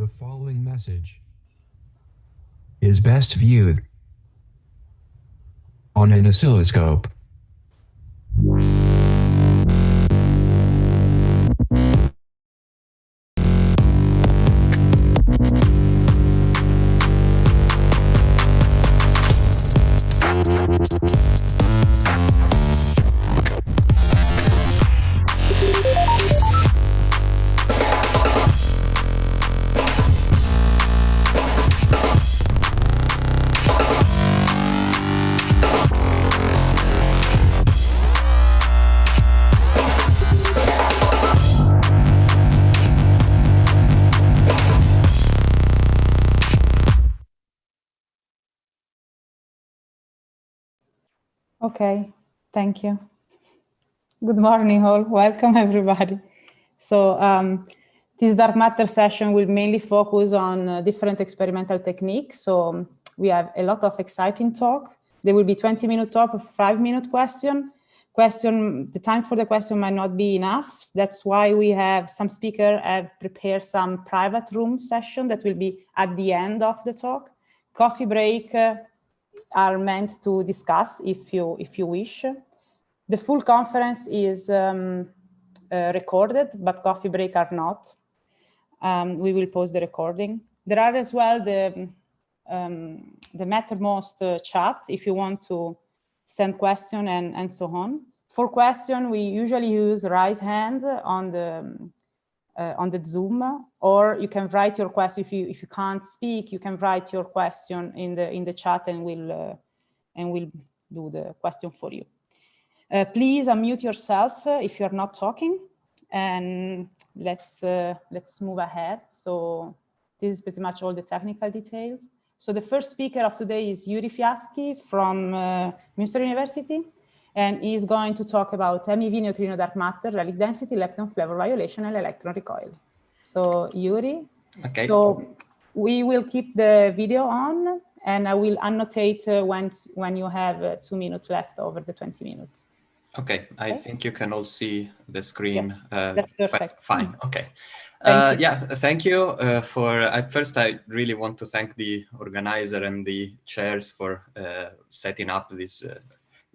The following message is best viewed on an oscilloscope. Okay, thank you. Good morning all, welcome everybody. So this dark matter session will mainly focus on different experimental techniques. So we have a lot of exciting talk. There will be 20-minute talk, a 5-minute question. The time for the question might not be enough. That's why we have some speakers have prepared some private room session that will be at the end of the talk. Coffee break are meant to discuss if you wish. The full conference is recorded, but coffee break are not. We will post the recording. There are as well the Mattermost chat if you want to send question and so on. For question, we usually use raise hand on the Zoom, or you can write your question. If you can't speak, you can write your question in the chat, and we'll do the question for you. Please unmute yourself if you're not talking, and let's move ahead. So this is pretty much all the technical details. So the first speaker of today is Yuri Fiaschi from Münster University, and he's going to talk about MEV neutrino dark matter, relic density, lepton flavor violation, and electron recoil. So Yuri, okay. So we will keep the video on, and I will annotate when you have 2 minutes left over the 20 minutes. Okay, I think you can all see the screen. Yeah, that's perfect. Fine, okay. Yeah, thank you at first I really want to thank the organizer and the chairs for setting up this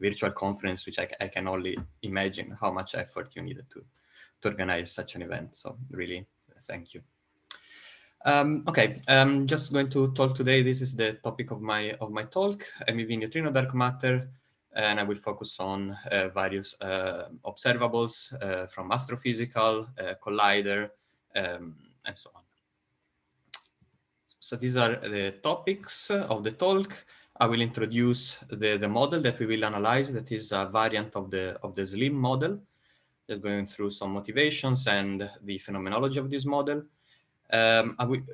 virtual conference, which I can only imagine how much effort you needed to organize such an event. So really, thank you. Okay, I'm just going to talk today. This is the topic of my talk, MEV neutrino dark matter. And I will focus on various observables from astrophysical, collider, and so on. So these are the topics of the talk. I will introduce the model that we will analyze. That is a variant of the SLIM model. Just going through some motivations and the phenomenology of this model.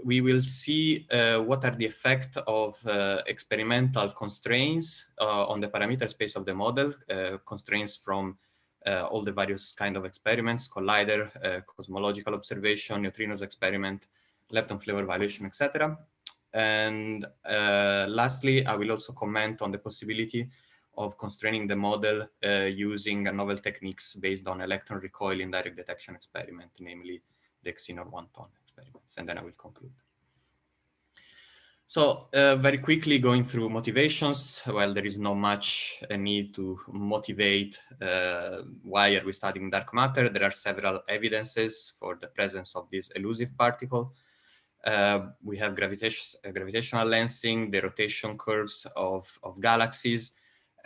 We will see what are the effects of experimental constraints on the parameter space of the model, constraints from all the various kind of experiments, collider, cosmological observation, neutrinos experiment, lepton flavor violation, etc. And lastly, I will also comment on the possibility of constraining the model using novel techniques based on electron recoil in direct detection experiment, namely the Xenor 1-ton experiments, and then I will conclude. So very quickly going through motivations. Well, there is not much need to motivate why are we studying dark matter. There are several evidences for the presence of this elusive particle. We have gravitational lensing, the rotation curves of galaxies,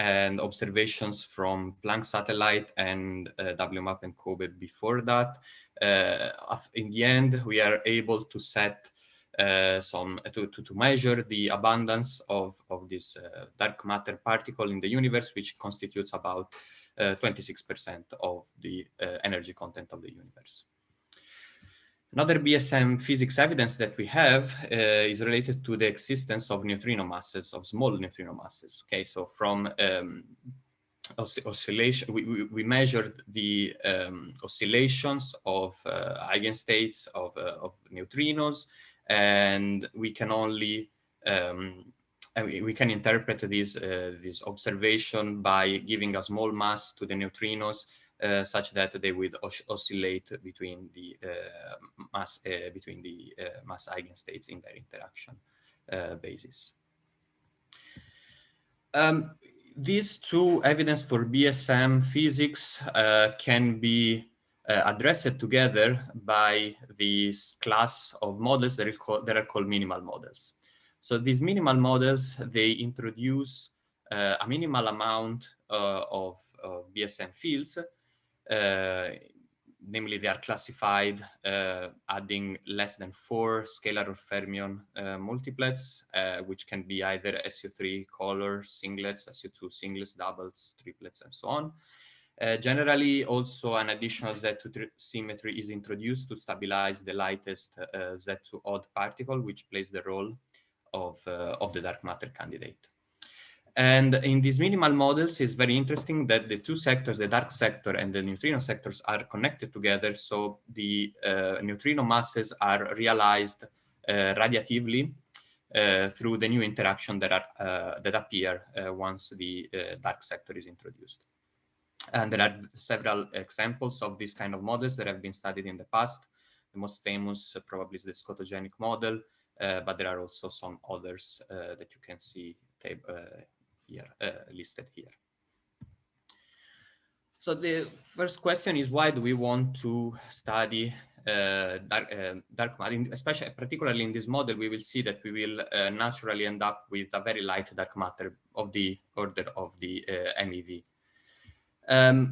and observations from Planck satellite and WMAP and COBE before that. In the end, we are able to set to measure the abundance of this dark matter particle in the universe, which constitutes about 26% of the energy content of the universe. Another BSM physics evidence that we have is related to the existence of neutrino masses, of small neutrino masses. Okay, so from oscillation, we measured the oscillations of eigenstates of neutrinos, and we can only we can interpret this observation by giving a small mass to the neutrinos such that they would oscillate between the mass eigenstates in their interaction basis. These two evidence for BSM physics can be addressed together by this class of models that are called minimal models. So these minimal models, they introduce a minimal amount of BSM fields. Namely, they are classified adding less than 4 scalar or fermion multiplets, which can be either SU3 color singlets, SU2 singlets, doubles, triplets, and so on. Generally, also an additional Z2 symmetry is introduced to stabilize the lightest Z2 odd particle, which plays the role of the dark matter candidate. And in these minimal models, it's very interesting that the two sectors, the dark sector and the neutrino sectors, are connected together. So the neutrino masses are realized radiatively through the new interaction that appear once the dark sector is introduced. And there are several examples of these kind of models that have been studied in the past. The most famous probably is the scotogenic model, but there are also some others that you can see here, listed here. So the first question is, why do we want to study dark matter? Especially, particularly in this model, we will see that we will naturally end up with a very light dark matter of the order of the MeV.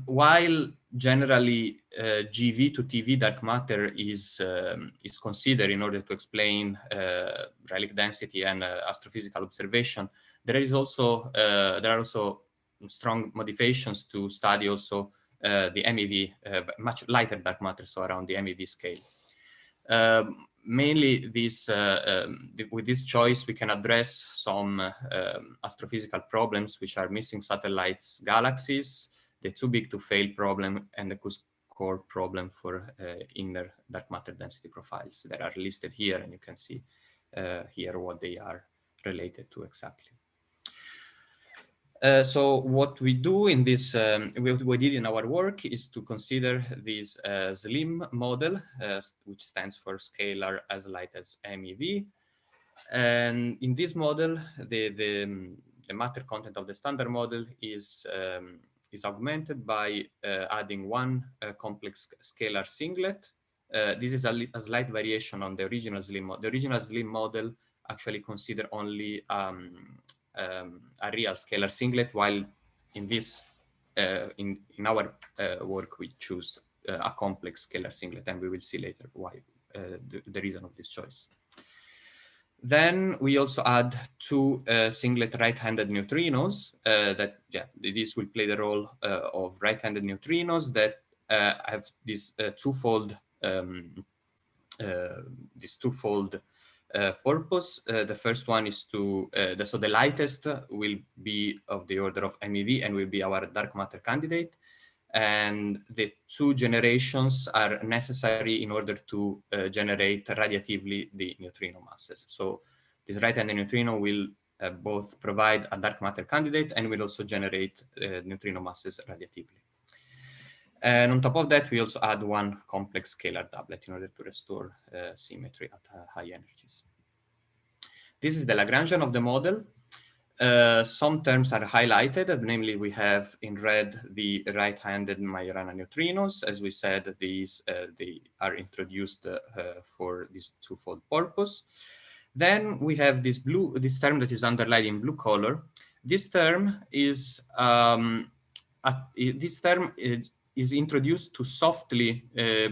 While generally GV to TV dark matter is considered in order to explain Rayleigh density and astrophysical observation, there are also strong motivations to study also the MEV, much lighter dark matter, so around the MEV scale. Mainly, with this choice, we can address some astrophysical problems, which are missing satellites, galaxies, the too big to fail problem, and the core problem for inner dark matter density profiles that are listed here, and you can see here what they are related to exactly. So what we do in this, we did in our work is to consider this SLIM model, which stands for scalar as light as MEV. And in this model, the matter content of the standard model is augmented by adding one complex scalar singlet. This is a slight variation on the original SLIM model. The original SLIM model actually considered only a real scalar singlet, while in this in our work we choose a complex scalar singlet, and we will see later why the reason of this choice. Then we also add two singlet right-handed neutrinos this will play the role of right-handed neutrinos that have this twofold purpose. The first one is to, so the lightest will be of the order of MEV and will be our dark matter candidate. And the two generations are necessary in order to generate radiatively the neutrino masses. So this right-handed neutrino will both provide a dark matter candidate and will also generate neutrino masses radiatively. And on top of that, we also add one complex scalar doublet in order to restore symmetry at high energies. This is the Lagrangian of the model. Some terms are highlighted, namely we have in red the right-handed Majorana neutrinos. As we said, these they are introduced for this twofold purpose. Then we have this term that is underlined in blue color. This term is is introduced to softly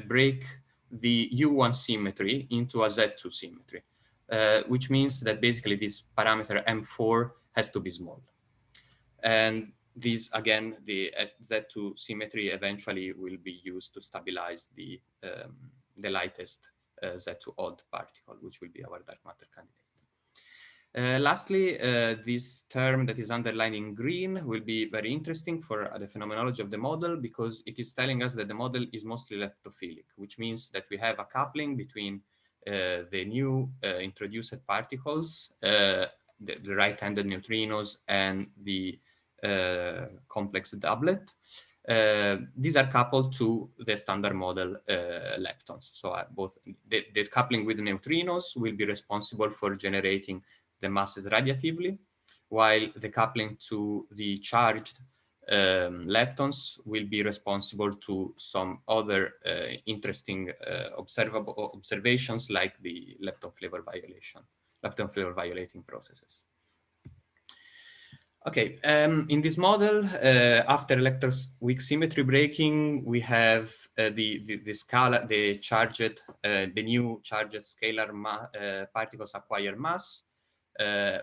break the U1 symmetry into a Z2 symmetry, which means that basically this parameter M4 has to be small. And this, again, the Z2 symmetry eventually will be used to stabilize the lightest Z2 odd particle, which will be our dark matter candidate. Lastly, this term that is underlined in green will be very interesting for the phenomenology of the model, because it is telling us that the model is mostly leptophilic, which means that we have a coupling between the new introduced particles, the right-handed neutrinos, and the complex doublet. these are coupled to the standard model leptons. So both the coupling with the neutrinos will be responsible for generating the masses radiatively, while the coupling to the charged leptons will be responsible to some other interesting observations like the lepton flavor violating processes. Okay, in this model, after electroweak symmetry breaking, we have the charged, the new charged scalar particles acquire mass,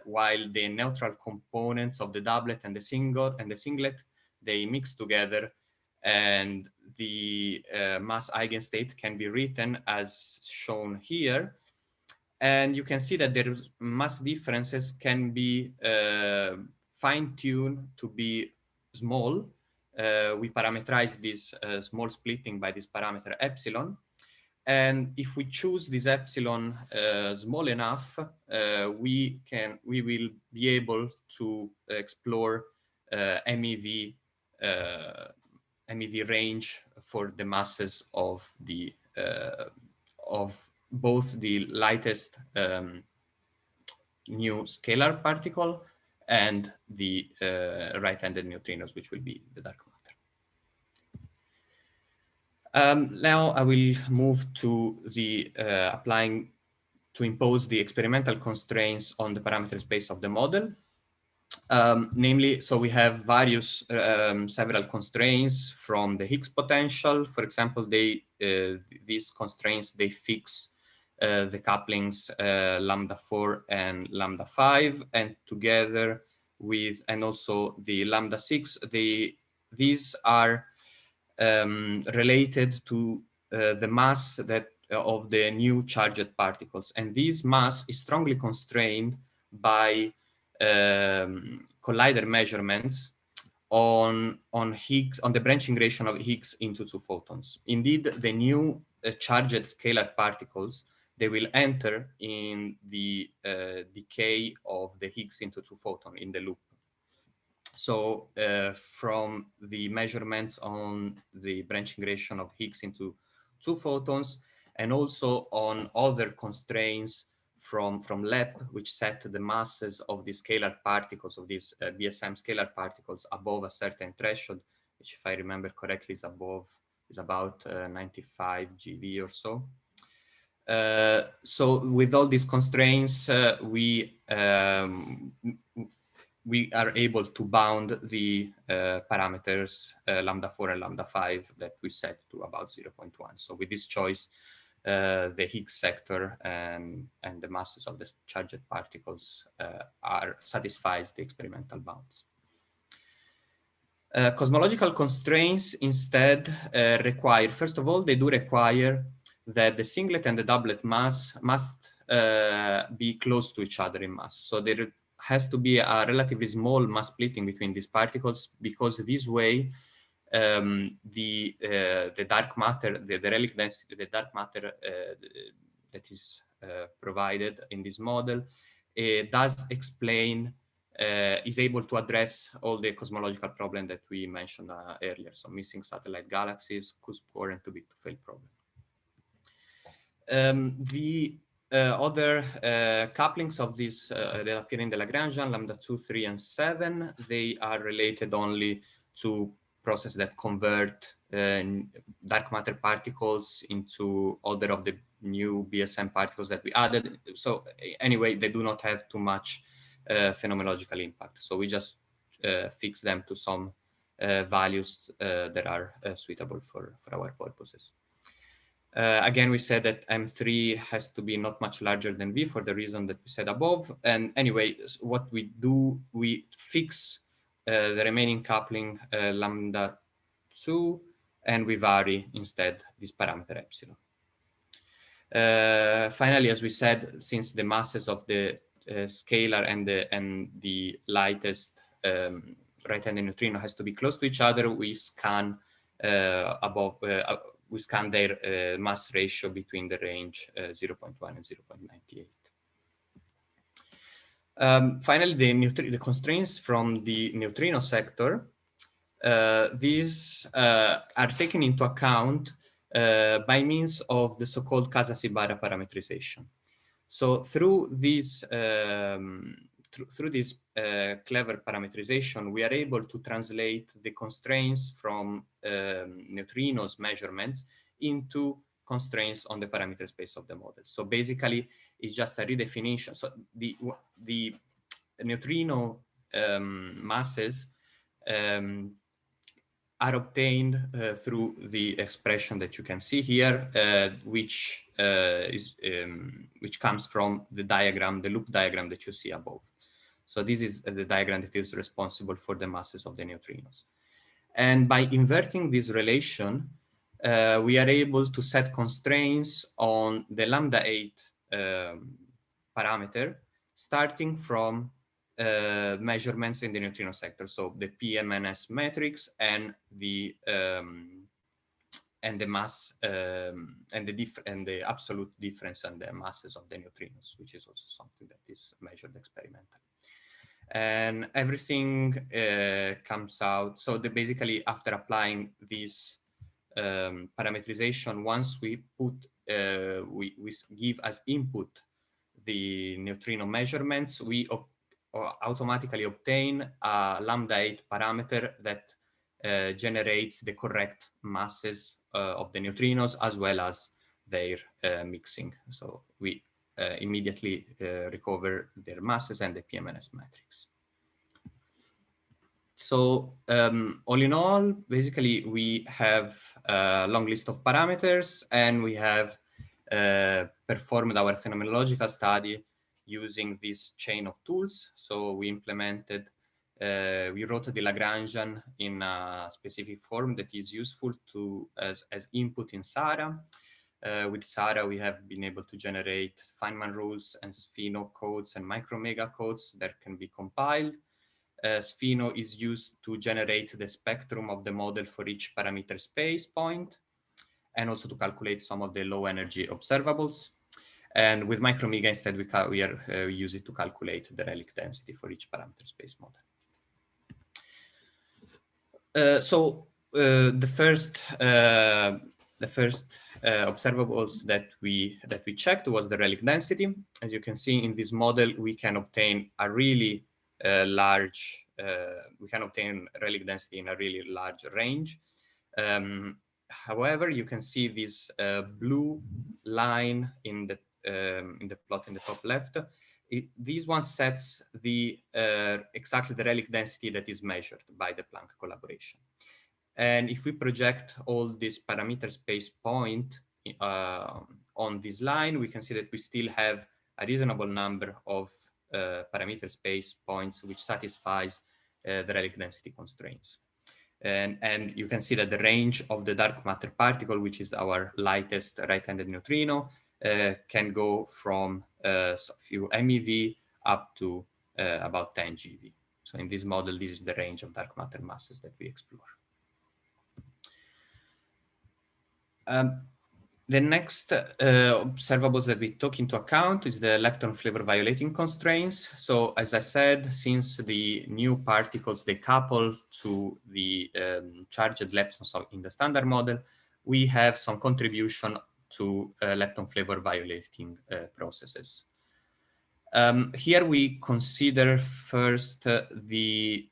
while the neutral components of the doublet and the singlet, they mix together, and the mass eigenstate can be written as shown here. And you can see that their mass differences can be fine-tuned to be small. We parameterize this small splitting by this parameter epsilon. And if we choose this epsilon small enough, we will be able to explore MEV range for the masses of the of both the lightest new scalar particle and the right-handed neutrinos, which will be the dark matter. Now I will move to the to impose the experimental constraints on the parameter space of the model. Namely, so we have various several constraints from the Higgs potential. For example, these constraints, they fix the couplings lambda 4 and lambda 5, and together with, and also the lambda 6, these are related to the mass of the new charged particles. And this mass is strongly constrained by collider measurements on Higgs, on the branching relation of Higgs into two photons. Indeed, the new charged scalar particles, they will enter in the decay of the Higgs into two photon in the loop. So from the measurements on the branching relation of Higgs into two photons, and also on other constraints from LEP, which set the masses of the scalar particles, of these BSM scalar particles above a certain threshold, which, if I remember correctly, is about 95 GeV or so. So with all these constraints, we are able to bound the parameters lambda 4 and lambda 5 that we set to about 0.1. So with this choice, the Higgs sector and the masses of the charged particles satisfies the experimental bounds. Cosmological constraints instead require, first of all, they do require that the singlet and the doublet mass must be close to each other in mass. So there has to be a relatively small mass splitting between these particles, because this way the dark matter, the relic density, the dark matter that is provided in this model does explain, is able to address all the cosmological problems that we mentioned earlier. So missing satellite galaxies, cusp core, and too big to fail problem. The other couplings of these that appear in the Lagrangian, lambda 2, 3, and 7, they are related only to processes that convert dark matter particles into other of the new BSM particles that we added. So anyway, they do not have too much phenomenological impact. So we just fix them to some values that are suitable for our purposes. Again, we said that M3 has to be not much larger than V for the reason that we said above. And anyway, what we do, we fix the remaining coupling lambda 2, and we vary instead this parameter epsilon. Finally, as we said, since the masses of the scalar and the lightest right-handed neutrino has to be close to each other, we scan we scan their mass ratio between the range 0.1 and 0.98. Finally, the constraints from the neutrino sector. these are taken into account by means of the so-called Casasibara parametrization. So through these clever parametrization, we are able to translate the constraints from neutrinos measurements into constraints on the parameter space of the model. So basically, it's just a redefinition. So the neutrino masses are obtained through the expression that you can see here, which comes from the diagram, the loop diagram that you see above. So this is the diagram that is responsible for the masses of the neutrinos. And by inverting this relation, we are able to set constraints on the lambda 8 parameter, starting from measurements in the neutrino sector, so the PMNS matrix and the mass and the absolute difference in the masses of the neutrinos, which is also something that is measured experimentally. And everything comes out. So basically, after applying this parametrization, once we put we give as input the neutrino measurements, we automatically obtain a lambda 8 parameter that generates the correct masses of the neutrinos as well as their mixing. So we immediately recover their masses and the PMNS matrix. So all in all, basically, we have a long list of parameters, and we have performed our phenomenological study using this chain of tools. So we implemented, we wrote the Lagrangian in a specific form that is useful to as input in SARA. With SARA, we have been able to generate Feynman rules and Spheno codes and micromega codes that can be compiled. Spheno is used to generate the spectrum of the model for each parameter space point, and also to calculate some of the low energy observables. And with micromega, instead, we use it to calculate the relic density for each parameter space model. The first observables that we checked was the relic density. As you can see in this model, we can obtain a really large. We can obtain relic density in a really large range. However, you can see this blue line in the plot in the top left. This one sets the exactly the relic density that is measured by the Planck collaboration. And if we project all these parameter space point on this line, we can see that we still have a reasonable number of parameter space points which satisfies the relic density constraints. And you can see that the range of the dark matter particle, which is our lightest right-handed neutrino, can go from a few MeV up to about 10 GeV. So in this model, this is the range of dark matter masses that we explore. The next observables that we took into account is the lepton flavor violating constraints. So as I said, since the new particles, they couple to the charged leptons in the standard model, we have some contribution to lepton flavor violating processes. Here we consider first the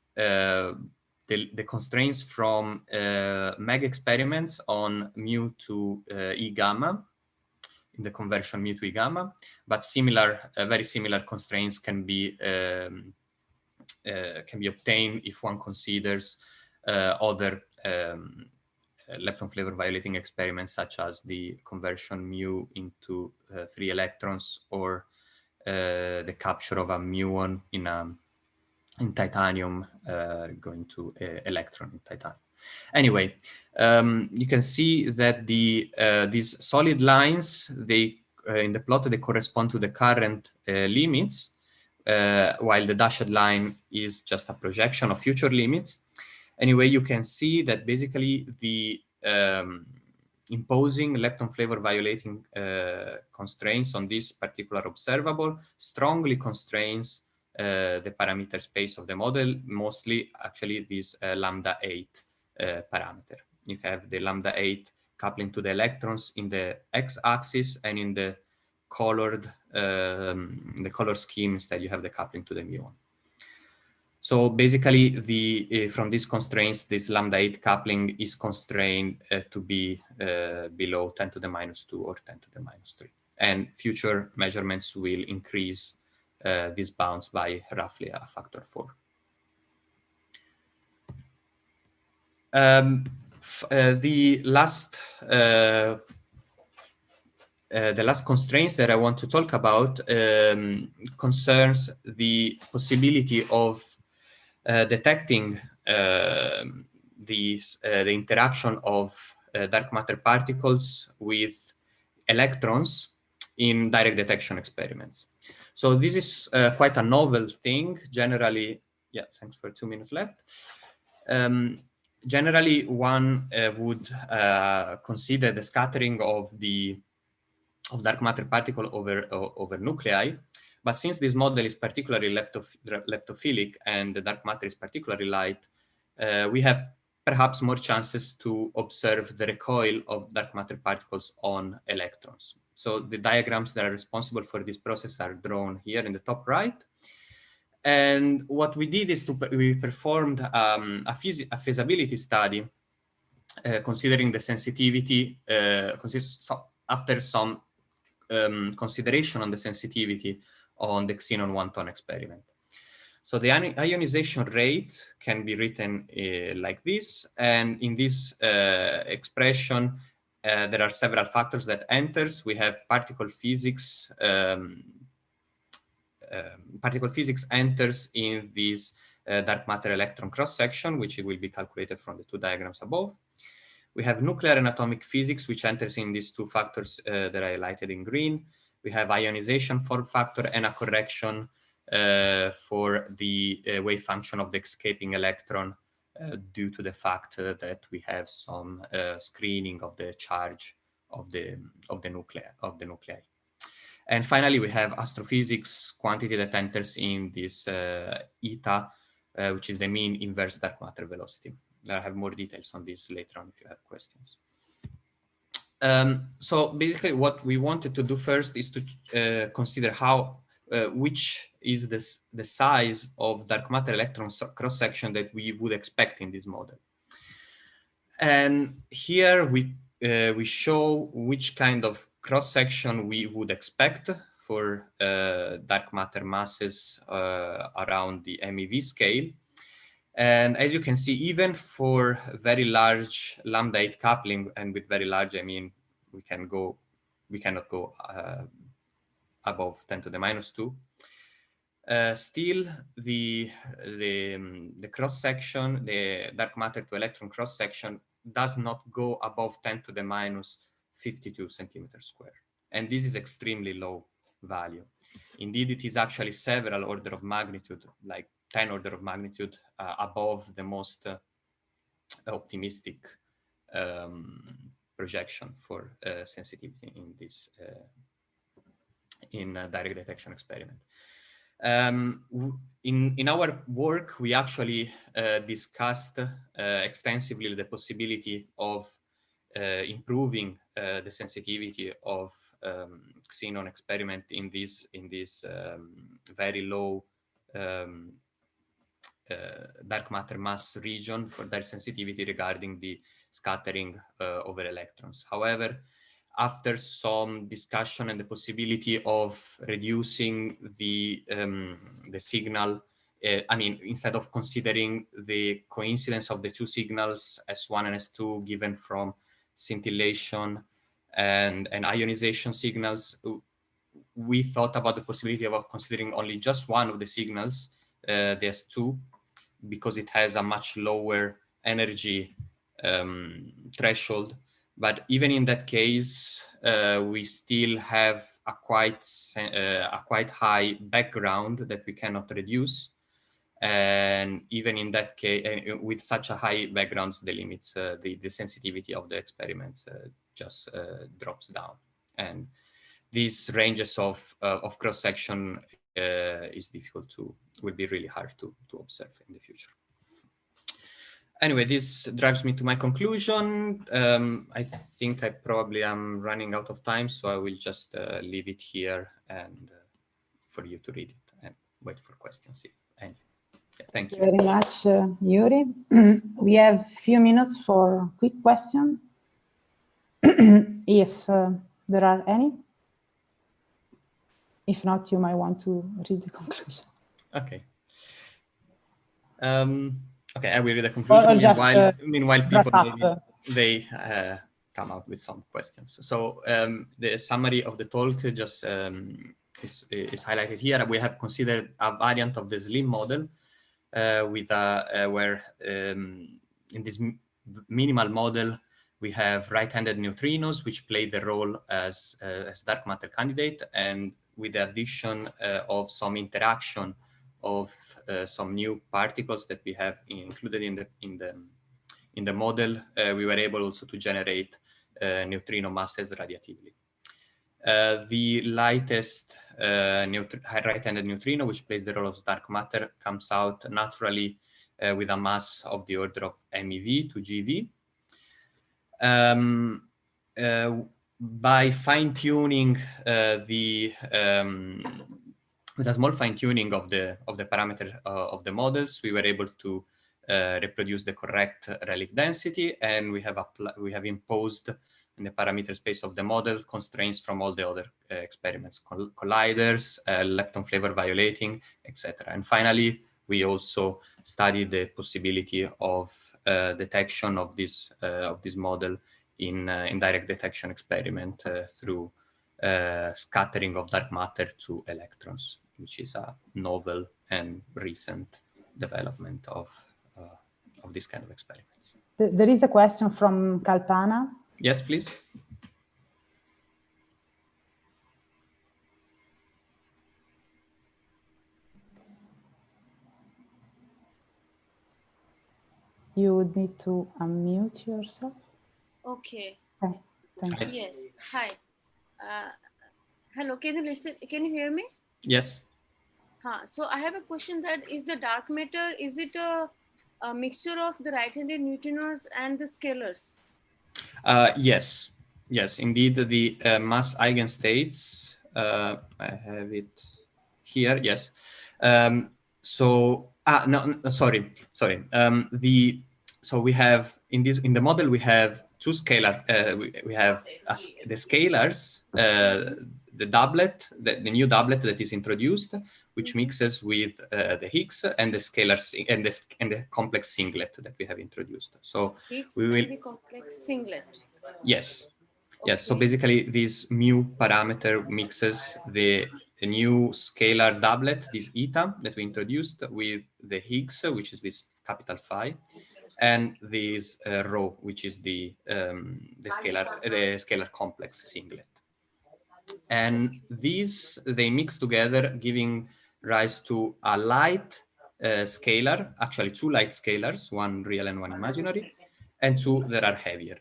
constraints from MEG experiments on mu to E gamma, in the conversion mu to E gamma, but very similar constraints can be obtained if one considers other lepton flavor violating experiments, such as the conversion mu into 3 electrons, or the capture of a muon in titanium going to electron in titanium. Anyway, you can see that these solid lines, in the plot, they correspond to the current limits, while the dashed line is just a projection of future limits. Anyway, you can see that basically the imposing lepton flavor violating constraints on this particular observable strongly constrains the parameter space of the model, mostly actually this lambda 8 parameter. You have the lambda 8 coupling to the electrons in the x-axis, and in the color scheme instead you have the coupling to the muon. So basically, from these constraints, this lambda 8 coupling is constrained to be below 10 to the minus 2 or 10 to the minus 3. And future measurements will increase these bounds by roughly a factor 4. The last constraints that I want to talk about concerns the possibility of detecting the interaction of dark matter particles with electrons in direct detection experiments. So this is quite a novel thing. Generally, yeah, thanks for 2 minutes left. Generally, one would consider the scattering of dark matter particle over nuclei. But since this model is particularly leptophilic and the dark matter is particularly light, we have perhaps more chances to observe the recoil of dark matter particles on electrons. So the diagrams that are responsible for this process are drawn here in the top right. And what we did is we performed a feasibility study considering the sensitivity, after some consideration on the sensitivity on the xenon 1-ton experiment. So the ionization rate can be written like this. And in this expression, there are several factors that enters. We have particle physics. Particle physics enters in this dark matter electron cross-section, which will be calculated from the 2 diagrams above. We have nuclear and atomic physics, which enters in these 2 factors that I highlighted in green. We have ionization form factor and a correction for the wave function of the escaping electron due to the fact that we have some screening of the charge of the nuclei. And finally, we have astrophysics quantity that enters in this eta, which is the mean inverse dark matter velocity. I have more details on this later on if you have questions. So basically what we wanted to do first is to consider which is the size of dark matter electron cross-section that we would expect in this model. And here we show which kind of cross-section we would expect for dark matter masses around the MeV scale. And as you can see, even for very large lambda 8 coupling, and with very large, I mean, we cannot go above 10 to the minus 2. Still, the cross-section, the dark matter to electron cross-section does not go above 10 to the minus 52 centimeters square. And this is extremely low value. Indeed, it is actually several order of magnitude, like 10 order of magnitude above the most optimistic projection for sensitivity in this direct detection experiment. In our work, we actually discussed extensively the possibility of improving the sensitivity of xenon experiment in this very low dark matter mass region for their sensitivity regarding the scattering over electrons. However, after some discussion and the possibility of reducing the signal, I mean, instead of considering the coincidence of the 2 signals, S1 and S2, given from scintillation and ionization signals, we thought about the possibility of considering only just one of the signals, the S2, because it has a much lower energy threshold. But even in that case, we still have a quite high background that we cannot reduce. And even in that case, with such a high background, the limits, the sensitivity of the experiments just drops down. And these ranges of cross-section will be really hard to observe in the future. Anyway, this drives me to my conclusion. I think I probably am running out of time, so I will just leave it here and for you to read it and wait for questions if any. Yeah, thank you very much, Yuri. We have a few minutes for quick questions, if there are any. If not, you might want to read the conclusion. Okay. Okay, I will read the conclusion. Meanwhile, people maybe they come out with some questions. So the summary of the talk just is highlighted here. We have considered a variant of the SLIM model with where in this minimal model we have right-handed neutrinos which play the role as dark matter candidate, and with the addition of some interaction of some new particles that we have included in the model, we were able also to generate neutrino masses radiatively. The lightest right-handed neutrino, which plays the role of dark matter, comes out naturally with a mass of the order of MeV to GeV. By fine-tuning with a small fine-tuning of the parameter of the models, we were able to reproduce the correct relief density, and we have imposed in the parameter space of the model constraints from all the other experiments, colliders, lepton flavor violating, etc. And finally, we also studied the possibility of detection of this model in direct detection experiment through scattering of dark matter to electrons, which is a novel and recent development of this kind of experiments. There is a question from Kalpana. Yes, please. You would need to unmute yourself. Okay. Okay, thanks. Yes. Hi. Hello. Can you listen? Can you hear me? Yes. So I have a question. That is the dark matter. Is it a mixture of the right-handed neutrinos and the scalars? Yes. Yes, indeed. The mass eigenstates. I have it here. Yes. So we have in the model we have two scalar. We have the scalars, the doublet, the new doublet that is introduced, which mixes with the Higgs, and the scalars and the complex singlet that we have introduced. So Higgs we will. And the complex singlet. Yes. Okay. Yes. So basically, this mu parameter mixes the new scalar doublet, this eta that we introduced, with the Higgs, which is this capital phi, and this rho, which is the scalar complex singlet. And these they mix together, giving rise to a light scalar, actually two light scalars, one real and one imaginary, and two that are heavier.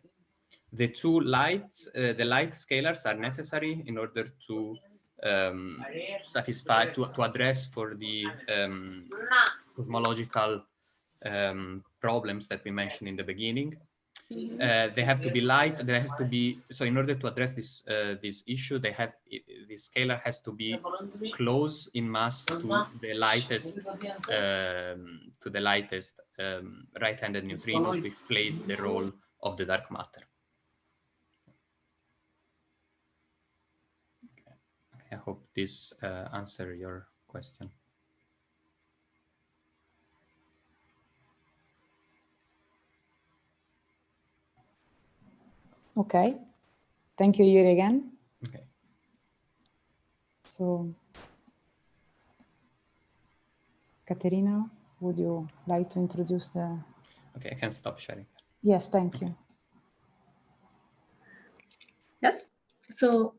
The two lights, the light scalars are necessary in order to satisfy, to address for the cosmological problems that we mentioned in the beginning. They have to be light. They have to be, so in order to address this issue, this scalar has to be close in mass to the lightest right-handed neutrinos, which plays the role of the dark matter. I hope this answers your question. Okay. Thank you, Yuri, again. Okay. So, Katerina, would you like to introduce the... Okay, I can stop sharing. Yes, thank you. Yes. So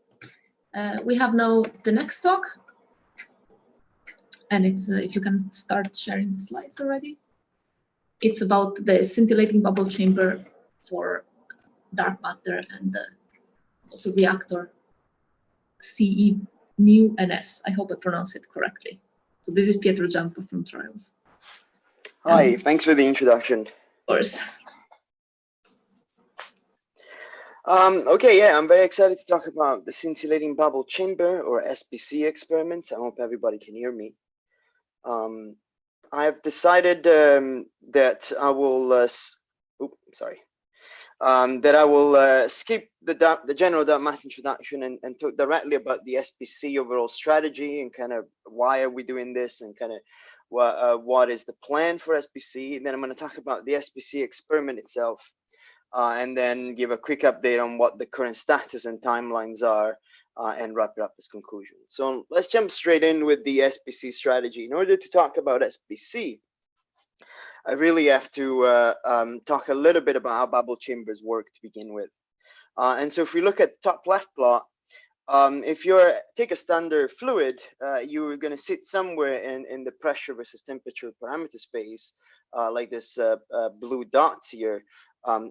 we have now the next talk, and it's if you can start sharing the slides already. It's about the scintillating bubble chamber for dark matter and also reactor CE new NS. I hope I pronounced it correctly. So this is Pietro Giampa from Triumph. Hi, thanks for the introduction. Of course. Okay, yeah, I'm very excited to talk about the scintillating bubble chamber, or SBC experiment. I hope everybody can hear me. I've decided that I will, that I will skip the general math introduction and talk directly about the SBC overall strategy and kind of why are we doing this and kind of what is the plan for SBC. And then I'm going to talk about the SBC experiment itself. And then give a quick update on what the current status and timelines are, and wrap it up as conclusion. So let's jump straight in with the SBC strategy. In order to talk about SBC, I really have to talk a little bit about how bubble chambers work to begin with. And so if we look at the top left plot, if you take a standard fluid, you're going to sit somewhere in the pressure versus temperature parameter space, like this blue dots here.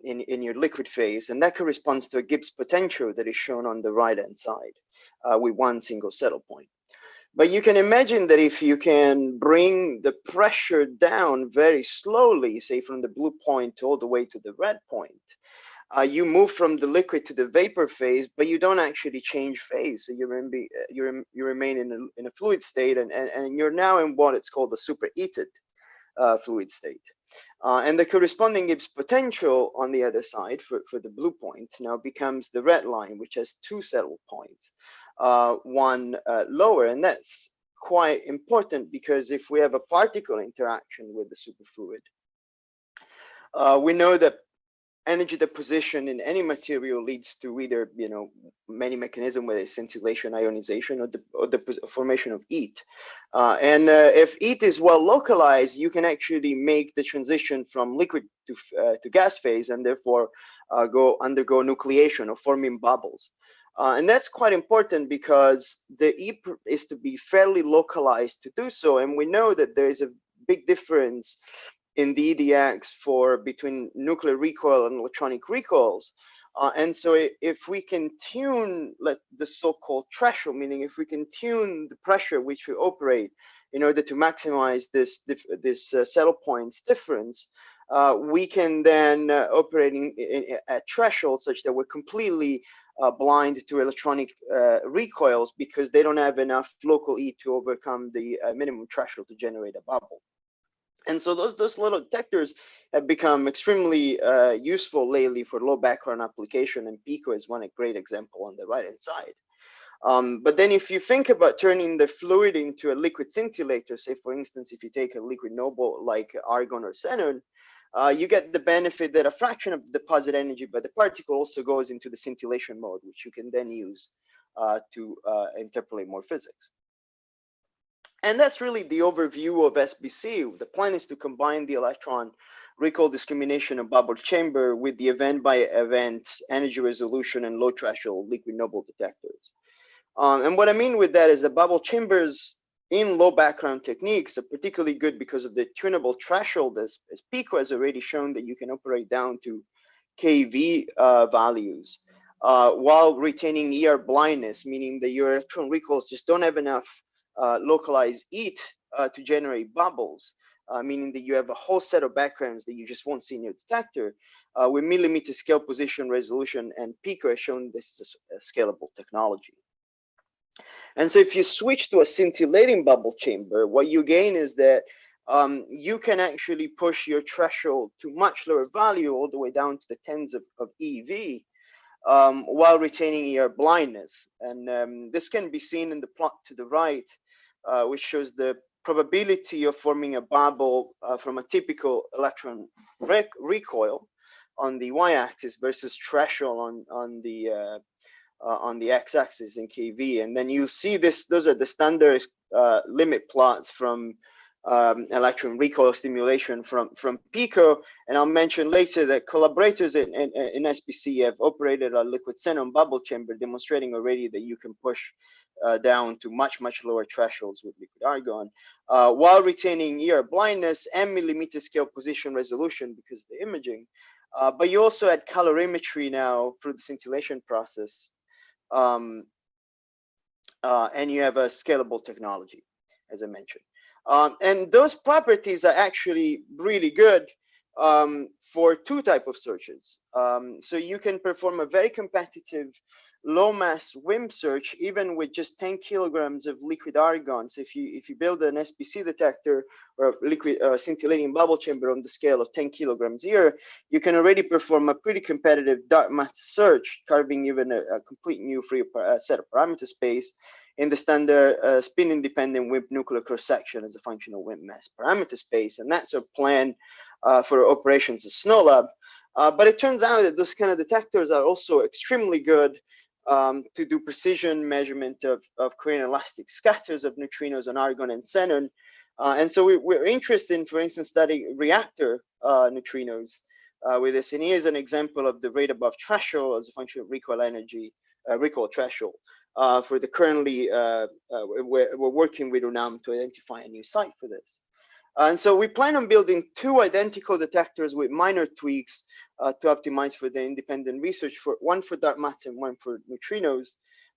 In your liquid phase, and that corresponds to a Gibbs potential that is shown on the right-hand side with one single settle point. But you can imagine that if you can bring the pressure down very slowly, say from the blue point all the way to the red point, you move from the liquid to the vapor phase, but you don't actually change phase. So you remain in a fluid state, and you're now in what it's called a superheated fluid state. And the corresponding Gibbs potential on the other side for the blue point now becomes the red line, which has two settle points, one lower. And that's quite important because if we have a particle interaction with the superfluid, we know that energy deposition in any material leads to either, many mechanisms, whether it's scintillation, ionization, or the formation of heat. And if heat is well localized, you can actually make the transition from liquid to gas phase, and therefore undergo nucleation or forming bubbles. And that's quite important because the heat is to be fairly localized to do so. And we know that there is a big difference in the EDX between nuclear recoil and electronic recoils. And so if we can tune the so-called threshold, meaning if we can tune the pressure which we operate in order to maximize this settle points difference, we can then operate at threshold such that we're completely blind to electronic recoils because they don't have enough local heat to overcome the minimum threshold to generate a bubble. And so those little detectors have become extremely useful lately for low background application, and PICO is one great example on the right-hand side. But then if you think about turning the fluid into a liquid scintillator, say for instance, if you take a liquid noble like argon or xenon, you get the benefit that a fraction of the deposit energy by the particle also goes into the scintillation mode, which you can then use to interpolate more physics. And that's really the overview of SBC. The plan is to combine the electron recoil discrimination of bubble chamber with the event-by-event energy resolution and low threshold liquid noble detectors. And what I mean with that is the bubble chambers in low background techniques are particularly good because of the tunable threshold, as PICO has already shown that you can operate down to KV values while retaining ER blindness, meaning that your electron recoils just don't have enough localized heat to generate bubbles, meaning that you have a whole set of backgrounds that you just won't see in your detector with millimeter scale position resolution, and PICO has shown this is a scalable technology. And so if you switch to a scintillating bubble chamber, what you gain is that you can actually push your threshold to much lower value, all the way down to the tens of EV, while retaining ER blindness. And this can be seen in the plot to the right, which shows the probability of forming a bubble from a typical electron recoil on the y-axis versus threshold on the x-axis in KV. And then you see those are the standard limit plots from electron recoil stimulation from PICO. And I'll mention later that collaborators in SBC have operated a liquid xenon bubble chamber, demonstrating already that you can push down to much lower thresholds with liquid argon, while retaining ER blindness and millimeter scale position resolution because of the imaging. But you also add colorimetry now through the scintillation process. and you have a scalable technology, as I mentioned. And those properties are actually really good for two types of searches. So you can perform a very competitive low mass WIM search even with just 10 kilograms of liquid argon. So if you build an SPC detector or a liquid scintillating bubble chamber on the scale of 10 kilograms here, you can already perform a pretty competitive dark matter search, carving even a complete new free set of parameter space in the standard spin independent WIMP nuclear cross section as a functional WIMP mass parameter space. And that's our plan for operations at SNOLAB. But it turns out that those kind of detectors are also extremely good to do precision measurement of coherent elastic scatters of neutrinos on argon and xenon. And so we're interested in, for instance, studying reactor neutrinos with this. And here's an example of the rate above threshold as a function of recoil energy, recoil threshold. For the currently, we're working with UNAM to identify a new site for this. And so we plan on building two identical detectors with minor tweaks to optimize for the independent research, one for dark matter and one for neutrinos.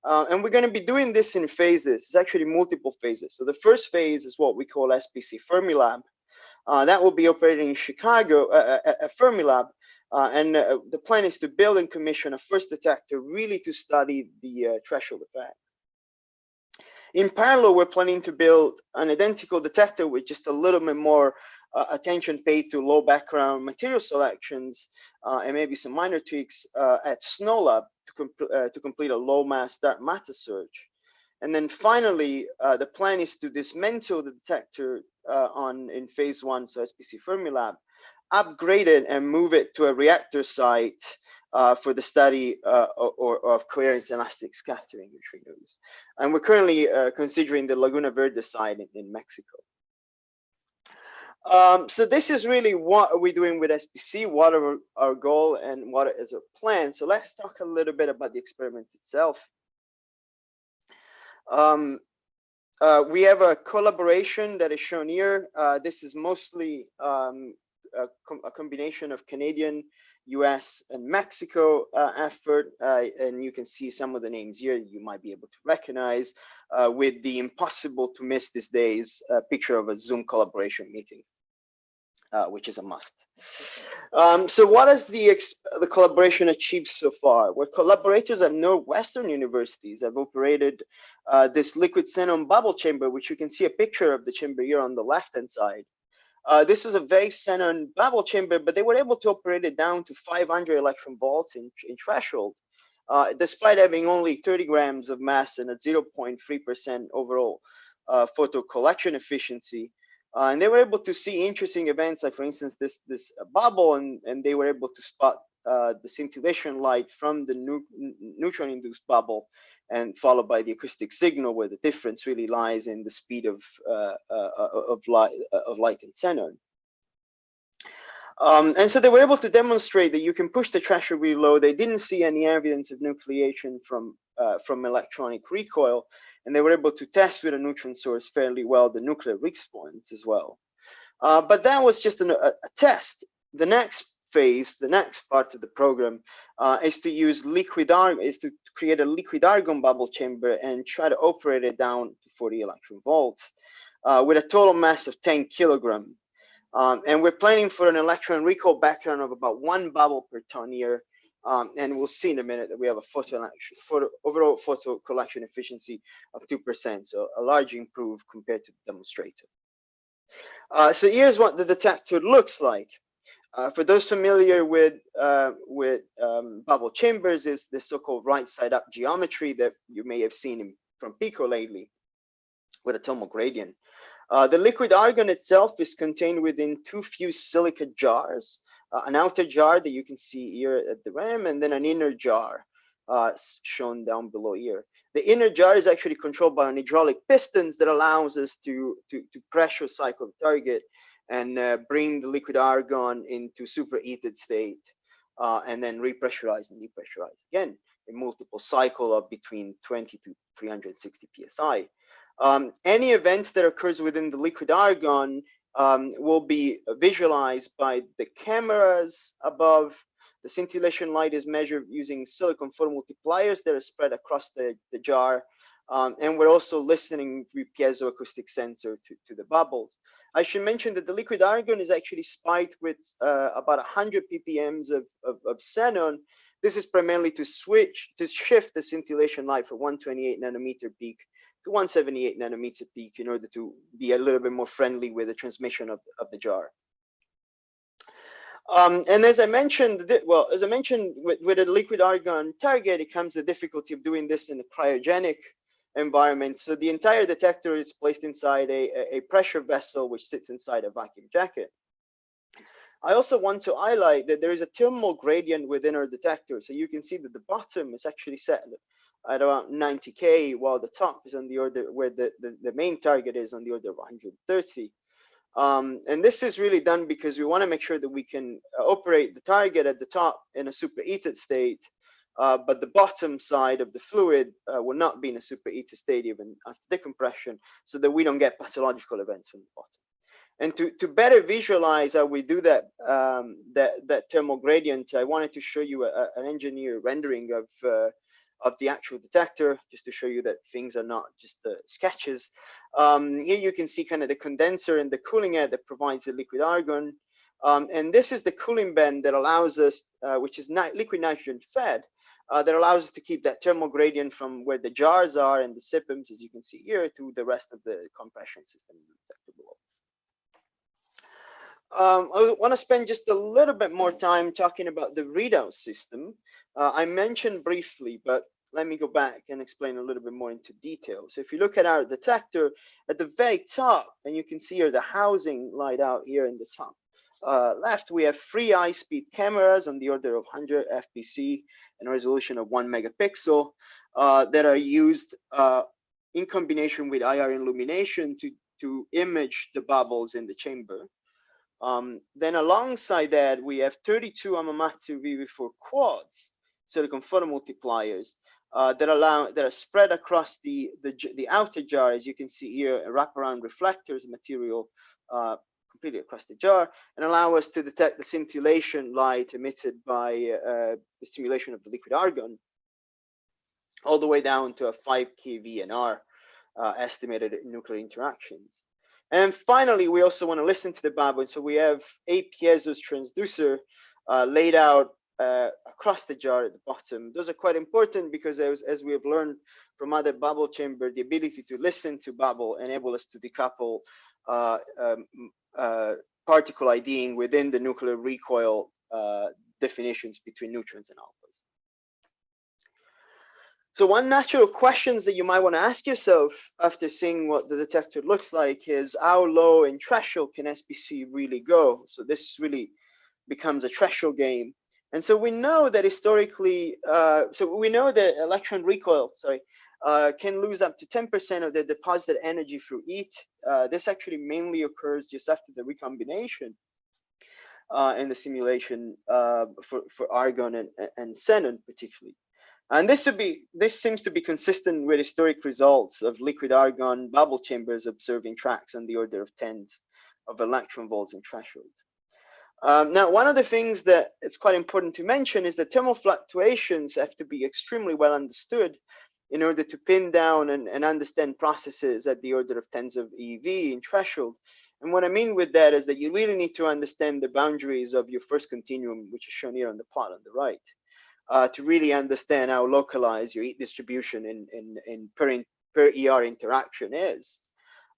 And we're going to be doing this in phases. It's actually multiple phases. So the first phase is what we call SPC Fermilab. That will be operating in Chicago at Fermilab. And the plan is to build and commission a first detector really to study the threshold effect. In parallel, we're planning to build an identical detector with just a little bit more attention paid to low background material selections and maybe some minor tweaks at SNOLAB to complete a low mass dark matter search. And then finally, the plan is to dismantle the detector in phase one, so SPC Fermilab, upgrade it and move it to a reactor site for the study of coherent elastic scattering neutrinos. And we're currently considering the Laguna Verde site in Mexico. So this is really what are we doing with SPC, what are our goal and what is our plan. So let's talk a little bit about the experiment itself. We have a collaboration that is shown here. This is mostly a combination of Canadian, US, and Mexico effort, and you can see some of the names here you might be able to recognize with the impossible to miss these days picture of a Zoom collaboration meeting, which is a must. So what has the collaboration achieved so far? Well, collaborators at Northwestern universities have operated this liquid xenon bubble chamber, which you can see a picture of the chamber here on the left-hand side. This is a very xenon bubble chamber, but they were able to operate it down to 500 electron volts in threshold, despite having only 30 grams of mass and a 0.3% overall photo collection efficiency. And they were able to see interesting events, like for instance, this bubble, and they were able to spot the scintillation light from the neutron-induced bubble, and followed by the acoustic signal, where the difference really lies in the speed of light and xenon. And so they were able to demonstrate that you can push the threshold really low. They didn't see any evidence of nucleation from electronic recoil, and they were able to test with a neutron source fairly well the nuclear response as well. But that was just a test. The next phase, the next part of the program, is to use to create a liquid argon bubble chamber and try to operate it down to 40 electron volts with a total mass of 10 kilogram. And we're planning for an electron recoil background of about 1 bubble per ton here. And we'll see in a minute that we have a overall photo collection efficiency of 2%, so a large improve compared to the demonstrator. So here's what the detector looks like. For those familiar with bubble chambers, is the so-called right side up geometry that you may have seen from Pico lately with a tomal gradient. The liquid argon itself is contained within 2 fused silica jars, an outer jar that you can see here at the rim, and then an inner jar shown down below here. The inner jar is actually controlled by an hydraulic pistons that allows us to pressure cycle the target and bring the liquid argon into superheated state, and then repressurize and depressurize again in multiple cycle of between 20 to 360 psi. Any events that occurs within the liquid argon will be visualized by the cameras above. The scintillation light is measured using silicon photomultipliers that are spread across the jar. And we're also listening with piezoacoustic sensor to the bubbles. I should mention that the liquid argon is actually spiked with about 100 ppm of xenon. This is primarily to shift the scintillation light from 128 nanometer peak to 178 nanometer peak in order to be a little bit more friendly with the transmission of the jar. And as I mentioned, with a liquid argon target, it comes the difficulty of doing this in a cryogenic environment. So the entire detector is placed inside a pressure vessel, which sits inside a vacuum jacket. I also want to highlight that there is a thermal gradient within our detector. So you can see that the bottom is actually set at around 90 K, while the top is on the order where the main target is on the order of 130. And this is really done because we want to make sure that we can operate the target at the top in a superheated state, but the bottom side of the fluid will not be in a superheated state even after decompression, so that we don't get pathological events from the bottom. And to better visualize how we do that, that thermal gradient, I wanted to show you an engineer rendering of the actual detector, just to show you that things are not just sketches. Here you can see kind of the condenser and the cooling head that provides the liquid argon. And this is the cooling band that allows us, which is liquid nitrogen fed, that allows us to keep that thermal gradient from where the jars are and the SIPMs, as you can see here, to the rest of the compression system in the detector below. I want to spend just a little bit more time talking about the readout system. I mentioned briefly, but let me go back and explain a little bit more into detail. So if you look at our detector at the very top, and you can see here the housing light out here in the top left, we have 3 high-speed cameras on the order of 100 fpc and a resolution of 1 megapixel that are used in combination with IR illumination to image the bubbles in the chamber. Then alongside that, we have 32 Hamamatsu VV4 quads, silicon photomultipliers, that are spread across the outer jar, as you can see here, wraparound reflectors material completely across the jar, and allow us to detect the scintillation light emitted by the stimulation of the liquid argon, all the way down to a 5 kVNR estimated nuclear interactions. And finally, we also want to listen to the bubble. So we have 8 piezo transducer laid out across the jar at the bottom. Those are quite important because as we have learned from other bubble chamber, the ability to listen to bubble enable us to decouple particle IDing within the nuclear recoil definitions between neutrons and alphas. So one natural questions that you might want to ask yourself after seeing what the detector looks like is how low in threshold can SPC really go? So this really becomes a threshold game. And so we know that historically, so we know that electron recoil, can lose up to 10% of the deposited energy through heat. This actually mainly occurs just after the recombination in the simulation for argon and xenon particularly. And this seems to be consistent with historic results of liquid argon bubble chambers observing tracks on the order of tens of electron volts in threshold. Now, one of the things that it's quite important to mention is that thermal fluctuations have to be extremely well understood in order to pin down and understand processes at the order of tens of eV in threshold. And what I mean with that is that you really need to understand the boundaries of your first continuum, which is shown here on the plot on the right. To really understand how localized your heat distribution in per ER interaction is.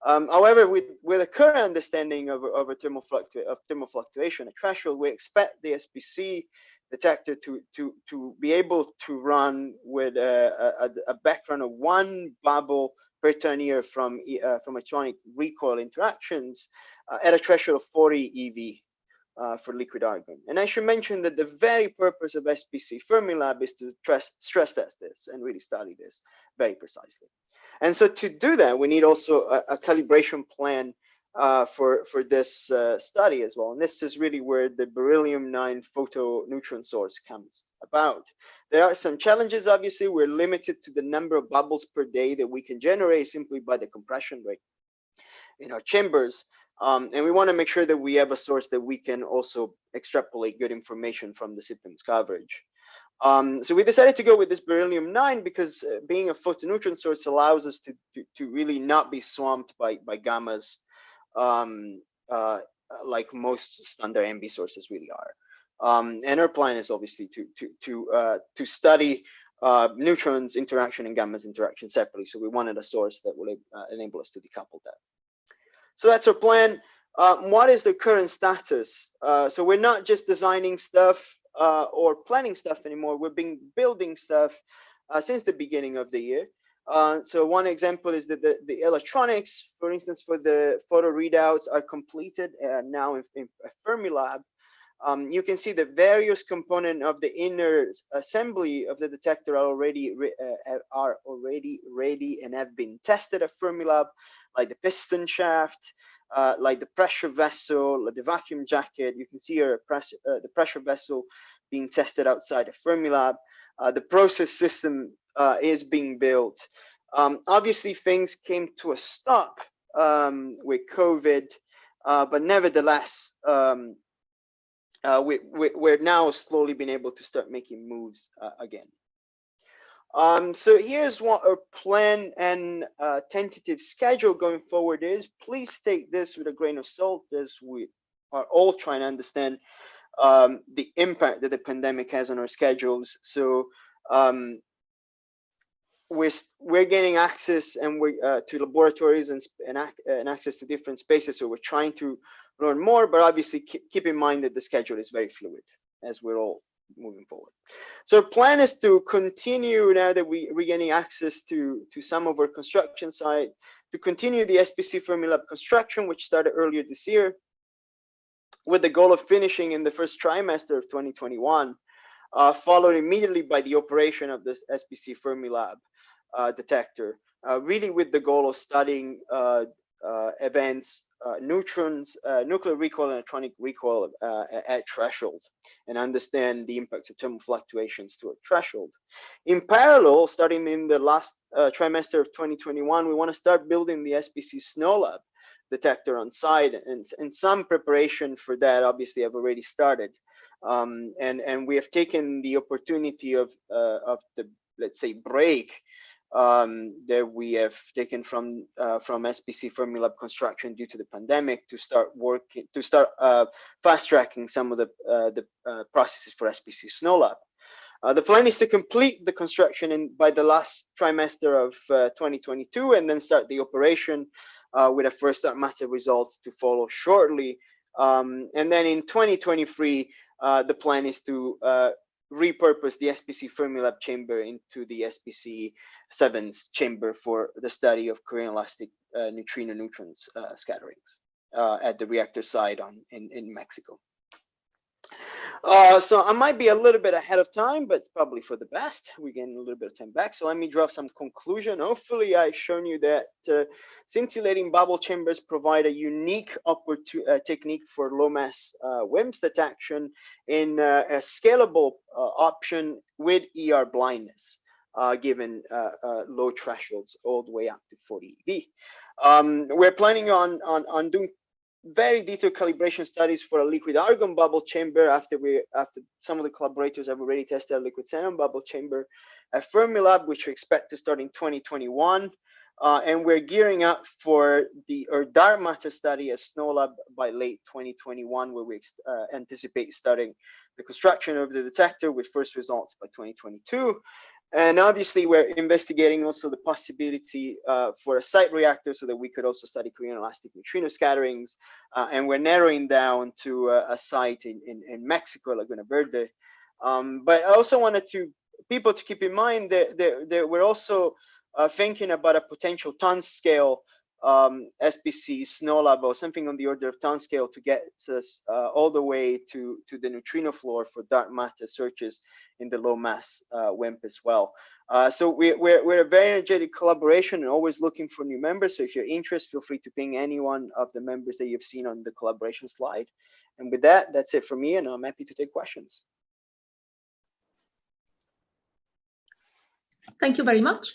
However, with a current understanding of thermal fluctuation at threshold, we expect the SPC detector to be able to run with a background of 1 bubble per turn year from electronic recoil interactions at a threshold of 40 EV. For liquid argon. And I should mention that the very purpose of SPC Fermilab is to stress test this and really study this very precisely. And so to do that, we need also a calibration plan for this study as well. And this is really where the beryllium-9 photoneutron source comes about. There are some challenges, obviously. We're limited to the number of bubbles per day that we can generate simply by the compression rate in our chambers. And we want to make sure that we have a source that we can also extrapolate good information from the SIPM's coverage. So we decided to go with this beryllium-9 because being a photoneutron source allows us to really not be swamped by gammas, like most standard MB sources really are. And our plan is obviously to study neutrons interaction and gammas interaction separately. So we wanted a source that will enable us to decouple that. So that's our plan. What is the current status? So we're not just designing stuff or planning stuff anymore. We've been building stuff since the beginning of the year. So one example is that the electronics, for instance, for the photo readouts are completed now in Fermilab. You can see the various components of the inner assembly of the detector are already ready and have been tested at Fermilab, like the piston shaft, like the pressure vessel, the vacuum jacket. You can see the pressure vessel being tested outside of Fermilab. The process system is being built. Obviously, things came to a stop with COVID, but nevertheless, we're now slowly being able to start making moves again. So here's what our plan and tentative schedule going forward is. Please take this with a grain of salt, as we are all trying to understand the impact that the pandemic has on our schedules. So we're getting access and to laboratories and access to different spaces. So we're trying to learn more, but obviously keep in mind that the schedule is very fluid as we're all moving forward. So our plan is to continue, now that we're getting access to some of our construction site, to continue the SPC Fermilab construction, which started earlier this year, with the goal of finishing in the first trimester of 2021, followed immediately by the operation of this SPC Fermilab detector, really with the goal of studying events, neutrons, nuclear recoil, and electronic recoil at threshold, and understand the impact of thermal fluctuations to a threshold. In parallel, starting in the last trimester of 2021, we want to start building the SPC SNOLAB detector on site, and some preparation for that obviously have already started. And we have taken the opportunity of the, let's say, break that we have taken from SPC Fermilab construction due to the pandemic to start fast tracking some of the processes for SPC SNOLAB. The plan is to complete the construction by the last trimester of 2022, and then start the operation with a first dark matter results to follow shortly. And then in 2023, the plan is to repurpose the SPC Fermilab chamber into the SPC 7's chamber for the study of Korean elastic neutrons scatterings at the reactor site in Mexico. So I might be a little bit ahead of time, but it's probably for the best. We're getting a little bit of time back. So let me draw some conclusion. Hopefully I've shown you that scintillating bubble chambers provide a unique technique for low mass WIMPs detection in a scalable option with ER blindness, given low thresholds all the way up to 40 eV. We're planning on doing very detailed calibration studies for a liquid argon bubble chamber after some of the collaborators have already tested a liquid xenon bubble chamber at Fermilab, which we expect to start in 2021. And we're gearing up for our dark matter study at SNOLAB by late 2021, where we anticipate starting the construction of the detector with first results by 2022. And obviously, we're investigating also the possibility for a site reactor so that we could also study Korean elastic neutrino scatterings. And we're narrowing down to a site in Mexico, Laguna Verde. But I also wanted people to keep in mind that we're also thinking about a potential ton scale SPC SNOLAB or something on the order of ton scale to get us all the way to the neutrino floor for dark matter searches in the low mass WIMP as well. So we're a very energetic collaboration and always looking for new members. So if you're interested, feel free to ping any one of the members that you've seen on the collaboration slide. And with that, that's it for me, and I'm happy to take questions. Thank you very much.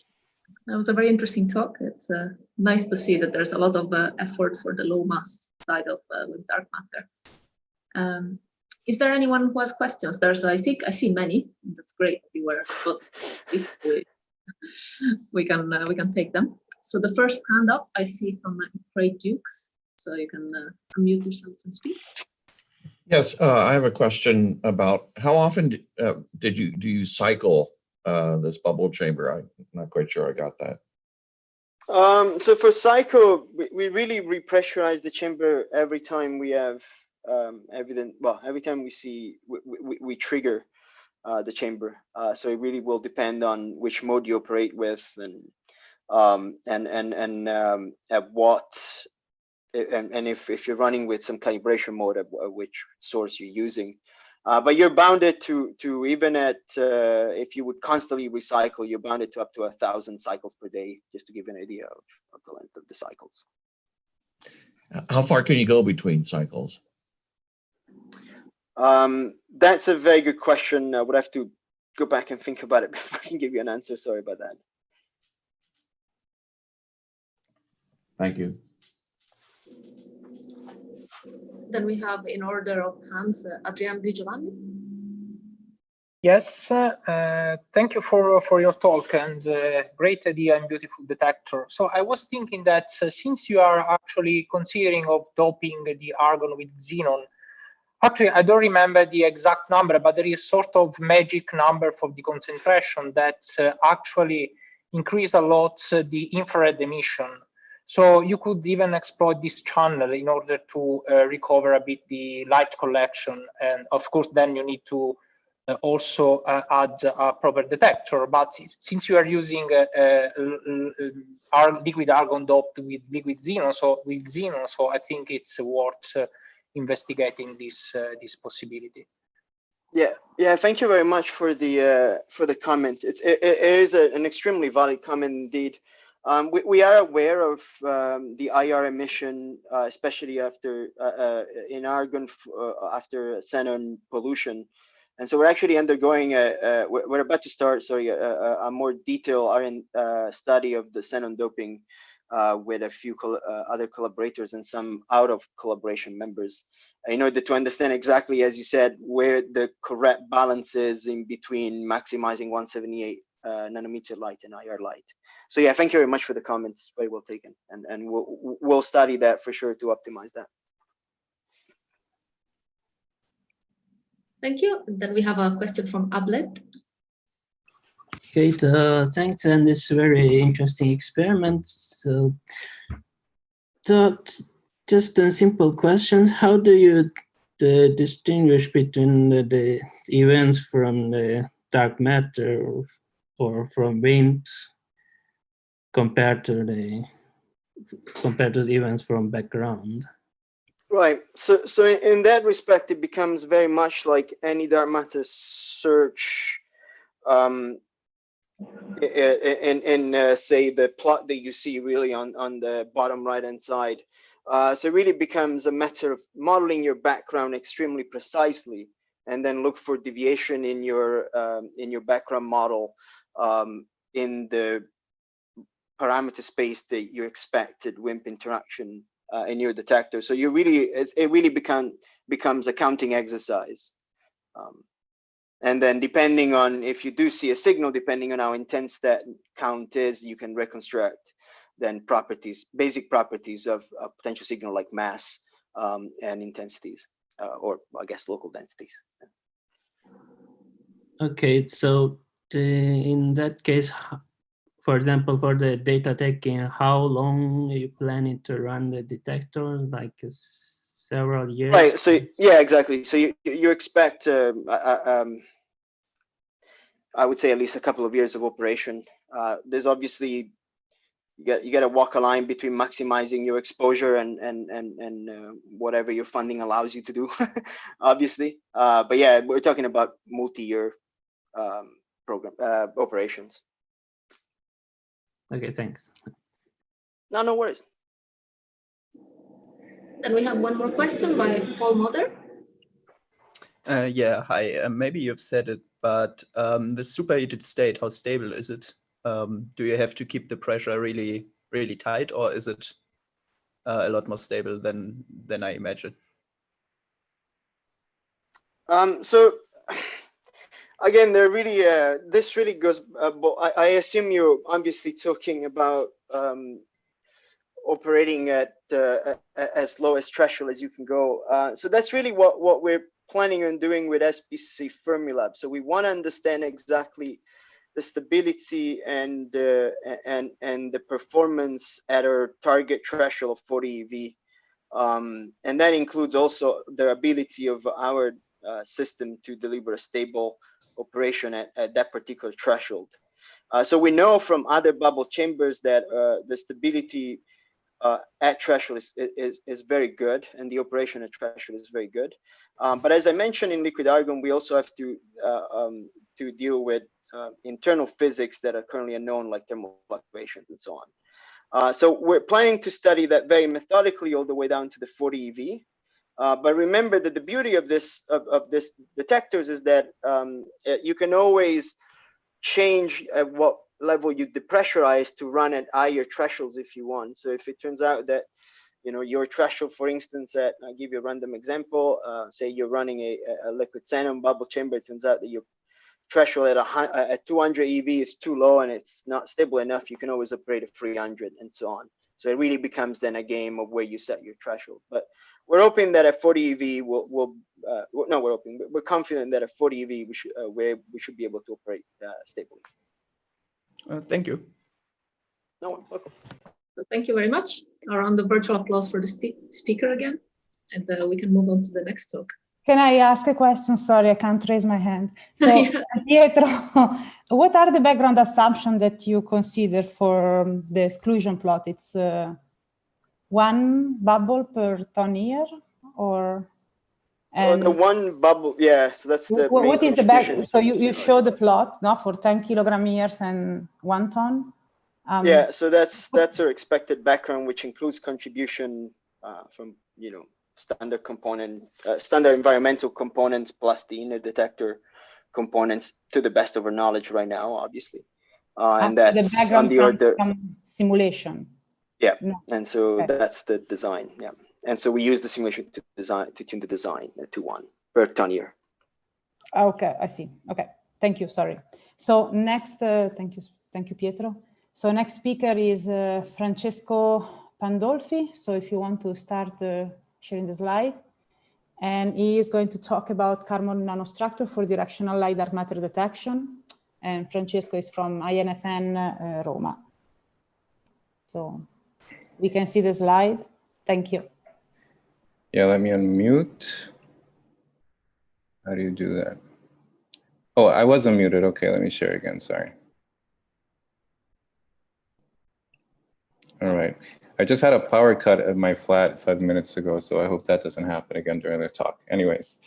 That was a very interesting talk. It's nice to see that there's a lot of effort for the low mass side of with dark matter. Is there anyone who has questions? I think I see many. That's great that you were, but we can take them. So the first hand up I see from Craig Dukes. So you can unmute yourself and speak. Yes, I have a question about how often do you cycle this bubble chamber? I'm not quite sure I got that. So for cycle, we really repressurize the chamber every time we have evidence. Well, every time we see we trigger the chamber. So it really will depend on which mode you operate with and at what. And if you're running with some calibration mode of which source you're using, but you're bounded to even at if you would constantly recycle, you're bounded to up to 1,000 cycles per day, just to give an idea of the length of the cycles. How far can you go between cycles? That's a very good question. I would have to go back and think about it before I can give you an answer. Sorry about that. Thank you. Then we have, in order of hands, Adriano Di Giovanni. Yes, thank you for your talk and great idea and beautiful detector. So I was thinking that since you are actually considering of doping the argon with xenon, actually I don't remember the exact number, but there is sort of magic number for the concentration that actually increase a lot the infrared emission. So you could even exploit this channel in order to recover a bit the light collection. And of course, then you need to also add a proper detector. But since you are using liquid argon doped with liquid xenon, so I think it's worth investigating this possibility. Yeah. Thank you very much for the comment. It is an extremely valid comment indeed. We are aware of the IR emission, especially after in argon after xenon pollution, and so we're actually undergoing we're about to start a more detailed study of the xenon doping with a few other collaborators and some out of collaboration members, in order to understand exactly, as you said, where the correct balance is in between maximizing 178 nanometer light and IR light. So yeah, thank you very much for the comments. Very well taken, and we'll study that for sure to optimize that. Thank you. And then we have a question from Ablet. Okay, thanks, and this very interesting experiment. So, just a simple question: how do you distinguish between the events from the dark matter or from WIMPs compared to the events from background? Right. So in that respect, it becomes very much like any dark matter search. In say the plot that you see really on the bottom right hand side. So it really becomes a matter of modeling your background extremely precisely, and then look for deviation in your background model in the parameter space that you expected WIMP interaction in your detector. So you really it really becomes a counting exercise. And then depending on if you do see a signal, depending on how intense that count is, you can reconstruct then basic properties of a potential signal like mass and intensities, or I guess local densities. Okay, so in that case, for example, for the data taking, how long are you planning to run the detector? Like several years? Right. So yeah, exactly. So you expect I would say at least a couple of years of operation. There's obviously you got to walk a line between maximizing your exposure and whatever your funding allows you to do, obviously. But yeah, we're talking about multi-year program operations. Okay, thanks. No worries. Then we have one more question by Paul Mother. Yeah, hi. Maybe you've said it, but the superheated state, how stable is it? Do you have to keep the pressure really, really tight, or is it a lot more stable than I imagine? So again, they're really this really goes. I assume you're obviously talking about operating at as low as threshold as you can go. So that's really what we're planning on doing with SPC Fermilab. So we want to understand exactly the stability and the performance at our target threshold of 40 eV. And that includes also the ability of our system to deliver a stable operation at that particular threshold. So we know from other bubble chambers that the stability at threshold is very good, and the operation at threshold is very good. But as I mentioned in liquid argon, we also have to deal with internal physics that are currently unknown, like thermal fluctuations and so on. So we're planning to study that very methodically all the way down to the 40 eV. But remember that the beauty of this detectors is that you can always change at what level you depressurize to run at higher thresholds if you want. So if it turns out that your threshold, for instance, I'll give you a random example. Say you're running a liquid xenon bubble chamber. It turns out that your threshold at 200 eV is too low and it's not stable enough. You can always upgrade to 300 and so on. So it really becomes then a game of where you set your threshold. But we're hoping that at 40 EV we're confident that at 40 EV we should be able to operate stably. Thank you. No, welcome. So thank you very much. A round of virtual applause for the speaker again, and we can move on to the next talk. Can I ask a question? Sorry, I can't raise my hand. So, Pietro, what are the background assumptions that you consider for the exclusion plot? It's one bubble per ton year, or? And the one bubble, yeah. So that's the. What is the back? So you show the plot, no, for 10 kilogram years and 1 ton. Yeah, so that's our expected background, which includes contribution from standard component, standard environmental components plus the inner detector components to the best of our knowledge right now, obviously. And that's the on the order simulation. Yeah, and so that's the design. Yeah, and so we use the simulation to tune the design to 1 per ton year. Okay, I see. Okay, thank you. Sorry. So next, thank you, Pietro. So next speaker is Francesco Pandolfi. So if you want to start sharing the slide. And he is going to talk about carbon nanostructure for directional light dark matter detection. And Francesco is from INFN Roma. So we can see the slide. Thank you. Yeah, let me unmute. How do you do that? Oh, I was unmuted. Okay, let me share again. Sorry. All right. I just had a power cut at my flat 5 minutes ago, so I hope that doesn't happen again during the talk. Anyways,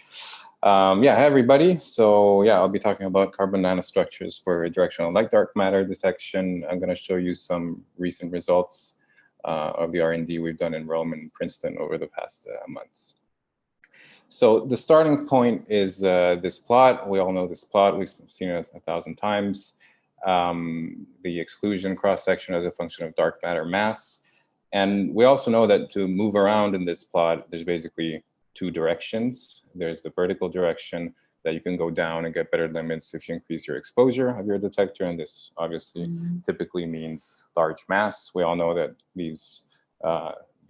yeah, hi everybody. So yeah, I'll be talking about carbon nanostructures for directional light dark matter detection. I'm going to show you some recent results of the R&D we've done in Rome and Princeton over the past months. So the starting point is this plot. We all know this plot. We've seen it 1,000 times. The exclusion cross-section as a function of dark matter mass. And we also know that to move around in this plot, there's basically 2 directions. There's the vertical direction that you can go down and get better limits if you increase your exposure of your detector. And this obviously typically means large mass. We all know that these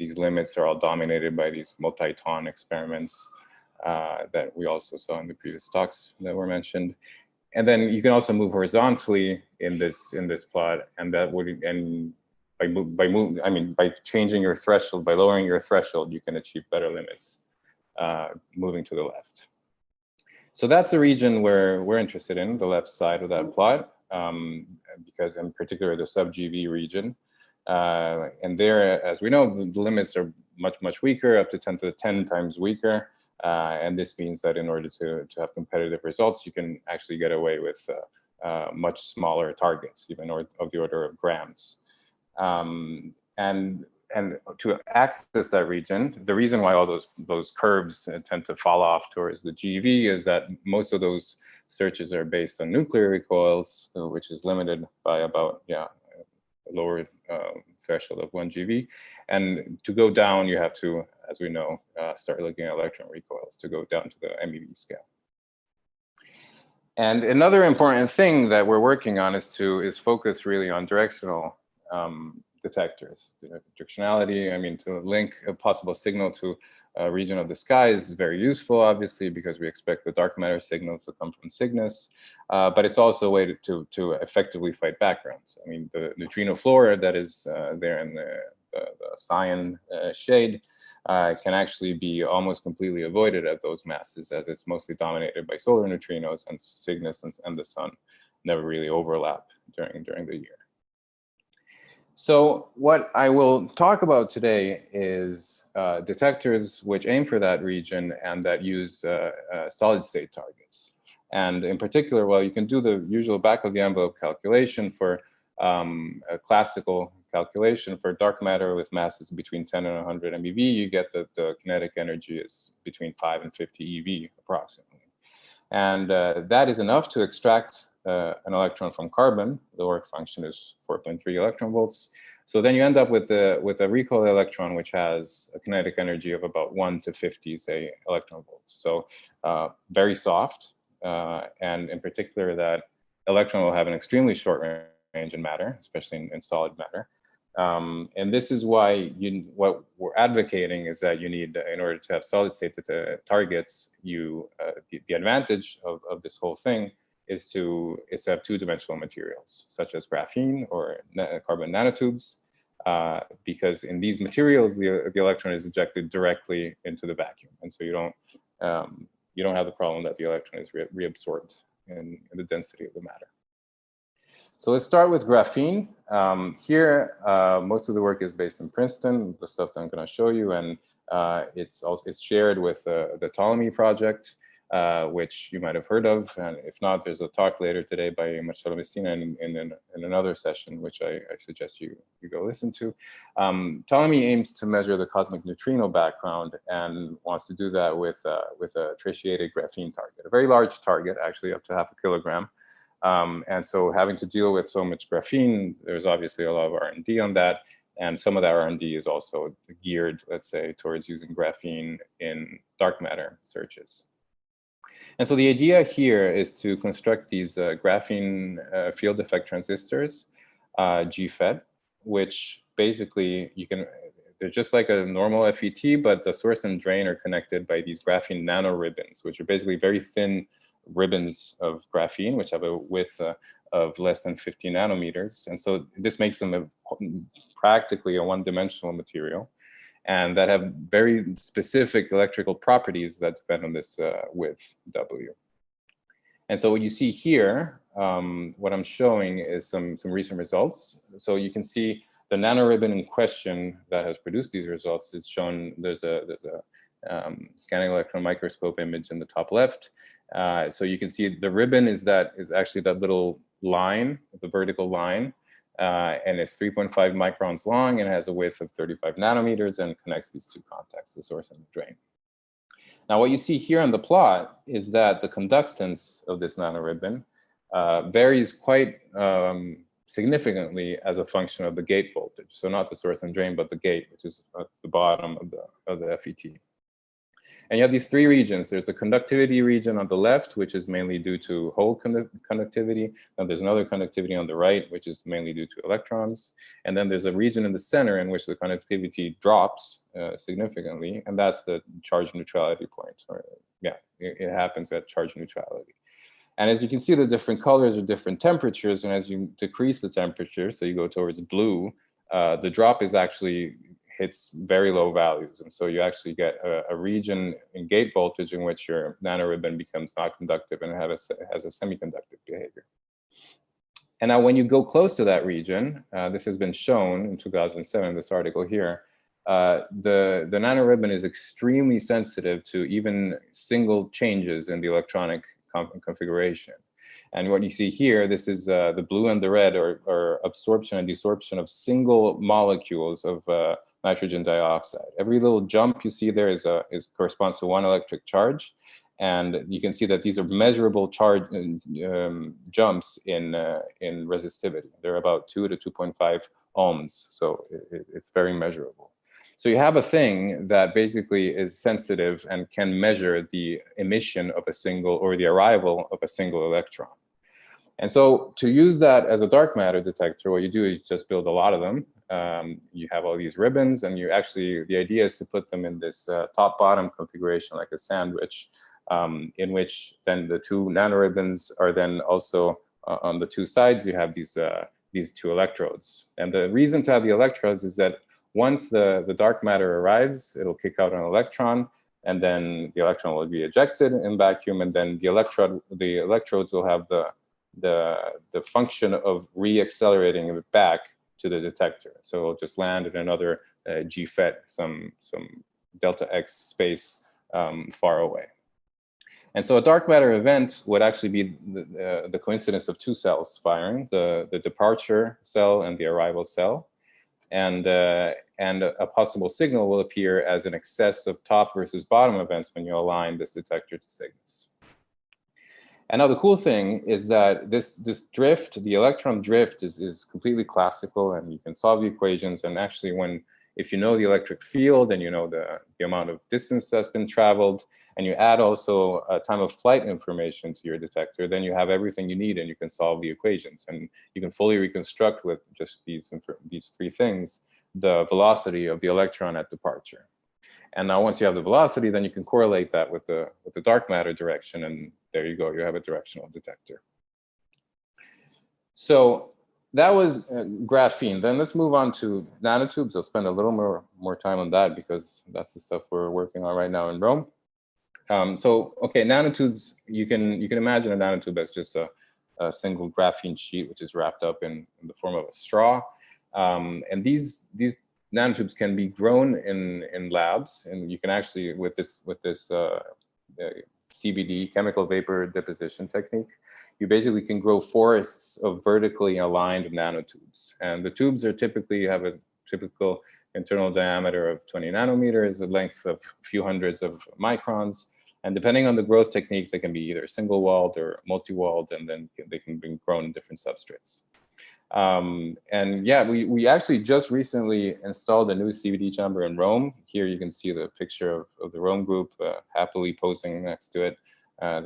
limits are all dominated by these multi-ton experiments that we also saw in the previous talks that were mentioned. And then you can also move horizontally in this plot, and that would by changing your threshold, by lowering your threshold, you can achieve better limits moving to the left. So that's the region where we're interested in, the left side of that plot, because in particular the sub-GV region. And there, as we know, the limits are much weaker, up to 10 to the 10 times weaker. And this means that in order to have competitive results, you can actually get away with much smaller targets, even of the order of grams. And to access that region, the reason why all those curves tend to fall off towards the GV is that most of those searches are based on nuclear recoils, which is limited by about a lower threshold of 1 GV. And to go down, you have to, as we know, start looking at electron recoils to go down to the MeV scale. And another important thing that we're working on is focus really on directional detectors. Directionality, I mean, to link a possible signal to a region of the sky is very useful, obviously, because we expect the dark matter signals to come from Cygnus, but it's also a way to effectively fight backgrounds. I mean, the neutrino flora that is there in the cyan shade can actually be almost completely avoided at those masses, as it's mostly dominated by solar neutrinos, and Cygnus and the sun never really overlap during the year. So what I will talk about today is detectors which aim for that region and that use solid state targets. And in particular, well, you can do the usual back of the envelope calculation for a classical calculation for dark matter with masses between 10 and 100 MeV. You get that the kinetic energy is between 5 and 50 EV approximately. And that is enough to extract an electron from carbon. The work function is 4.3 electron volts. So then you end up with a recoil electron, which has a kinetic energy of about 1 to 50, say, electron volts. So very soft. And in particular, that electron will have an extremely short range in matter, especially in solid matter. And this is why what we're advocating is that you need, in order to have solid state targets, the advantage of this whole thing is to have two-dimensional materials, such as graphene or carbon nanotubes, because in these materials, the electron is ejected directly into the vacuum. And so you don't have the problem that the electron is reabsorbed in the density of the matter. So let's start with graphene. Here, most of the work is based in Princeton, the stuff that I'm going to show you, and it's shared with the Ptolemy project, which you might have heard of. And if not, there's a talk later today by Michal in another session, which I suggest you go listen to. Ptolemy aims to measure the cosmic neutrino background and wants to do that with a tritiated graphene target, a very large target, actually up to 0.5 kilogram. And so having to deal with so much graphene, there's obviously a lot of R&D on that. And some of that R&D is also geared, let's say, towards using graphene in dark matter searches. And so the idea here is to construct these graphene field effect transistors, GFET, which basically they're just like a normal FET, but the source and drain are connected by these graphene nanoribbons, which are basically very thin ribbons of graphene, which have a width of less than 50 nanometers. And so this makes them practically a one-dimensional material, and that have very specific electrical properties that depend on this width, W. And so what you see here, what I'm showing is some recent results. So you can see the nanoribbon in question that has produced these results is shown. There's a scanning electron microscope image in the top left. So you can see the ribbon is actually that little line, the vertical line, and it's 3.5 microns long and has a width of 35 nanometers and connects these two contacts, the source and the drain. Now, what you see here on the plot is that the conductance of this nanoribbon varies quite significantly as a function of the gate voltage. So not the source and drain, but the gate, which is at the bottom of the FET. And you have these three regions. There's a conductivity region on the left, which is mainly due to hole conductivity. And there's another conductivity on the right, which is mainly due to electrons. And then there's a region in the center in which the conductivity drops significantly. And that's the charge neutrality point. It happens at charge neutrality. And as you can see, the different colors are different temperatures. And as you decrease the temperature, so you go towards blue, the drop is actually hits very low values. And so you actually get a region in gate voltage in which your nanoribbon becomes not conductive and has a semiconductive behavior. And now when you go close to that region, this has been shown in 2007, this article here, the nanoribbon is extremely sensitive to even single changes in the electronic configuration. And what you see here, this is the blue and the red are absorption and desorption of single molecules of nitrogen dioxide. Every little jump you see there corresponds to one electric charge. And you can see that these are measurable charge jumps in resistivity. They're about 2 to 2.5 ohms. So it's very measurable. So you have a thing that basically is sensitive and can measure the emission of a single, or the arrival of a single electron. And so to use that as a dark matter detector, what you do is just build a lot of them. You have all these ribbons, and you actually, the idea is to put them in this top-bottom configuration, like a sandwich, in which then the two nanoribbons are then also on the two sides. You have these two electrodes. And the reason to have the electrodes is that once the dark matter arrives, it'll kick out an electron, and then the electron will be ejected in vacuum, and then the electrodes will have the function of re-accelerating it back to the detector. So it'll just land in another GFET, some delta X space far away. And so a dark matter event would actually be the coincidence of two cells firing, the departure cell and the arrival cell. And a possible signal will appear as an excess of top versus bottom events when you align this detector to Cygnus. And now the cool thing is that this drift, the electron drift, is completely classical, and you can solve the equations. And actually, if you know the electric field and you know the amount of distance that's been traveled, and you add also time of flight information to your detector, then you have everything you need, and you can solve the equations. And you can fully reconstruct with just these three things the velocity of the electron at departure. And now once you have the velocity, then you can correlate that with the dark matter direction, and there you go, you have a directional detector. So that was graphene. Then let's move on to nanotubes. I'll spend a little more time on that because that's the stuff we're working on right now in Rome. So okay, nanotubes, you can imagine a nanotube as just a single graphene sheet which is wrapped up in the form of a straw. And these nanotubes can be grown in labs, and you can actually, with this CVD, chemical vapor deposition technique, you basically can grow forests of vertically aligned nanotubes. And the tubes are typically have a typical internal diameter of 20 nanometers, a length of a few hundreds of microns. And depending on the growth technique, they can be either single-walled or multi-walled, and then they can be grown in different substrates. And yeah, we actually just recently installed a new CVD chamber in Rome. Here you can see the picture of the Rome group happily posing next to it. That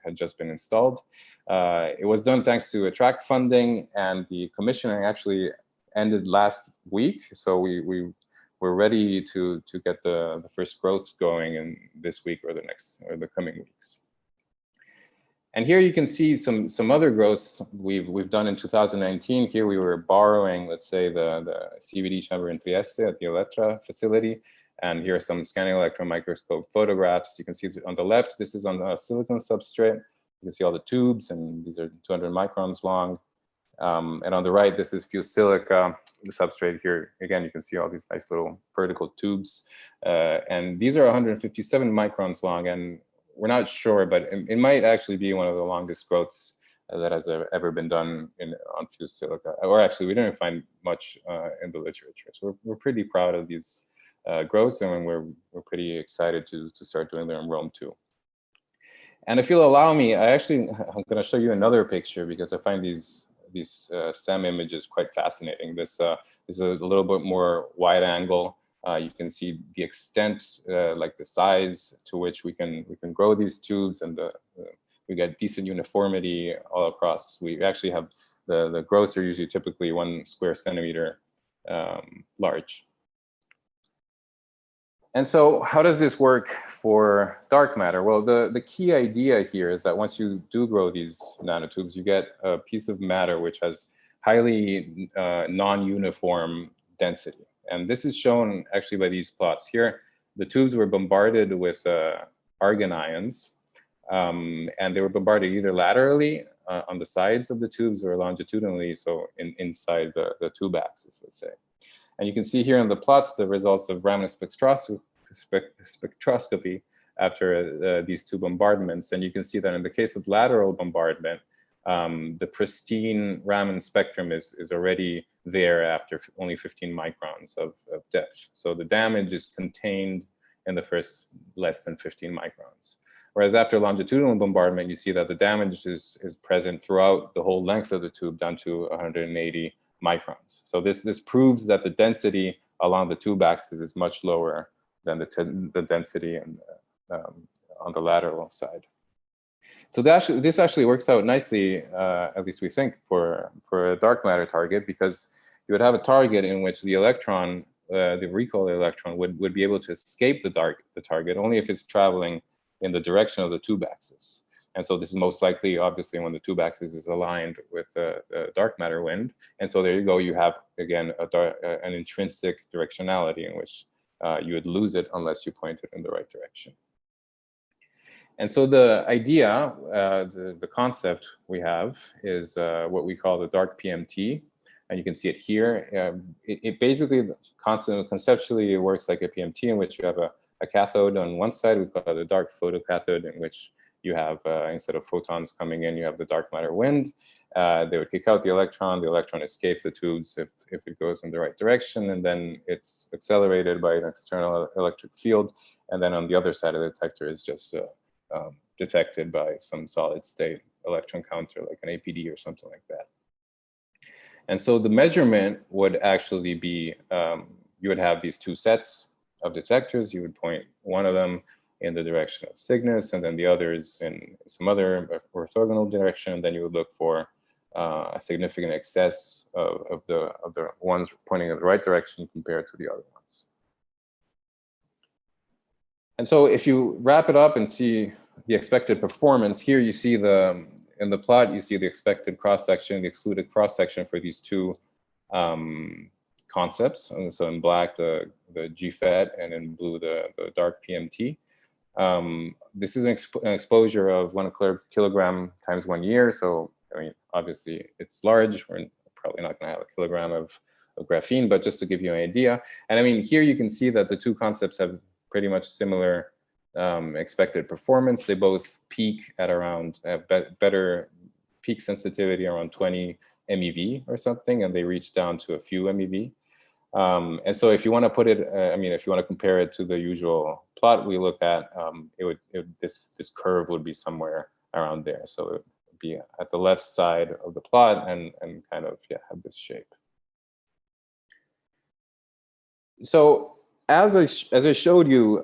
had just been installed. It was done thanks to attract funding, and the commissioning actually ended last week. So we're ready to get the first growth going in this week or the coming weeks. And here you can see some other growths we've done in 2019. Here we were borrowing, let's say, the CVD chamber in Trieste at the Elettra facility. And here are some scanning electron microscope photographs. You can see on the left, this is on a silicon substrate. You can see all the tubes, and these are 200 microns long. And on the right, this is fused silica, the substrate here. Again, you can see all these nice little vertical tubes. And these are 157 microns long, and we're not sure, but it might actually be one of the longest growths that has ever been done on fused silica. Or actually, we didn't find much in the literature. So we're pretty proud of these growths, and we're pretty excited to start doing them in Rome too. And if you'll allow me, I'm going to show you another picture because I find these SEM images quite fascinating. This is a little bit more wide angle. You can see the extent, like the size to which we can grow these tubes, and we get decent uniformity all across. We actually have the growths are usually typically 1 square centimeter large. And so how does this work for dark matter? Well, the key idea here is that once you do grow these nanotubes, you get a piece of matter which has highly non-uniform density. And this is shown actually by these plots here. The tubes were bombarded with argon ions, and they were bombarded either laterally on the sides of the tubes or longitudinally, so inside the tube axis, let's say. And you can see here in the plots the results of Raman spectroscopy after these two bombardments. And you can see that in the case of lateral bombardment, the pristine Raman spectrum is already there after only 15 microns of depth. So the damage is contained in the first less than 15 microns. Whereas after longitudinal bombardment, you see that the damage is present throughout the whole length of the tube down to 180 microns. So this proves that the density along the tube axis is much lower than the density and on the lateral side. So this actually works out nicely, at least we think, for a dark matter target, because you would have a target in which the electron, the recoil electron, would be able to escape the target only if it's traveling in the direction of the tube axis. And so this is most likely, obviously, when the tube axis is aligned with the dark matter wind. And so there you go, you have, again, an intrinsic directionality in which you would lose it unless you point it in the right direction. And so the idea, the concept we have is what we call the dark PMT. And you can see it here. It basically, conceptually, it works like a PMT in which you have a cathode on one side. We call it a dark photocathode, in which you have, instead of photons coming in, you have the dark matter wind. They would kick out the electron escapes the tubes if it goes in the right direction, and then it's accelerated by an external electric field. And then on the other side of the detector is just detected by some solid state electron counter, like an APD or something like that. And so the measurement would actually be, you would have these two sets of detectors. You would point one of them in the direction of Cygnus, and then the others in some other orthogonal direction. And then you would look for a significant excess of the ones pointing in the right direction compared to the other ones. And so if you wrap it up and see the expected performance, here you see in the plot, you see the expected cross-section, the excluded cross-section for these two concepts. And so in black, the GFET, and in blue, the dark PMT. This is an exposure of 1 kilogram times 1 year. So, I mean, obviously it's large. We're probably not gonna have a kilogram of graphene, but just to give you an idea. And I mean, here you can see that the two concepts have pretty much similar expected performance. They both peak at around, better peak sensitivity around 20 MeV or something, and they reach down to a few MeV. And so if you want to put it, I mean, if you want to compare it to the usual plot we look at, this curve would be somewhere around there. So it would be at the left side of the plot and kind of, yeah, have this shape. So as I showed you,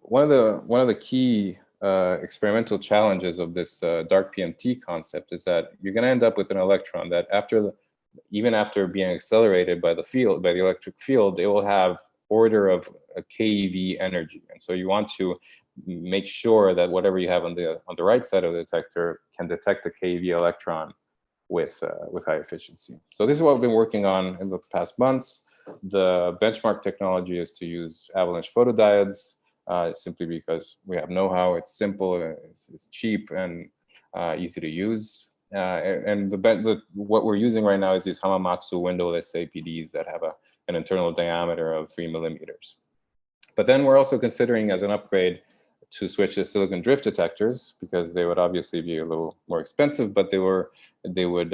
one of the key experimental challenges of this dark PMT concept is that you're going to end up with an electron that even after being accelerated by the electric field, it will have order of a keV energy. And so you want to make sure that whatever you have on the right side of the detector can detect a keV electron with high efficiency. So this is what we've been working on in the past months. The benchmark technology is to use avalanche photodiodes, simply because we have know-how. It's simple, it's cheap, and easy to use. And what we're using right now is these Hamamatsu windowless APDs that have an internal diameter of 3 millimeters. But then we're also considering, as an upgrade, to switch to silicon drift detectors, because they would obviously be a little more expensive, but they would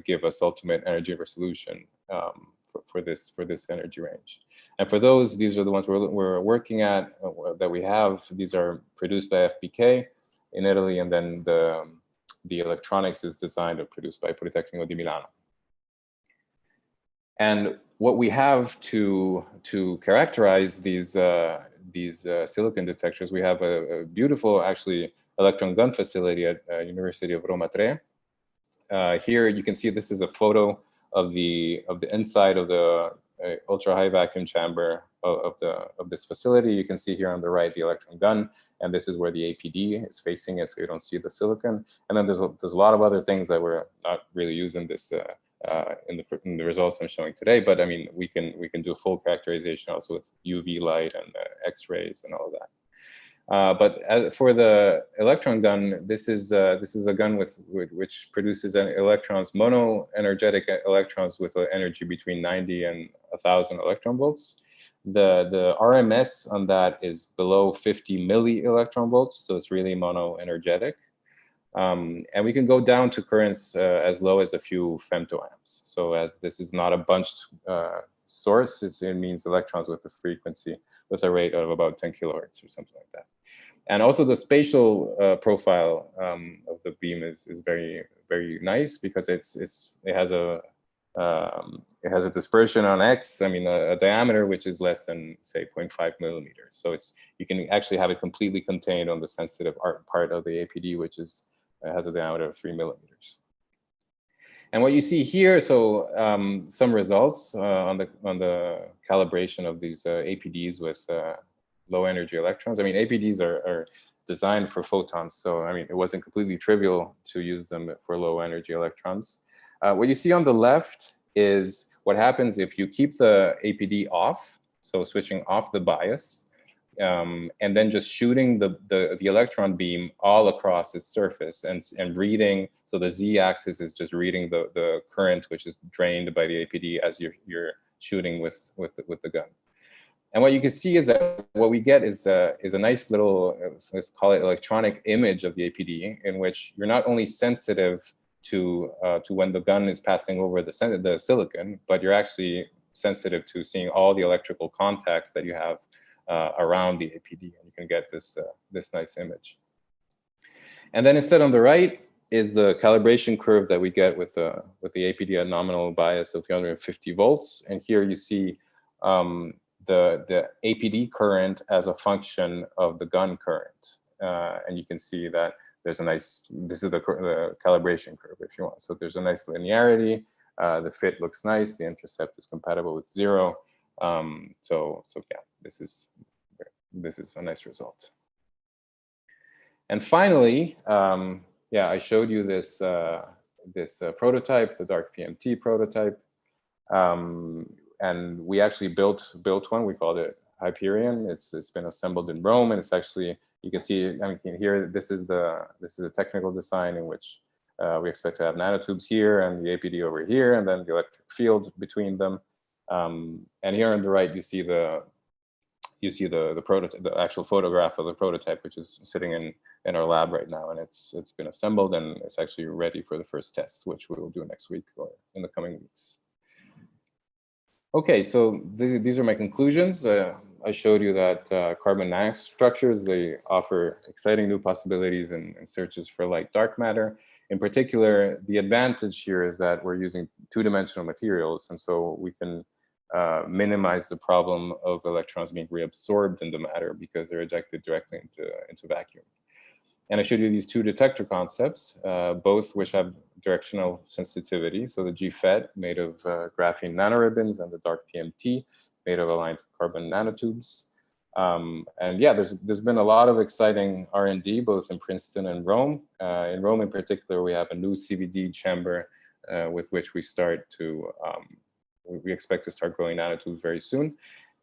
give us ultimate energy resolution for this energy range. And for those, these are the ones we're working at, that we have. These are produced by FBK in Italy, and then the electronics is designed and produced by Politecnico di Milano. And what we have to characterize these silicon detectors, we have a beautiful, actually, electron gun facility at University of Roma Tre. Here you can see this is a photo of the inside of the ultra high vacuum chamber of this facility. You can see here on the right the electron gun, and this is where the APD is facing it, so you don't see the silicon. And then there's a lot of other things that we're not really using this in the results I'm showing today. But I mean, we can do full characterization also with UV light and X-rays and all of that. But for the electron gun, this is a gun which produces electrons, mono-energetic electrons with an energy between 90 and 1,000 electron volts. The RMS on that is below 50 milli-electron volts, so it's really mono-energetic. And we can go down to currents as low as a few femtoamps. So as this is not a bunched source, it means electrons with a frequency, with a rate of about 10 kilohertz or something like that. And also the spatial profile of the beam is very, very nice, because it has a It has a dispersion on X, I mean, a diameter which is less than, say, 0.5 millimeters. So you can actually have it completely contained on the sensitive part of the APD, which has a diameter of 3 millimeters. And what you see here, so some results on the calibration of these APDs with low energy electrons. I mean, APDs are designed for photons, so I mean, it wasn't completely trivial to use them for low energy electrons. What you see on the left is what happens if you keep the APD off, so switching off the bias, and then just shooting the electron beam all across its surface and reading. So the z-axis is just reading the current which is drained by the APD as you're shooting with the gun. And what you can see is that what we get is a nice little, let's call it electronic image of the APD, in which you're not only sensitive to when the gun is passing over the silicon, but you're actually sensitive to seeing all the electrical contacts that you have around the APD, and you can get this nice image. And then instead on the right is the calibration curve that we get with the APD at nominal bias of 350 volts. And here you see the APD current as a function of the gun current. And you can see that there's a nice, this is the calibration curve if you want. So there's a nice linearity. The fit looks nice. The intercept is compatible with 0. So yeah, this is a nice result. And finally, yeah, I showed you this prototype, the dark PMT prototype, and we actually built one. We called it Hyperion. It's been assembled in Rome, and it's actually, you can see, I mean, here this is a technical design in which we expect to have nanotubes here and the APD over here, and then the electric field between them. And here on the right, you see the prototype, the actual photograph of the prototype, which is sitting in our lab right now, and it's been assembled and it's actually ready for the first tests, which we will do next week or in the coming weeks. Okay, so these are my conclusions. I showed you that carbon nanostructures, they offer exciting new possibilities in searches for light dark matter. In particular, the advantage here is that we're using two-dimensional materials, and so we can minimize the problem of electrons being reabsorbed in the matter because they're ejected directly into vacuum. And I showed you these two detector concepts, both which have directional sensitivity. So the GFET made of graphene nanoribbons and the dark PMT made of aligned carbon nanotubes. And yeah, there's been a lot of exciting R&D both in Princeton and Rome. In Rome in particular, we have a new CVD chamber with which we start to, we expect to start growing nanotubes very soon.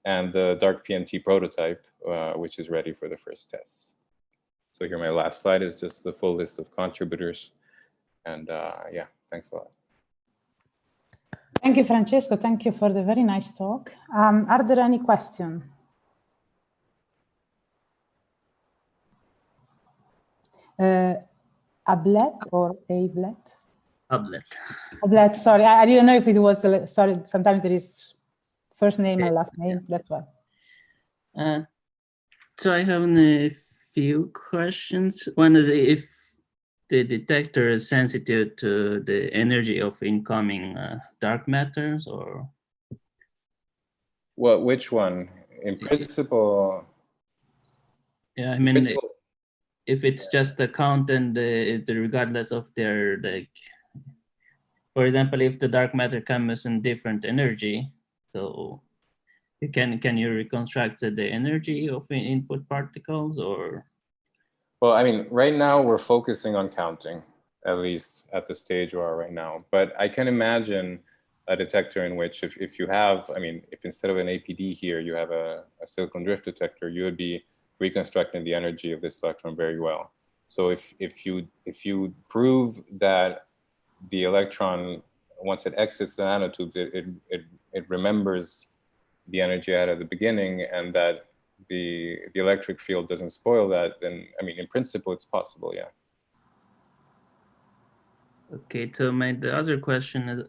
And the dark PMT prototype, which is ready for the first tests. So here my last slide is just the full list of contributors. And yeah, thanks a lot. Thank you, Francesco. Thank you for the very nice talk. Are there any questions? Ablet or Ablet? Ablet. Ablet, sorry. I didn't know if it was, sorry, sometimes there is first name and last name, that's why. So I have a few questions. One is if the detector is sensitive to the energy of incoming dark matters, or? Well, which one? In principle? Yeah, I mean, if it's just the count and regardless of their, like, for example, if the dark matter comes in different energy, so can you reconstruct the energy of input particles, or? Well, I mean, right now we're focusing on counting, at least at the stage we are right now. But I can imagine a detector in which if you have, I mean, if instead of an APD here, you have a silicon drift detector, you would be reconstructing the energy of this electron very well. So if you prove that the electron, once it exits the nanotubes, it remembers the energy out of the beginning, and that the electric field doesn't spoil that, then, I mean, in principle, it's possible, yeah. Okay, so the other question is,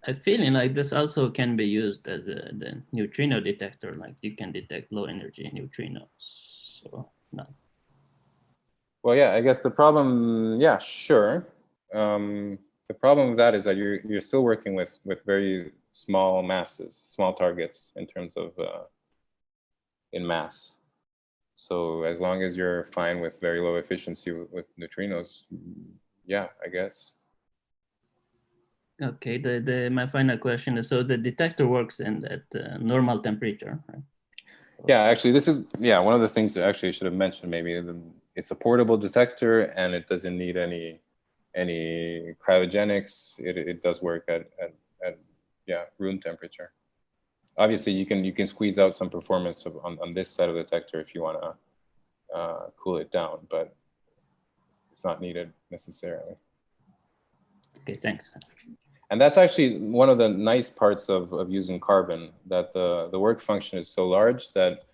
I'm feeling like this also can be used as the neutrino detector, like you can detect low energy neutrinos, so no. Well, yeah, I guess the problem, yeah, sure. the problem with that is that you're still working with very small masses, small targets in terms of in mass. So as long as you're fine with very low efficiency with neutrinos, yeah, I guess. Okay, my final question is, so the detector works in at normal temperature, right? Yeah, actually, this is, yeah, one of the things that actually I should have mentioned maybe. It's a portable detector and it doesn't need any cryogenics. It does work at yeah, room temperature. Obviously, you can squeeze out some performance on this side of the detector if you want to cool it down, but it's not needed necessarily. Okay, thanks. And that's actually one of the nice parts of using carbon, that the work function is so large that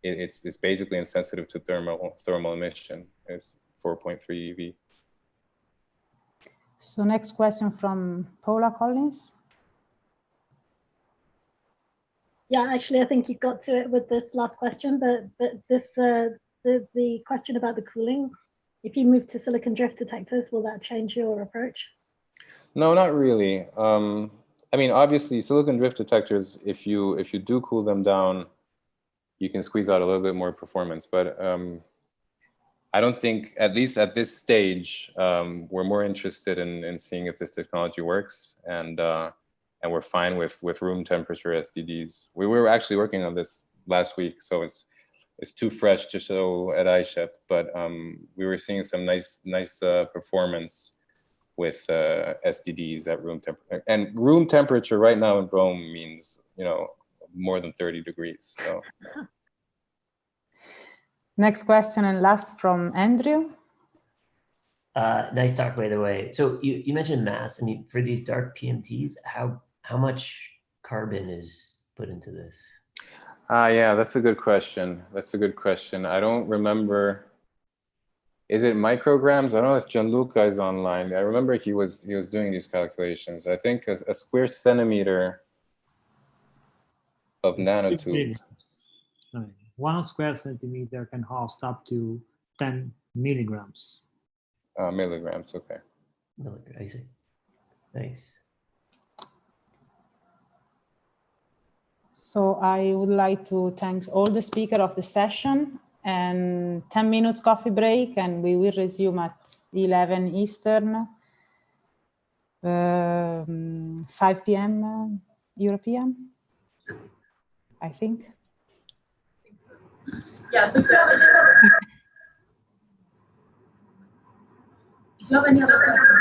it's basically insensitive to thermal emission. It's 4.3 eV. So next question from Paula Collins. Yeah, actually, I think you got to it with this last question, but this the question about the cooling. If you move to silicon drift detectors, will that change your approach? No, not really. I mean, obviously, silicon drift detectors, if you do cool them down, you can squeeze out a little bit more performance. But I don't think, at least at this stage, we're more interested in seeing if this technology works, and we're fine with room temperature STDs. We were actually working on this last week, so it's too fresh to show at ICHEP, but we were seeing some nice performance with STDs at room temperature. And room temperature right now in Rome means, you know, more than 30 degrees. So. Next question and last from Andrew. Nice talk, by the way. So you mentioned mass, and for these dark PMTs, how much carbon is put into this? Yeah, that's a good question. That's a good question. I don't remember. Is it micrograms? I don't know if Gianluca is online. I remember he was doing these calculations. I think a square centimeter of nanotubes. 1 square centimeter can host up to 10 milligrams. Milligrams, okay. I see. Nice. So I would like to thank all the speakers of the session, and 10 minutes coffee break, and we will resume at 11 Eastern, 5 p.m. European, I think. Yeah, so if you have any other questions,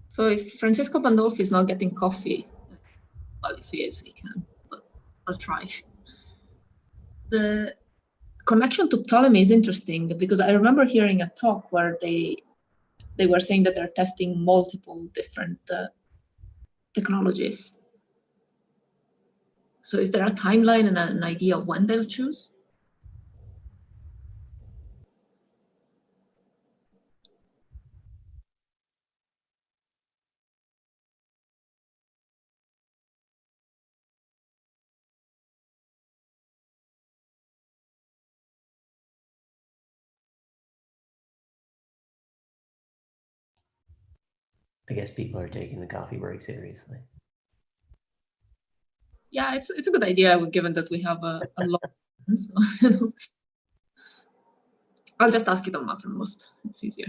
so if Francesco Pandolfi is not getting coffee, well, if he is, he can, but I'll try. The connection to Ptolemy is interesting because I remember hearing a talk where they were saying that they're testing multiple different technologies. So is there a timeline and an idea of when they'll choose? I guess people are taking the coffee break seriously. Yeah, it's a good idea given that we have a lot. So, I'll just ask it on Mattermost. It's easier.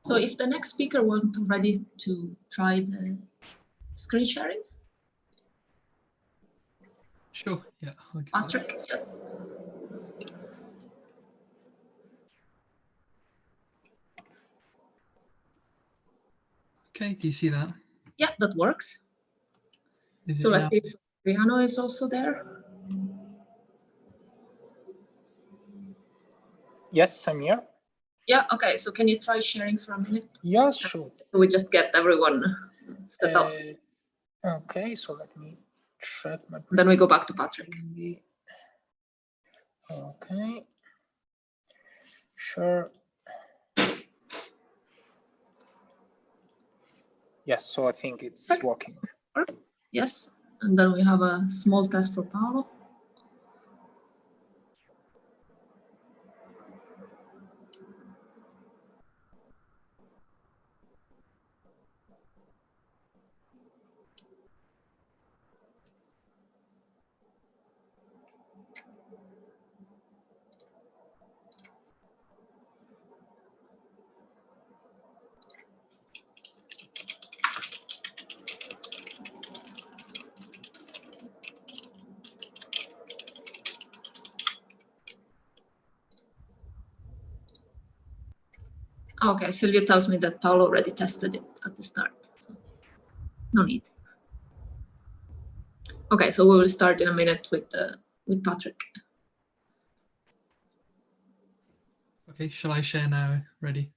So if the next speaker wants ready to try the screen sharing. Sure, yeah. Patrick, yes. Okay, do you see that? Yeah, that works. So let's see if Rihanna is also there. Yes, I'm here. Yeah, okay, so can you try sharing for a minute? Yeah, sure. So we just get everyone set up. Okay, so let me check my... Then we go back to Patrick. Okay. Sure. Yes, so I think it's working. Yes, and then we have a small test for Paolo. Okay, Sylvia tells me that Paolo already tested it at the start. So. No need. Okay, so we will start in a minute with Patrick. Okay, shall I share now? Ready?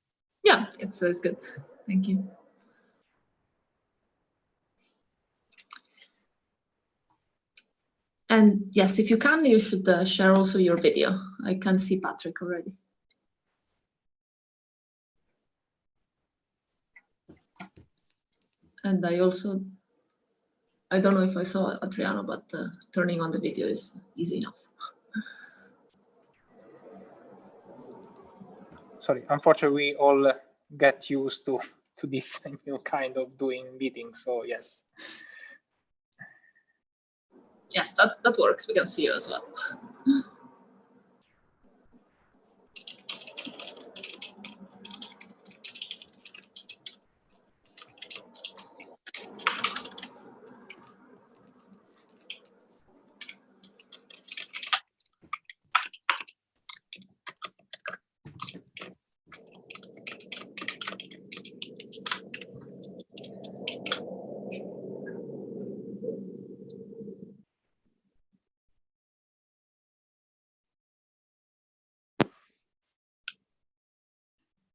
Yeah, it's good. Thank you. And yes, if you can, you should share also your video. I can see Patrick already. And I don't know if I saw Adriano, but turning on the video is easy enough. Sorry, unfortunately, we all get used to this new kind of doing meetings. So yes. Yes, that works. We can see you as well.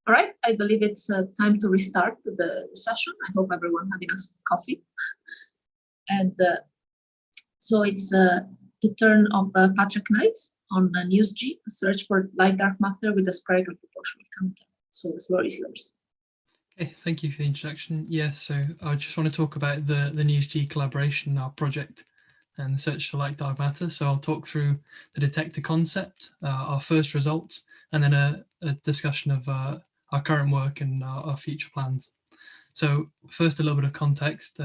All right, I believe it's time to restart the session. I hope everyone had enough coffee. And so it's the turn of Patrick Knight on NewsG, a search for light dark matter with a spherical proportional counter. So the floor is yours. Okay, thank you for the introduction. Yes, so I just want to talk about the NewsG collaboration, our project, and the search for light dark matter. So I'll talk through the detector concept, our first results, and then a discussion of our current work and our future plans. So first, a little bit of context.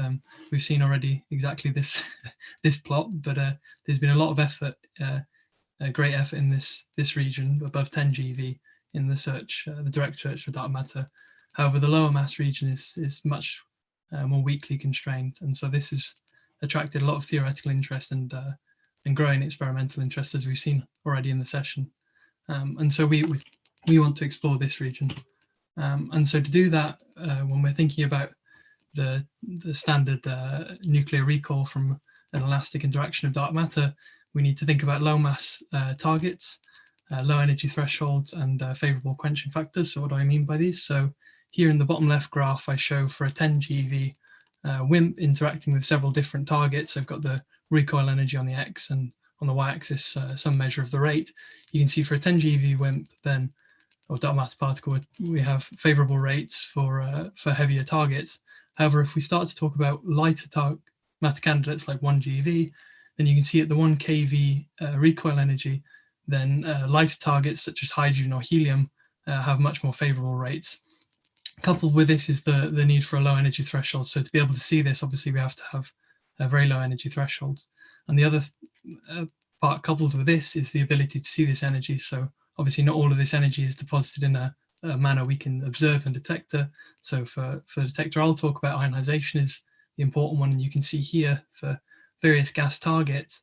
We've seen already exactly this this plot, but there's been a lot of effort, a great effort in this region above 10 GeV in the search, the direct search for dark matter. However, the lower mass region is much more weakly constrained, and so this has attracted a lot of theoretical interest and growing experimental interest, as we've seen already in the session. And so we want to explore this region. And so to do that, when we're thinking about the standard nuclear recall from an elastic interaction of dark matter, we need to think about low mass targets, low energy thresholds, and favorable quenching factors. So what do I mean by these? So here in the bottom left graph, I show for a 10 GeV WIMP interacting with several different targets. I've got the recoil energy on the X, and on the Y-axis, some measure of the rate. You can see for a 10 GeV WIMP, then, or dark matter particle, we have favorable rates for heavier targets. However, if we start to talk about lighter matter candidates like 1 GeV, then you can see at the 1 kV recoil energy, then lighter targets such as hydrogen or helium have much more favorable rates. Coupled with this is the need for a low energy threshold. So to be able to see this, obviously we have to have a very low energy thresholds. And the other part coupled with this is the ability to see this energy. So obviously not all of this energy is deposited in a manner we can observe in detector. So for the detector I'll talk about, ionization is the important one. And you can see here for various gas targets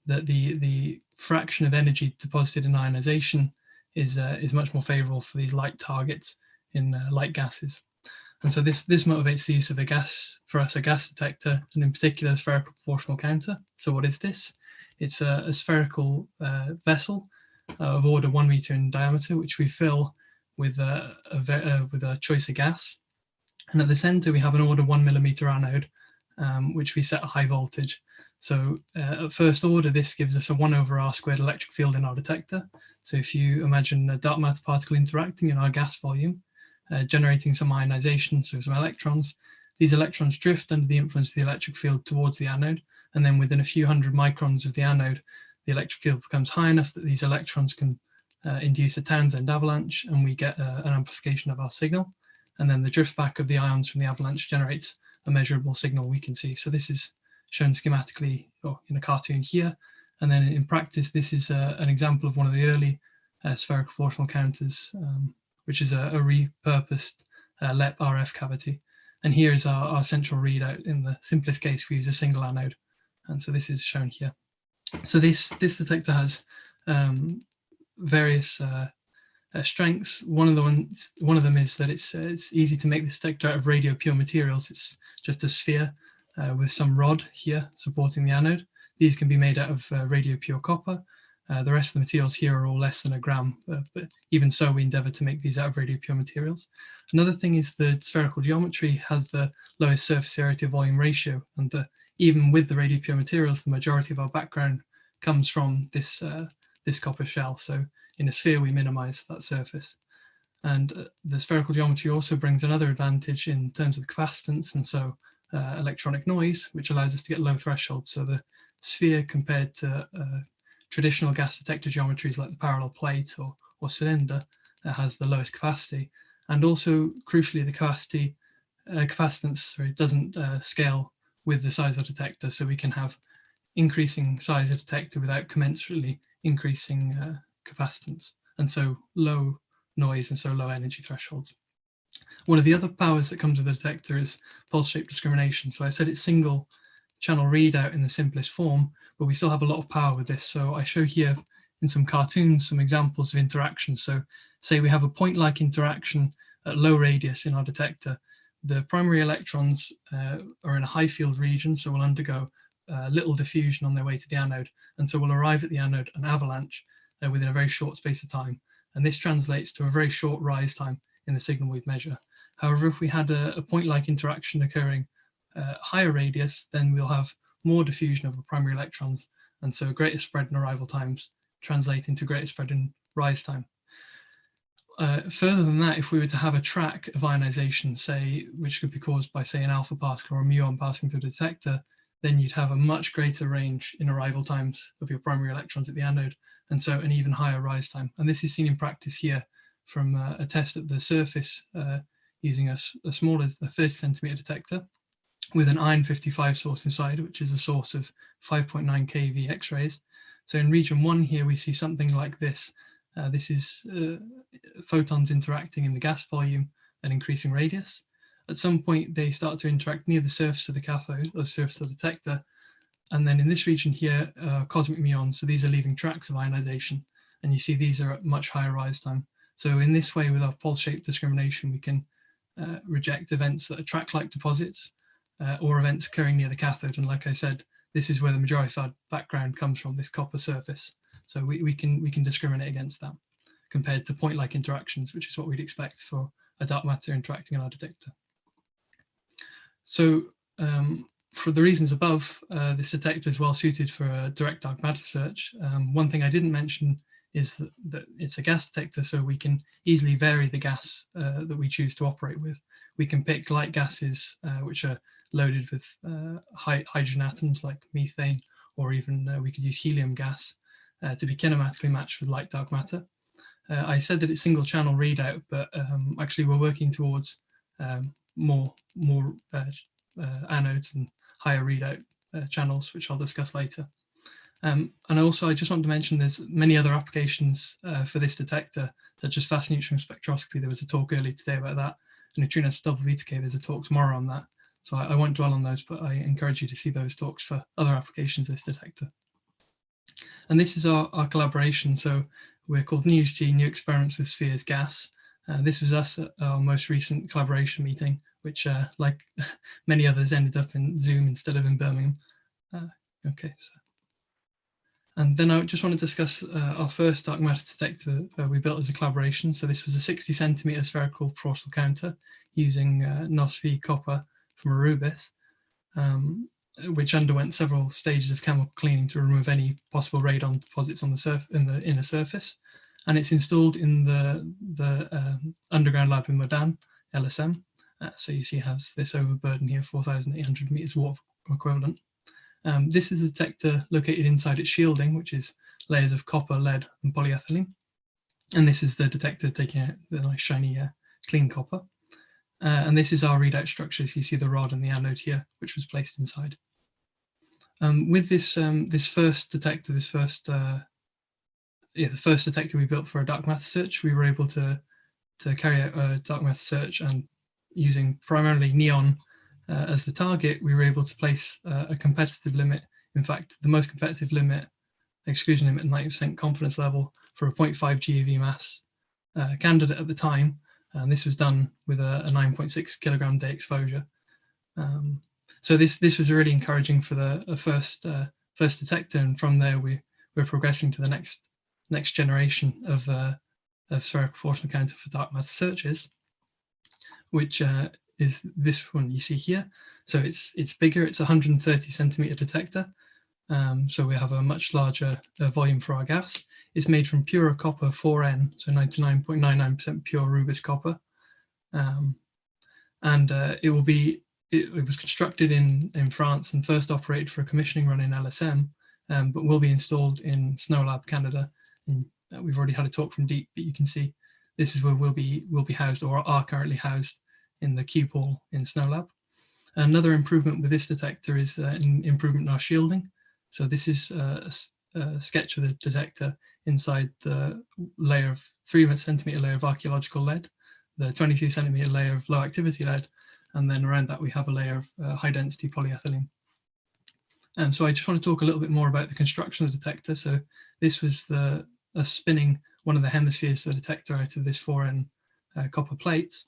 that the fraction of energy deposited in ionization is much more favorable for these light targets in light gases. And so this motivates the use of a gas detector, and in particular a spherical proportional counter. So what is this? It's a spherical vessel of order 1 meter in diameter, which we fill with a choice of gas. And at the center, we have an order 1 millimeter anode, which we set a high voltage. So at first order, this gives us a 1/r² electric field in our detector. So if you imagine a dark matter particle interacting in our gas volume, generating some ionization, so some electrons, these electrons drift under the influence of the electric field towards the anode. And then within a few hundred microns of the anode, the electric field becomes high enough that these electrons can induce a Townsend avalanche, and we get an amplification of our signal. And then the drift back of the ions from the avalanche generates a measurable signal we can see. So this is shown schematically or in a cartoon here. And then in practice, this is an example of one of the early spherical proportional counters, which is a repurposed LEP RF cavity. And here is our central readout. In the simplest case, we use a single anode. And so this is shown here. So this detector has various strengths. One of them is that it's easy to make this detector out of radio pure materials. It's just a sphere with some rod here supporting the anode. These can be made out of radio pure copper. The rest of the materials here are all less than a gram, but even so, we endeavor to make these out of radio pure materials. Another thing is the spherical geometry has the lowest surface area to volume ratio, and even with the radio pure materials, the majority of our background comes from this, this copper shell. So in a sphere, we minimize that surface. And the spherical geometry also brings another advantage in terms of capacitance, and so electronic noise, which allows us to get low thresholds. So the sphere compared to traditional gas detector geometries like the parallel plate or cylinder has the lowest capacity. And also, crucially, the capacitance doesn't scale with the size of the detector, so we can have increasing size of detector without commensurately increasing capacitance, and so low noise and so low energy thresholds. One of the other powers that comes with the detector is pulse shape discrimination. So I said it's single channel readout in the simplest form, but we still have a lot of power with this. So I show here in some cartoons some examples of interaction. So say we have a point-like interaction at low radius in our detector. The primary electrons are in a high field region, so will undergo little diffusion on their way to the anode, and so will arrive at the anode an avalanche within a very short space of time. And this translates to a very short rise time in the signal we measure. However, if we had a point-like interaction occurring higher radius, then we'll have more diffusion of the primary electrons, and so greater spread in arrival times translate into greater spread in rise time. Further than that, if we were to have a track of ionization, say, which could be caused by, say, an alpha particle or a muon passing through the detector, then you'd have a much greater range in arrival times of your primary electrons at the anode, and so an even higher rise time. And this is seen in practice here from a test at the surface using a smaller 30 centimeter detector with an iron 55 source inside, which is a source of 5.9 keV X-rays. So in region 1 here, we see something like this. This is photons interacting in the gas volume and increasing radius. At some point, they start to interact near the surface of the cathode or the surface of the detector. And then in this region here, cosmic muons, so these are leaving tracks of ionization. And you see these are at much higher rise time. So in this way, with our pulse shape discrimination, we can reject events that are track-like deposits or events occurring near the cathode. And like I said, this is where the majority of our background comes from, this copper surface. So we can discriminate against that compared to point-like interactions, which is what we'd expect for a dark matter interacting in our detector. So for the reasons above, this detector is well suited for a direct dark matter search. One thing I didn't mention is that it's a gas detector, so we can easily vary the gas that we choose to operate with. We can pick light gases which are loaded with hydrogen atoms like methane, or even we could use helium gas to be kinematically matched with light dark matter. I said that it's single channel readout, but actually we're working towards more anodes and higher readout channels, which I'll discuss later. And also, I just want to mention there's many other applications for this detector, such as fast neutron spectroscopy. There was a talk earlier today about that. And neutrinos double V decay, there's a talk tomorrow on that. So I won't dwell on those, but I encourage you to see those talks for other applications of this detector. And this is our collaboration. So we're called NEWSG, New Experiments with Spheres Gas. This was us at our most recent collaboration meeting, which, like many others, ended up in Zoom instead of in Birmingham. Okay, so. And then I just want to discuss our first dark matter detector we built as a collaboration. So this was a 60 centimeter spherical portal counter using NOS-V copper from Arubis, which underwent several stages of chemical cleaning to remove any possible radon deposits on the inner surface. And it's installed in the underground lab in Modan, LSM. So you see it has this overburden here, 4,800 meters water equivalent. This is a detector located inside its shielding, which is layers of copper, lead, and polyethylene. And this is the detector taking out the nice shiny clean copper. And this is our readout structure. So you see the rod and the anode here, which was placed inside. With this this first detector, the first detector we built for a dark matter search, we were able to carry out a dark matter search, and using primarily neon as the target, we were able to place a competitive limit. In fact, the most competitive limit, exclusion limit, 90% confidence level for a 0.5 GeV mass candidate at the time. And this was done with a 9.6 kilogram day exposure. So this was really encouraging for the first detector, and from there we're progressing to the next generation of spherical proportional counter for dark matter searches, which is this one you see here. So it's bigger. It's a 130 centimeter detector. So we have a much larger volume for our gas. It's made from pure copper 4N, so 99.99% pure Rubis copper. And it was constructed in France and first operated for a commissioning run in LSM, but will be installed in SNOLAB Canada. And we've already had a talk from Deep, but you can see this is where we'll be housed, or are currently housed, in the QPOL in SNOLAB. Another improvement with this detector is an improvement in our shielding. So this is a sketch of the detector inside the layer of 3 centimeter layer of archaeological lead, the 22 centimeter layer of low activity lead, and then around that we have a layer of high density polyethylene. And so I just want to talk a little bit more about the construction of the detector. So this was spinning one of the hemispheres of the detector out of this 4N copper plate.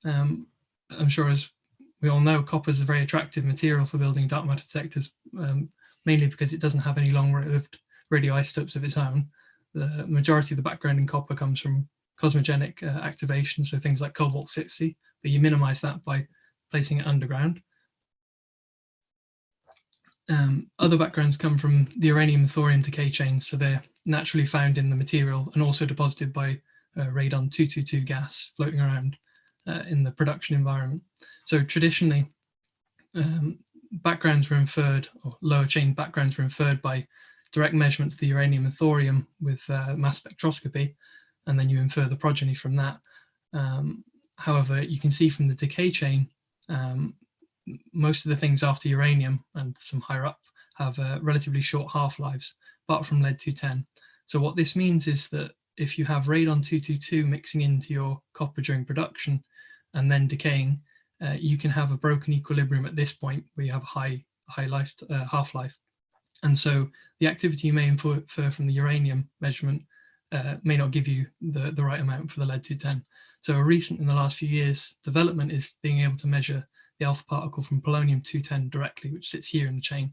I'm sure, as we all know, copper is a very attractive material for building dark matter detectors, mainly because it doesn't have any long-lived radioisotopes of its own. The majority of the background in copper comes from cosmogenic activation, so things like cobalt-60, but you minimize that by placing it underground. Other backgrounds come from the uranium and thorium decay chains, so they're naturally found in the material and also deposited by radon-222 gas floating around in the production environment. So traditionally, backgrounds were inferred, or lower chain backgrounds were inferred by direct measurements of the uranium and thorium with mass spectroscopy, and then you infer the progeny from that. However, you can see from the decay chain, most of the things after uranium and some higher up have relatively short half-lives, apart from lead-210. So what this means is that if you have radon-222 mixing into your copper during production and then decaying, you can have a broken equilibrium at this point where you have a high half-life. And so the activity you may infer from the uranium measurement may not give you the right amount for the lead-210. So a recent, in the last few years, development is being able to measure the alpha particle from polonium-210 directly, which sits here in the chain.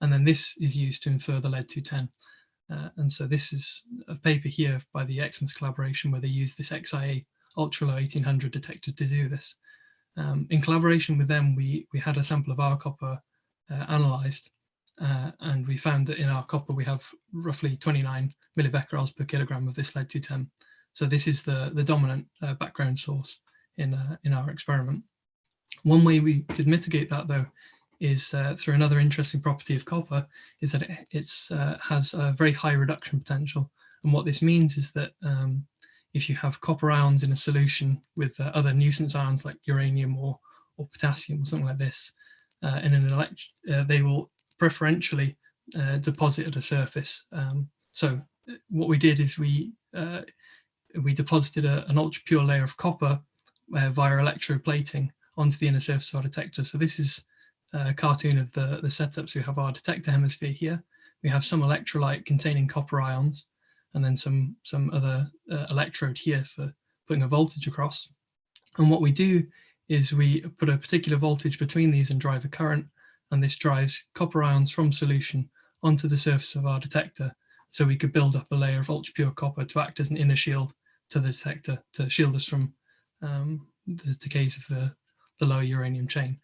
And then this is used to infer the lead-210. And so this is a paper here by the Xmas collaboration where they use this XIA ultra-low 1800 detector to do this. In collaboration with them, we had a sample of our copper analyzed, and we found that in our copper we have roughly 29 millibecquerels per kilogram of this lead-210. So this is the dominant background source in our experiment. One way we could mitigate that, though, is through another interesting property of copper, is that it has a very high reduction potential. And what this means is that if you have copper ions in a solution with other nuisance ions like uranium or potassium or something like this, in an they will preferentially deposit at a surface. So what we did is we deposited an ultra pure layer of copper via electroplating onto the inner surface of our detector. So this is a cartoon of the setup. So we have our detector hemisphere here. We have some electrolyte containing copper ions, and then some other electrode here for putting a voltage across. And what we do is we put a particular voltage between these and drive a current, and this drives copper ions from solution onto the surface of our detector. So we could build up a layer of ultra pure copper to act as an inner shield to the detector to shield us from the decays of the lower uranium chain.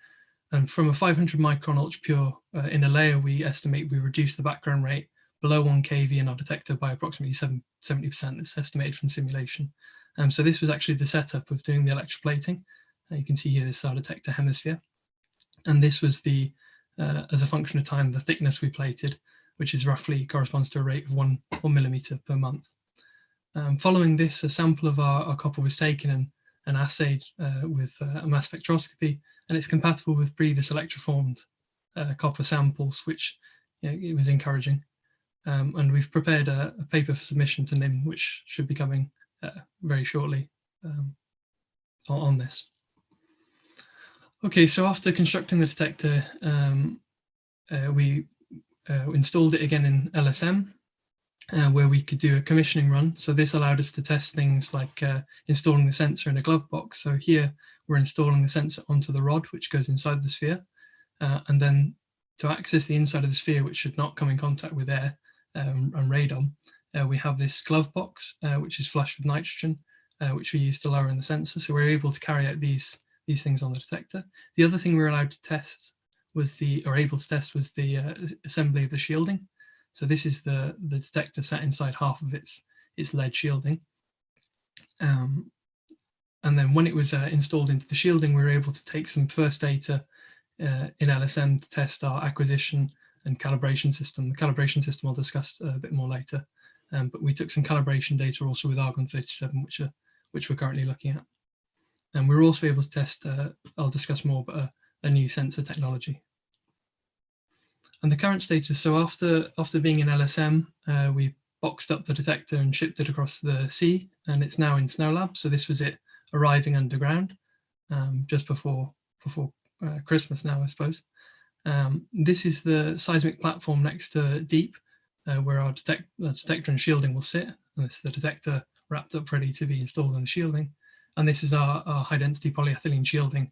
And from a 500 micron ultra pure inner layer, we estimate we reduce the background rate below 1 kV in our detector by approximately 70%. It's estimated from simulation. So this was actually the setup of doing the electroplating. You can see here this is our detector hemisphere. And this was as a function of time, the thickness we plated, which is roughly corresponds to a rate of 1 millimeter per month. Following this, a sample of our copper was taken and assayed with a mass spectroscopy, and it's compatible with previous electroformed copper samples, which it was encouraging. And we've prepared a paper for submission to NIM, which should be coming very shortly on this. Okay, so after constructing the detector, we installed it again in LSM, where we could do a commissioning run. So this allowed us to test things like installing the sensor in a glove box. So here we're installing the sensor onto the rod, which goes inside the sphere. And then to access the inside of the sphere, which should not come in contact with air and radon, we have this glove box, which is flushed with nitrogen, which we use to lower in the sensor. So we're able to carry out these things on the detector. The other thing we were allowed to test was able to test was the assembly of the shielding. So this is the detector sat inside half of its lead shielding. And then when it was installed into the shielding, we were able to take some first data in LSM to test our acquisition and calibration system. The calibration system I'll discuss a bit more later. But we took some calibration data also with Argon 37, which we're currently looking at. And we were also able to test, I'll discuss more, but a new sensor technology. And the current status, so after being in LSM, we boxed up the detector and shipped it across the sea, and it's now in SNOLAB. So this was it arriving underground just before Christmas now, I suppose. This is the seismic platform next to DEEP, where our detector and shielding will sit. And this is the detector wrapped up ready to be installed in the shielding. And this is our high density polyethylene shielding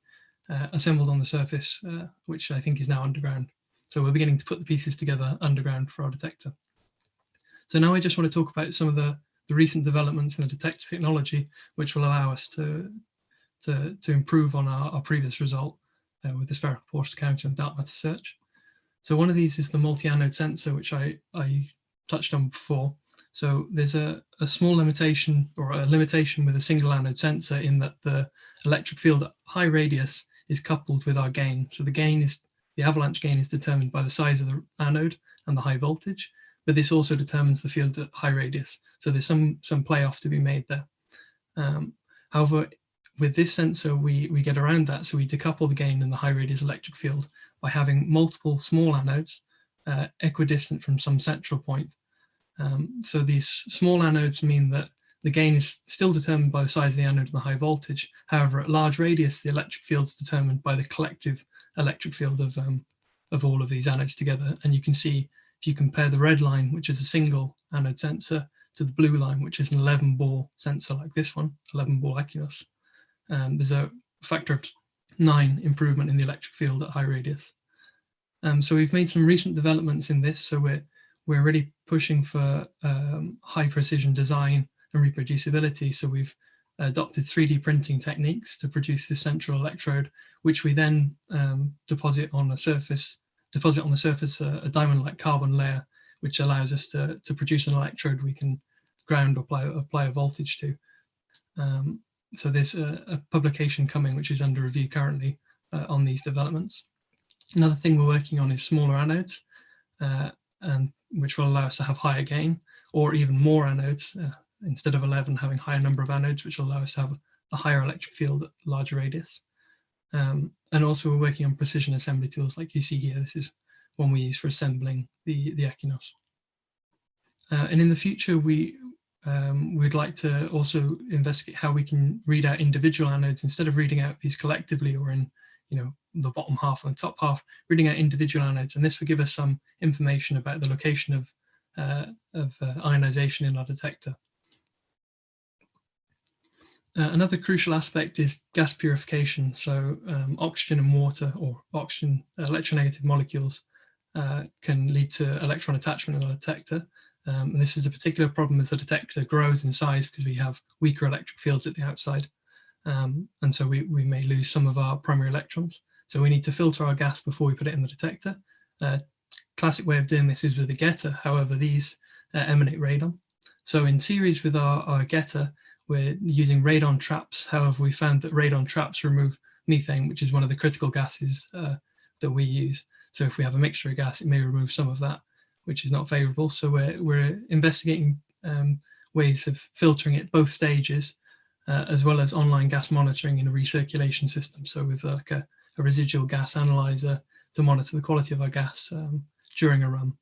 assembled on the surface, which I think is now underground. So we're beginning to put the pieces together underground for our detector. So now I just want to talk about some of the recent developments in the detector technology, which will allow us to improve on our previous result with the spherical porous counter and dark matter search. So one of these is the multi-anode sensor, which I touched on before. So there's a small limitation, or a limitation with a single anode sensor, in that the electric field at high radius is coupled with our gain. So the avalanche gain is determined by the size of the anode and the high voltage, but this also determines the field at high radius. So there's some playoff to be made there. However, with this sensor, we get around that. So we decouple the gain and the high radius electric field by having multiple small anodes equidistant from some central point. So these small anodes mean that the gain is still determined by the size of the anode and the high voltage. However, at large radius, the electric field is determined by the collective electric field of all of these anodes together. And you can see, if you compare the red line, which is a single anode sensor, to the blue line, which is an 11-ball sensor like this one, 11-ball Equinus, there's a factor of 9 improvement in the electric field at high radius. So we've made some recent developments in this. So we're really pushing for high precision design and reproducibility. So we've adopted 3D printing techniques to produce this central electrode, which we then deposit on the surface a diamond-like carbon layer, which allows us to produce an electrode we can ground or apply a voltage to. So there's a publication coming, which is under review currently on these developments. Another thing we're working on is smaller anodes, and which will allow us to have higher gain, or even more anodes, instead of 11, having higher number of anodes, which will allow us to have a higher electric field at larger radius. And also we're working on precision assembly tools like you see here. This is one we use for assembling the Equinus. And in the future, we'd like to also investigate how we can read out individual anodes instead of reading out these collectively, or in the bottom half and the top half, reading out individual anodes. And this will give us some information about the location of ionization in our detector. Another crucial aspect is gas purification. So oxygen and water, or oxygen electronegative molecules, can lead to electron attachment in our detector. And this is a particular problem as the detector grows in size, because we have weaker electric fields at the outside. And so we may lose some of our primary electrons. So we need to filter our gas before we put it in the detector. Classic way of doing this is with a getter. However, these emanate radon. So in series with our getter, we're using radon traps. However, we found that radon traps remove methane, which is one of the critical gases that we use. So if we have a mixture of gas, it may remove some of that, which is not favorable. So we're investigating ways of filtering at both stages, as well as online gas monitoring in a recirculation system. So with like a residual gas analyzer to monitor the quality of our gas during a run.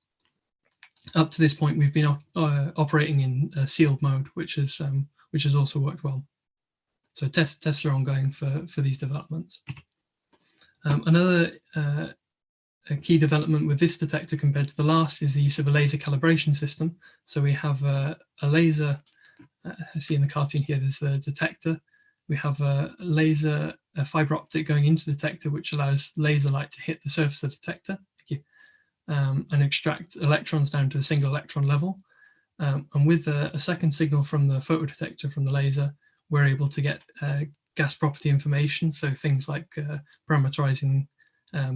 Up to this point, we've been operating in sealed mode, which has also worked well. So tests are ongoing for these developments. Another key development with this detector compared to the last is the use of a laser calibration system. So we have a laser, I see in the cartoon here, there's the detector. We have a laser a fiber optic going into the detector, which allows laser light to hit the surface of the detector and extract electrons down to a single electron level. And with a second signal from the photodetector from the laser, we're able to get gas property information. So things like parameterizing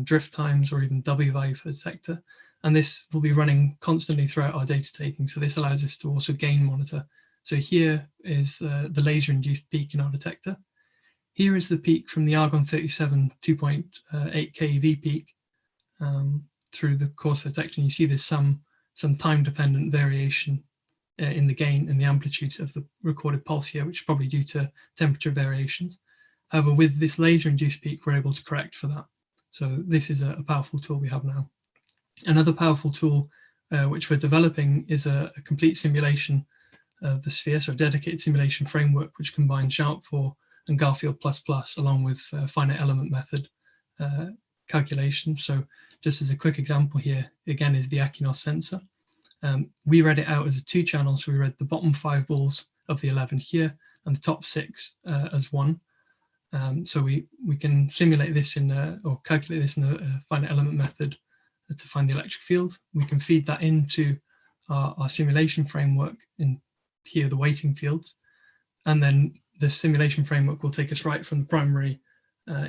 drift times or even W value for the detector. And this will be running constantly throughout our data taking. So this allows us to also gain monitor. So here is the laser-induced peak in our detector. Here is the peak from the argon-37 2.8 keV peak through the course of detection. You see there's some time-dependent variation in the gain and the amplitude of the recorded pulse here, which is probably due to temperature variations. However, with this laser-induced peak, we're able to correct for that. So this is a powerful tool we have now. Another powerful tool which we're developing is a complete simulation of the sphere, so a dedicated simulation framework which combines SHARP4 and Garfield++ along with finite element method calculations. So just as a quick example here, again, is the Akinos sensor. We read it out as a 2-channel, so we read the bottom 5 balls of the 11 here and the top 6 as 1. So we can simulate this or calculate this in a finite element method to find the electric field. We can feed that into our simulation framework, in here the weighting fields, and then the simulation framework will take us right from the primary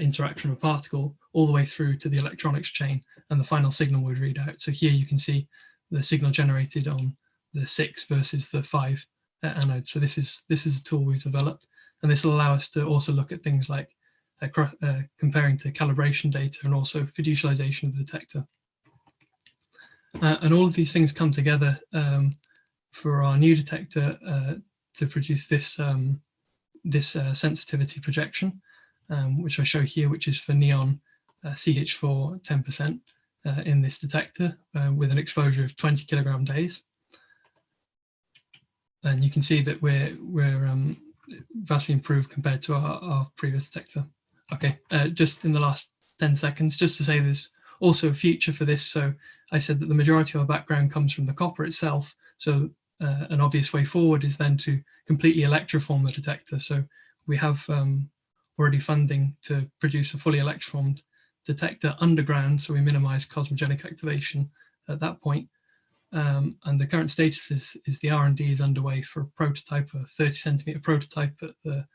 interaction of a particle all the way through to the electronics chain, and the final signal would read out. So here you can see the signal generated on the 6 versus the 5 anode. So this is a tool we've developed, and this will allow us to also look at things like comparing to calibration data and also fiducialization of the detector. And all of these things come together for our new detector to produce this sensitivity projection, which I show here, which is for neon CH4 10% in this detector with an exposure of 20 kilogram days. And you can see that we're vastly improved compared to our previous detector. Okay, just in the last 10 seconds, just to say there's also a future for this. So I said that the majority of our background comes from the copper itself. So an obvious way forward is then to completely electroform the detector. So we have already funding to produce a fully electroformed detector underground, so we minimize cosmogenic activation at that point. And the current status is the R&D is underway for a prototype, a 30 centimeter prototype at the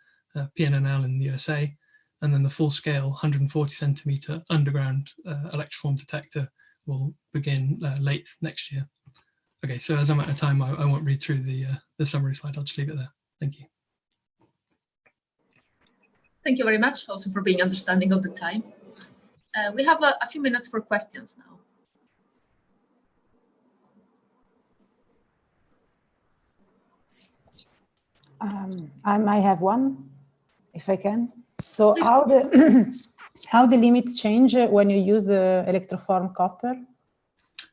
PNNL in the USA, and then the full scale 140 centimeter underground electroform detector will begin late next year. Okay, so as I'm out of time, I won't read through the summary slide. I'll just leave it there. Thank you. Thank you very much also for being understanding of the time. We have a few minutes for questions now. I might have one, if I can. So how the limits change when you use the electroform copper?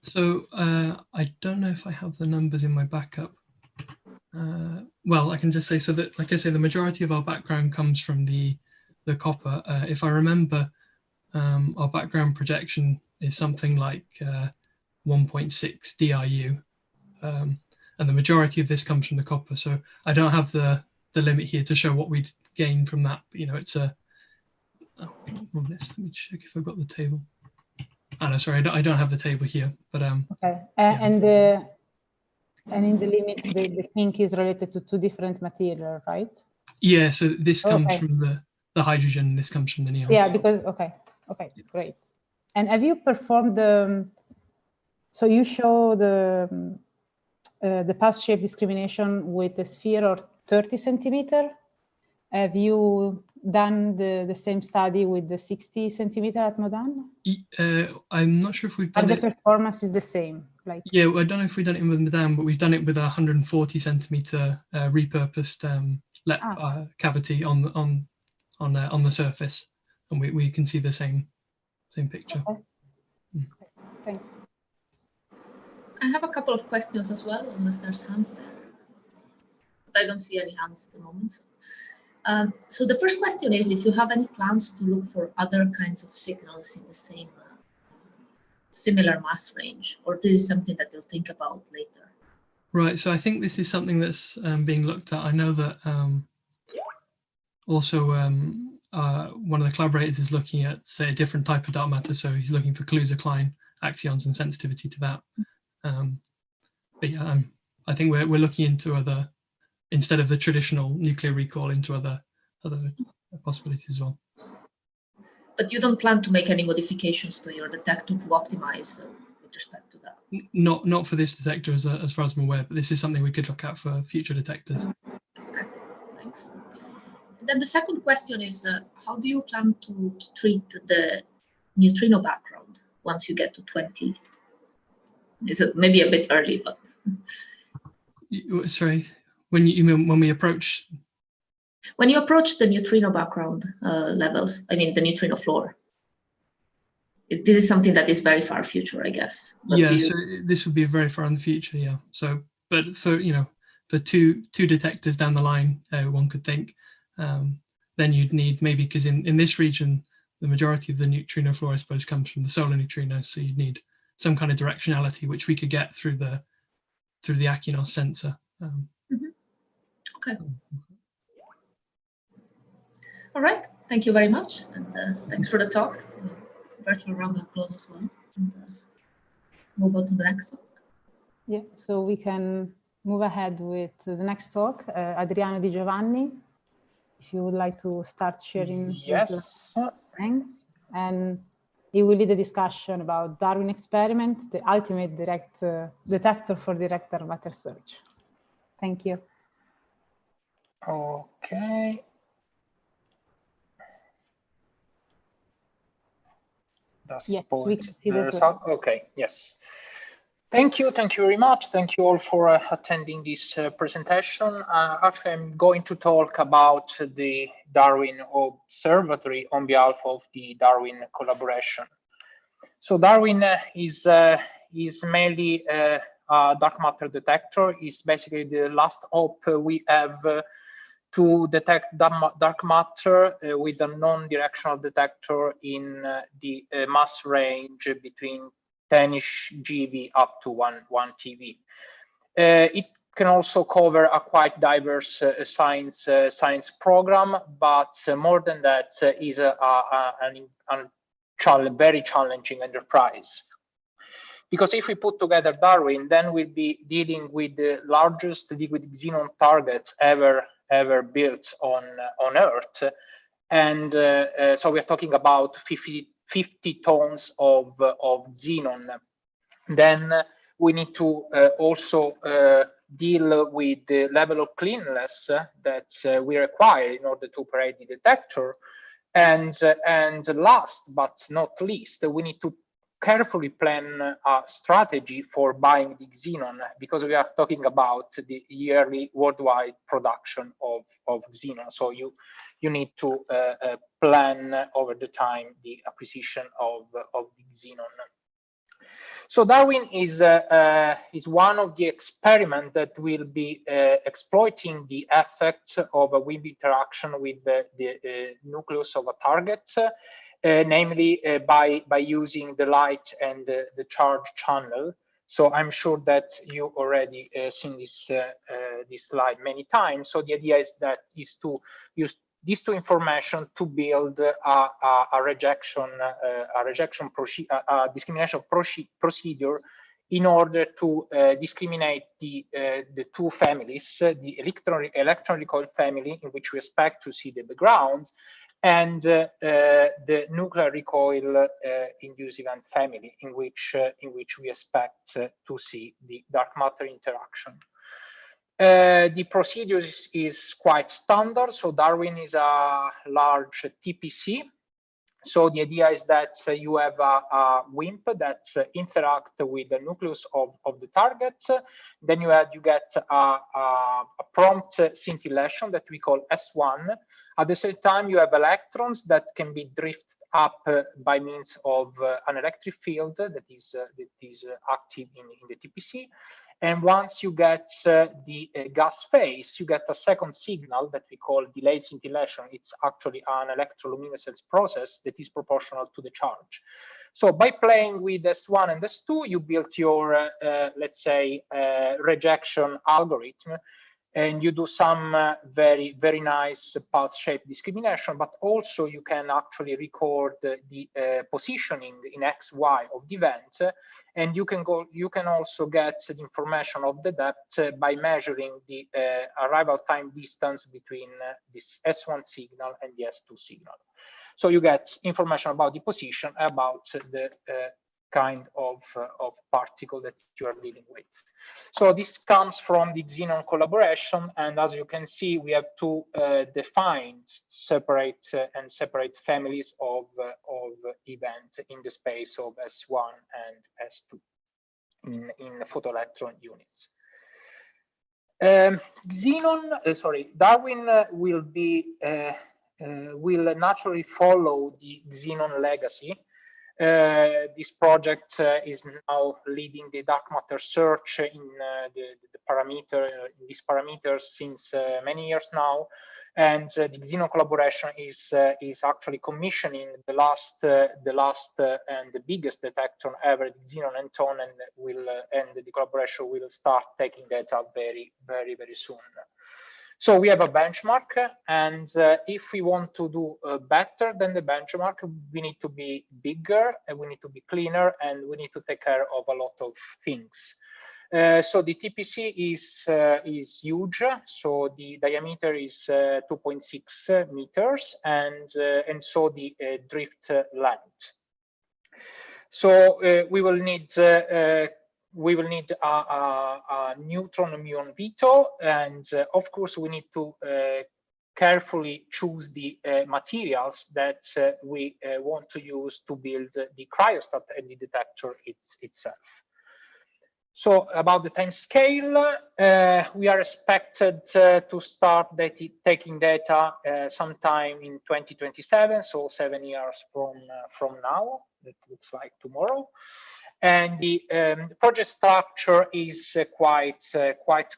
So I don't know if I have the numbers in my backup. Well, I can just say, so that, like I say, the majority of our background comes from the copper. If I remember, our background projection is something like 1.6 DRU. And the majority of this comes from the copper. So I don't have the limit here to show what we'd gain from that. But, you know, it's a, let me check if I've got the table. Oh, no, sorry, I don't have the table here, but okay. Yeah. And in the limit, the pink is related to 2 different materials, right? Yeah, so this comes from the hydrogen, this comes from the neon. Yeah, because, okay, great. And have you performed so you show the pulse shape discrimination with the sphere or 30 centimeter. Have you done the same study with the 60 centimeter at Modan? I'm not sure if we've done the performance is the same. Like, yeah, I don't know if we've done it with Modan, but we've done it with a 140 centimeter repurposed LEP cavity on the surface, and we can see the same picture. Okay. Thank you. I have a couple of questions as well, unless there's hands there. But I don't see any hands at the moment. So the first question is if you have any plans to look for other kinds of signals in the same similar mass range, or this is something that you'll think about later? Right, so I think this is something that's being looked at. I know that also one of the collaborators is looking at, say, a different type of dark matter. So he's looking for Kaluza-Klein axions and sensitivity to that. But yeah, I think we're looking into other, instead of the traditional nuclear recall, into other possibilities as well. But you don't plan to make any modifications to your detector to optimize with respect to that? Not for this detector, as far as I'm aware, but this is something we could look at for future detectors. Okay, thanks. And then the second question is, how do you plan to treat the neutrino background once you get to 20? Is it maybe a bit early, but... Sorry, when you mean when we approach? When you approach the neutrino background levels, I mean the neutrino floor. This is something that is very far future, I guess. But Yeah, so this would be very far in the future, yeah. So, but for for two detectors down the line, one could think, then you'd need maybe, because in this region, the majority of the neutrino floor, I suppose, comes from the solar neutrinos. So you'd need some kind of directionality, which we could get through the Akinos sensor. Okay. All right. Thank you very much, and thanks for the talk. Virtual round of applause as well. And, move on to the next talk. Yeah. So we can move ahead with the next talk. Adriano Di Giovanni, if you would like to start sharing. Yes. Thanks. And he will lead a discussion about Darwin experiment, the ultimate direct detector for direct dark matter search. Thank you. Okay. Yes, we can see the slide. Okay, yes. Thank you very much. Thank you all for attending this presentation. Actually, I'm going to talk about the Darwin Observatory on behalf of the Darwin collaboration. So Darwin is mainly a dark matter detector. It's basically the last hope we have to detect dark matter with a non-directional detector in the mass range between 10-ish GeV up to 1 TeV. It can also cover a quite diverse science program, but more than that, is a very challenging enterprise. Because if we put together Darwin, then we'll be dealing with the largest liquid xenon targets ever built on Earth, and so we're talking about 50 tons of xenon. Then we need to also deal with the level of cleanliness that we require in order to operate the detector, and last but not least, we need to carefully plan a strategy for buying the xenon, because we are talking about the yearly worldwide production of xenon. So you need to plan over the time the acquisition of the xenon. So Darwin is one of the experiments that will be exploiting the effect of a Wimp interaction with the nucleus of a target, namely by using the light and the charge channel. So I'm sure that you already seen this slide many times. So the idea is to use these two information to build a discrimination procedure in order to discriminate the two families, the electron recoil family, in which we expect to see the background, and the nuclear recoil induced event family, in which we expect to see the dark matter interaction. The procedure is quite standard. So Darwin is a large TPC. So the idea is that you have a WIMP that interact with the nucleus of the target. Then you get a prompt scintillation that we call S1. At the same time, you have electrons that can be drifted up by means of an electric field that is active in the TPC. And once you get the gas phase, you get a second signal that we call delayed scintillation. It's actually an electroluminescence process that is proportional to the charge. So by playing with S1 and S2, you built your, let's say, rejection algorithm. and you do some very, very nice path shape discrimination, but also you can actually record the positioning in X, Y of the event. And you can also get the information of the depth by measuring the arrival time distance between this S1 signal and the S2 signal. So you get information about the position, about the kind of particle that you are dealing with. So this comes from the Xenon collaboration, and as you can see, we have two defined separate families of events in the space of S1 and S2 in photoelectron units. Darwin will naturally follow the Xenon legacy. This project is now leading the dark matter search in these parameters since many years now, and the Xenon collaboration is actually commissioning the last and the biggest detector ever, the Xenon Anton, and the collaboration will start taking data very, very, very soon. So we have a benchmark, and if we want to do better than the benchmark, we need to be bigger, and we need to be cleaner, and we need to take care of a lot of things. So the TPC is huge. So the diameter is 2.6 meters, and so the drift length. So we will need a neutron muon veto, and of course we need to carefully choose the materials that we want to use to build the cryostat and the detector itself. So about the time scale, we are expected to start taking data sometime in 2027, so 7 years from now. It looks like tomorrow. And the project structure is quite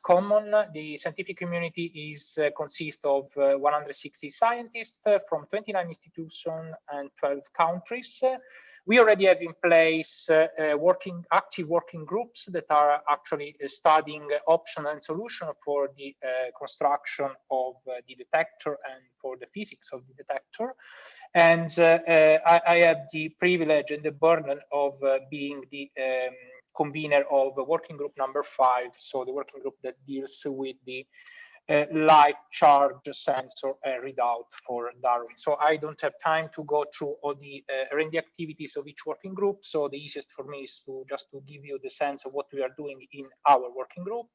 common. The scientific community consists of 160 scientists from 29 institutions and 12 countries. We already have in place active working groups that are actually studying options and solutions for the construction of the detector and for the physics of the detector. And I have the privilege and the burden of being the convener of working group number 5, so the working group that deals with the light charge sensor readout for Darwin. So I don't have time to go through all the R&D activities of each working group. So the easiest for me is to just give you the sense of what we are doing in our working group.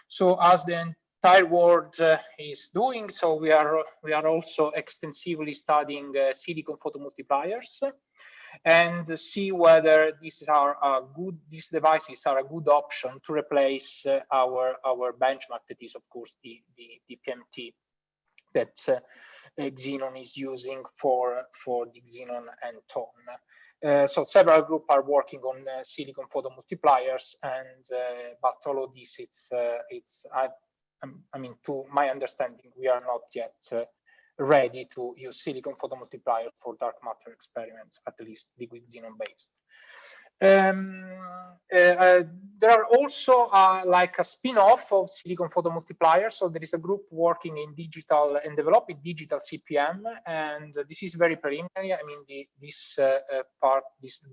So as the entire world is doing, so we are also extensively studying silicon photomultipliers and see whether these devices are a good option to replace our benchmark, that is of course the PMT that Xenon is using for the Xenon Anton. So several groups are working on silicon photomultipliers, and but all of this, I mean, to my understanding, we are not yet ready to use silicon photomultiplier for dark matter experiments, at least liquid Xenon based. There are also like a spin-off of silicon photomultiplier. So there is a group working in digital and developing digital CPM, and this is very preliminary. I mean, the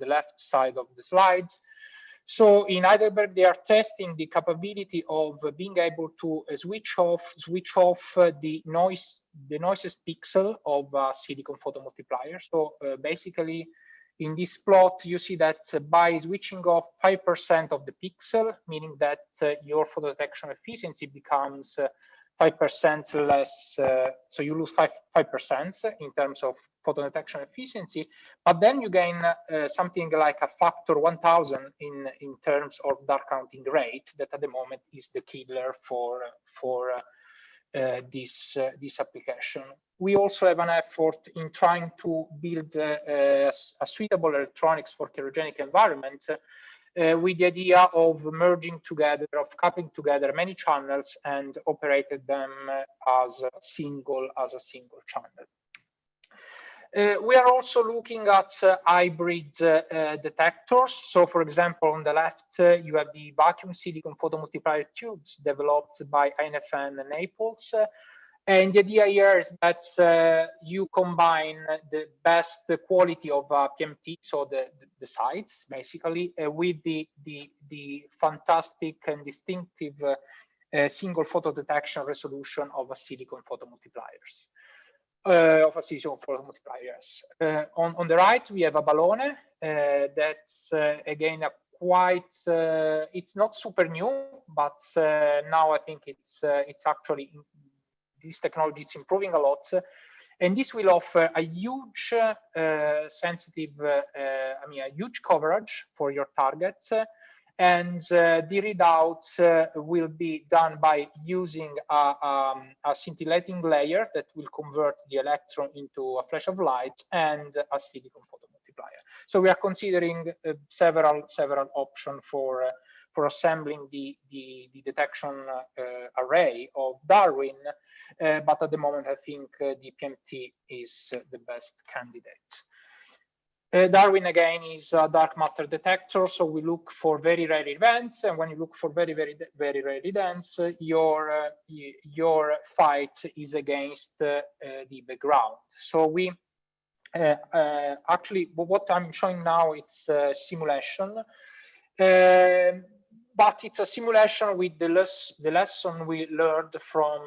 left side of the slides. So in Heidelberg, they are testing the capability of being able to switch off the noisiest pixel of silicon photomultiplier. So basically, in this plot, you see that by switching off 5% of the pixel, meaning that your photodetection efficiency becomes 5% less. So you lose 5% in terms of photodetection efficiency, but then you gain something like a factor 1000 in terms of dark counting rate, that at the moment is the killer for this application. We also have an effort in trying to build a suitable electronics for heterogenic environment with the idea of merging together, of coupling together many channels and operated them as a single channel. We are also looking at hybrid detectors. So, for example, on the left, you have the vacuum silicon photomultiplier tubes developed by INFN Naples. And the idea here is that you combine the best quality of PMT, so the sites, basically, with the fantastic and distinctive single photo detection resolution of a silicon photomultipliers. On the right, we have a Balone that's again a quite. It's not super new, but now I think it's actually this technology is improving a lot, and this will offer a huge sensitive, a huge coverage for your target. And the readouts will be done by using a scintillating layer that will convert the electron into a flash of light and a silicon photomultiplier. So we are considering several options for assembling the detection array of Darwin, but at the moment I think the PMT is the best candidate. Darwin again is a dark matter detector, so we look for very rare events, and when you look for very rare events, your fight is against the background. So we actually what I'm showing now, it's a simulation, but it's a simulation with the lesson we learned from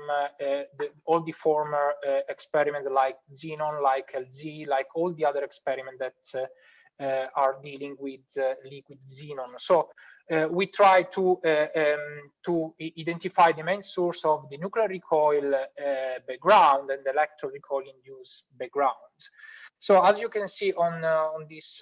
all the former experiments like xenon, like LZ, like all the other experiments that are dealing with liquid xenon. So we try to identify the main source of the nuclear recoil background and the electron recoil induced background. So as you can see on this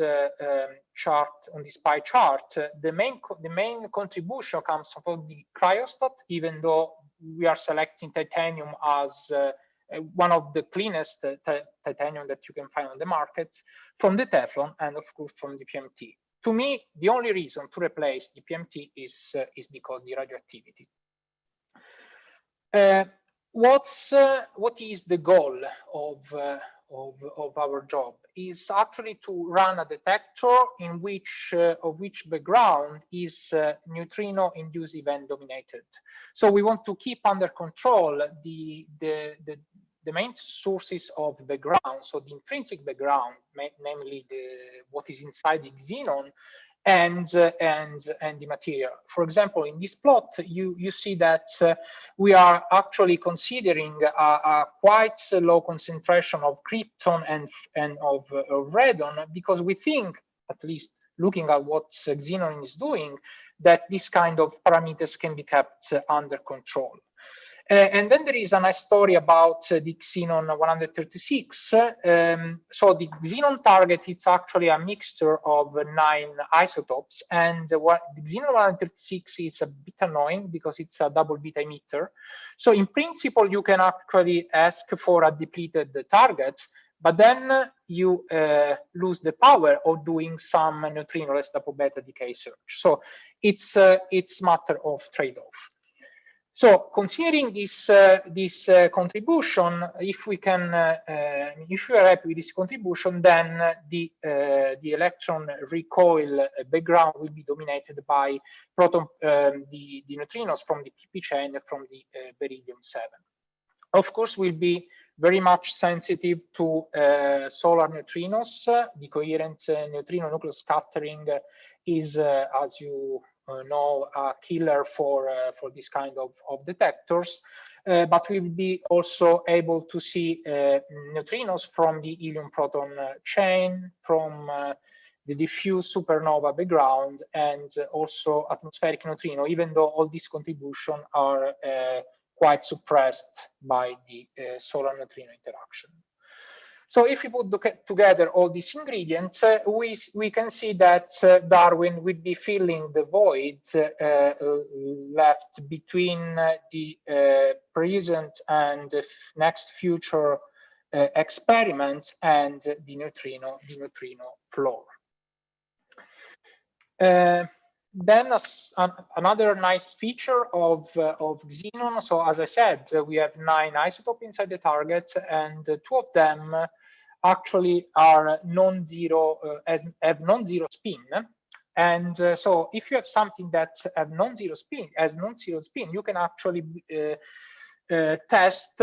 chart, on this pie chart, the main contribution comes from the cryostat, even though we are selecting titanium as one of the cleanest titanium that you can find on the market, from the Teflon, and of course from the PMT. To me, the only reason to replace the PMT is because the radioactivity. What is the goal of our job? Is actually to run a detector in which background is neutrino induced event dominated. So we want to keep under control the main sources of background, so the intrinsic background, namely what is inside the xenon, and the material. For example, in this plot, you see that we are actually considering a quite low concentration of krypton and of radon, because we think, at least looking at what xenon is doing, that this kind of parameters can be kept under control. And then there is a nice story about the xenon 136. So the xenon target, it's actually a mixture of 9 isotopes, and the xenon 136 is a bit annoying because it's a double beta emitter. So in principle, you can actually ask for a depleted target, but then you lose the power of doing some neutrinoless double beta decay search. So it's matter of trade-off. So considering this contribution, if we are happy with this contribution, then the electron recoil background will be dominated by the neutrinos from the PP chain from the beryllium-7. Of course, we'll be very much sensitive to solar neutrinos. The coherent neutrino nucleus scattering is, as you know, a killer for this kind of detectors, but we'll be also able to see neutrinos from the helium proton chain, from the diffuse supernova background, and also atmospheric neutrino, even though all these contributions are quite suppressed by the solar neutrino interaction. So if we put together all these ingredients, we can see that Darwin will be filling the void left between the present and the next future experiments and the neutrino floor. Then another nice feature of xenon. So as I said, we have 9 isotopes inside the target, and 2 of them actually are non-zero, have non-zero spin. And so if you have something that have non-zero spin, you can actually test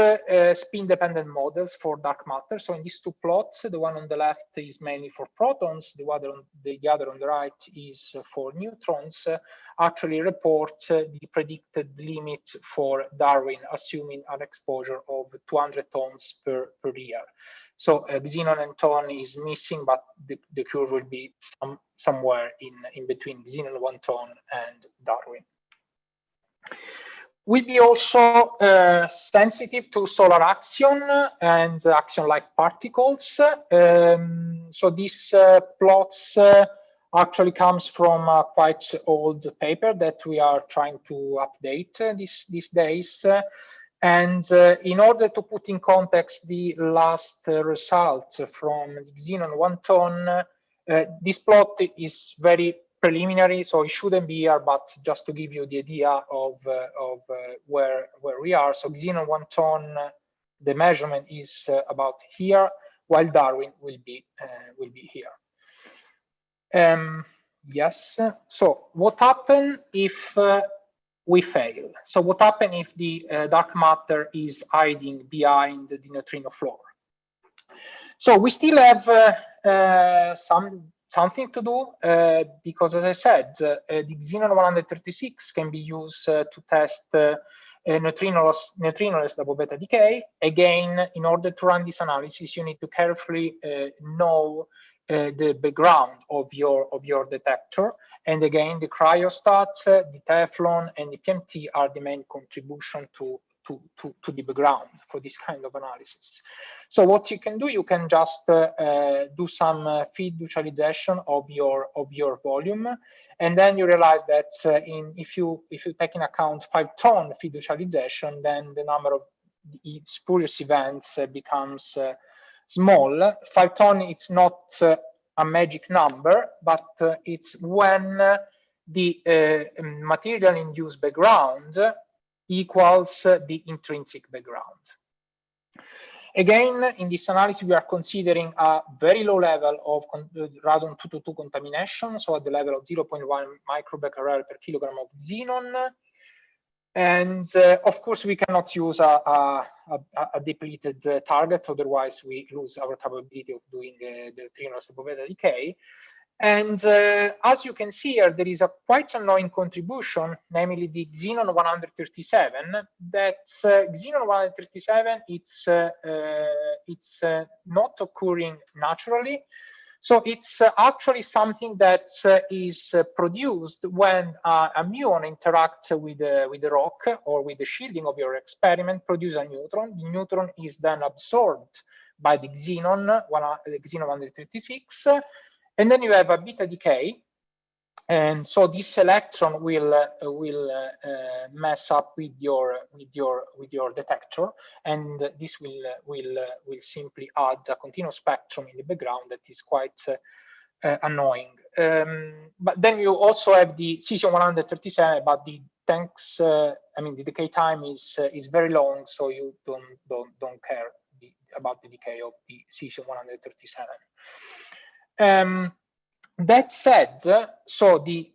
spin-dependent models for dark matter. So in these two plots, the one on the left is mainly for protons, the other on the right is for neutrons, actually report the predicted limit for Darwin, assuming an exposure of 200 tons per year. So xenon and ton is missing, but the curve will be somewhere in between xenon 1 ton and Darwin. Will be also sensitive to solar action and action-like particles. So these plots actually comes from a quite old paper that we are trying to update these days. And in order to put in context the last result from xenon 1 ton, this plot is very preliminary, so it shouldn't be here, but just to give you the idea of where we are. So xenon 1 ton, the measurement is about here, while Darwin will be here. Yes. So what happens if we fail? So what happens if the dark matter is hiding behind the neutrino floor? So we still have something to do because, as I said, the xenon 136 can be used to test neutrinoless double beta decay. Again, in order to run this analysis, you need to carefully know the background of your detector. And again, the cryostat, the Teflon, and the PMT are the main contribution to the background for this kind of analysis. So what you can do, you can just do some fiducialization of your volume, and then you realize that if you take in account 5-ton fiducialization, then the number of spurious events becomes small. 5-ton, it's not a magic number, but it's when the material-induced background equals the intrinsic background. Again, in this analysis, we are considering a very low level of radon-222 contamination, so at the level of 0.1 microbecquerel per kilogram of xenon. And of course, we cannot use a depleted target, otherwise we lose our capability of doing the neutrinos double beta decay. And as you can see here, there is a quite annoying contribution, namely the xenon 137. That xenon 137, it's not occurring naturally. So it's actually something that is produced when a muon interacts with the rock or with the shielding of your experiment, produce a neutron. The neutron is then absorbed by the xenon 136. And then you have a beta decay, and so this electron will mess up with your detector, and this will simply add a continuous spectrum in the background that is quite annoying. But then you also have the cesium 137, but the the decay time is very long, so you don't care about the decay of the cesium 137. That said, so the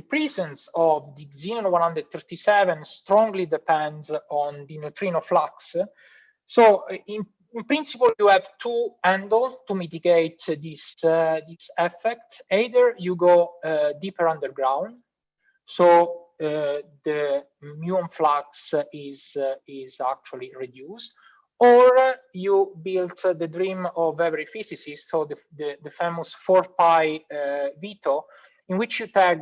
presence of the xenon 137 strongly depends on the neutrino flux. So in principle, you have two handles to mitigate this effect. Either you go deeper underground, so the muon flux is actually reduced, or you built the dream of every physicist, so the famous 4-pi veto, in which you tag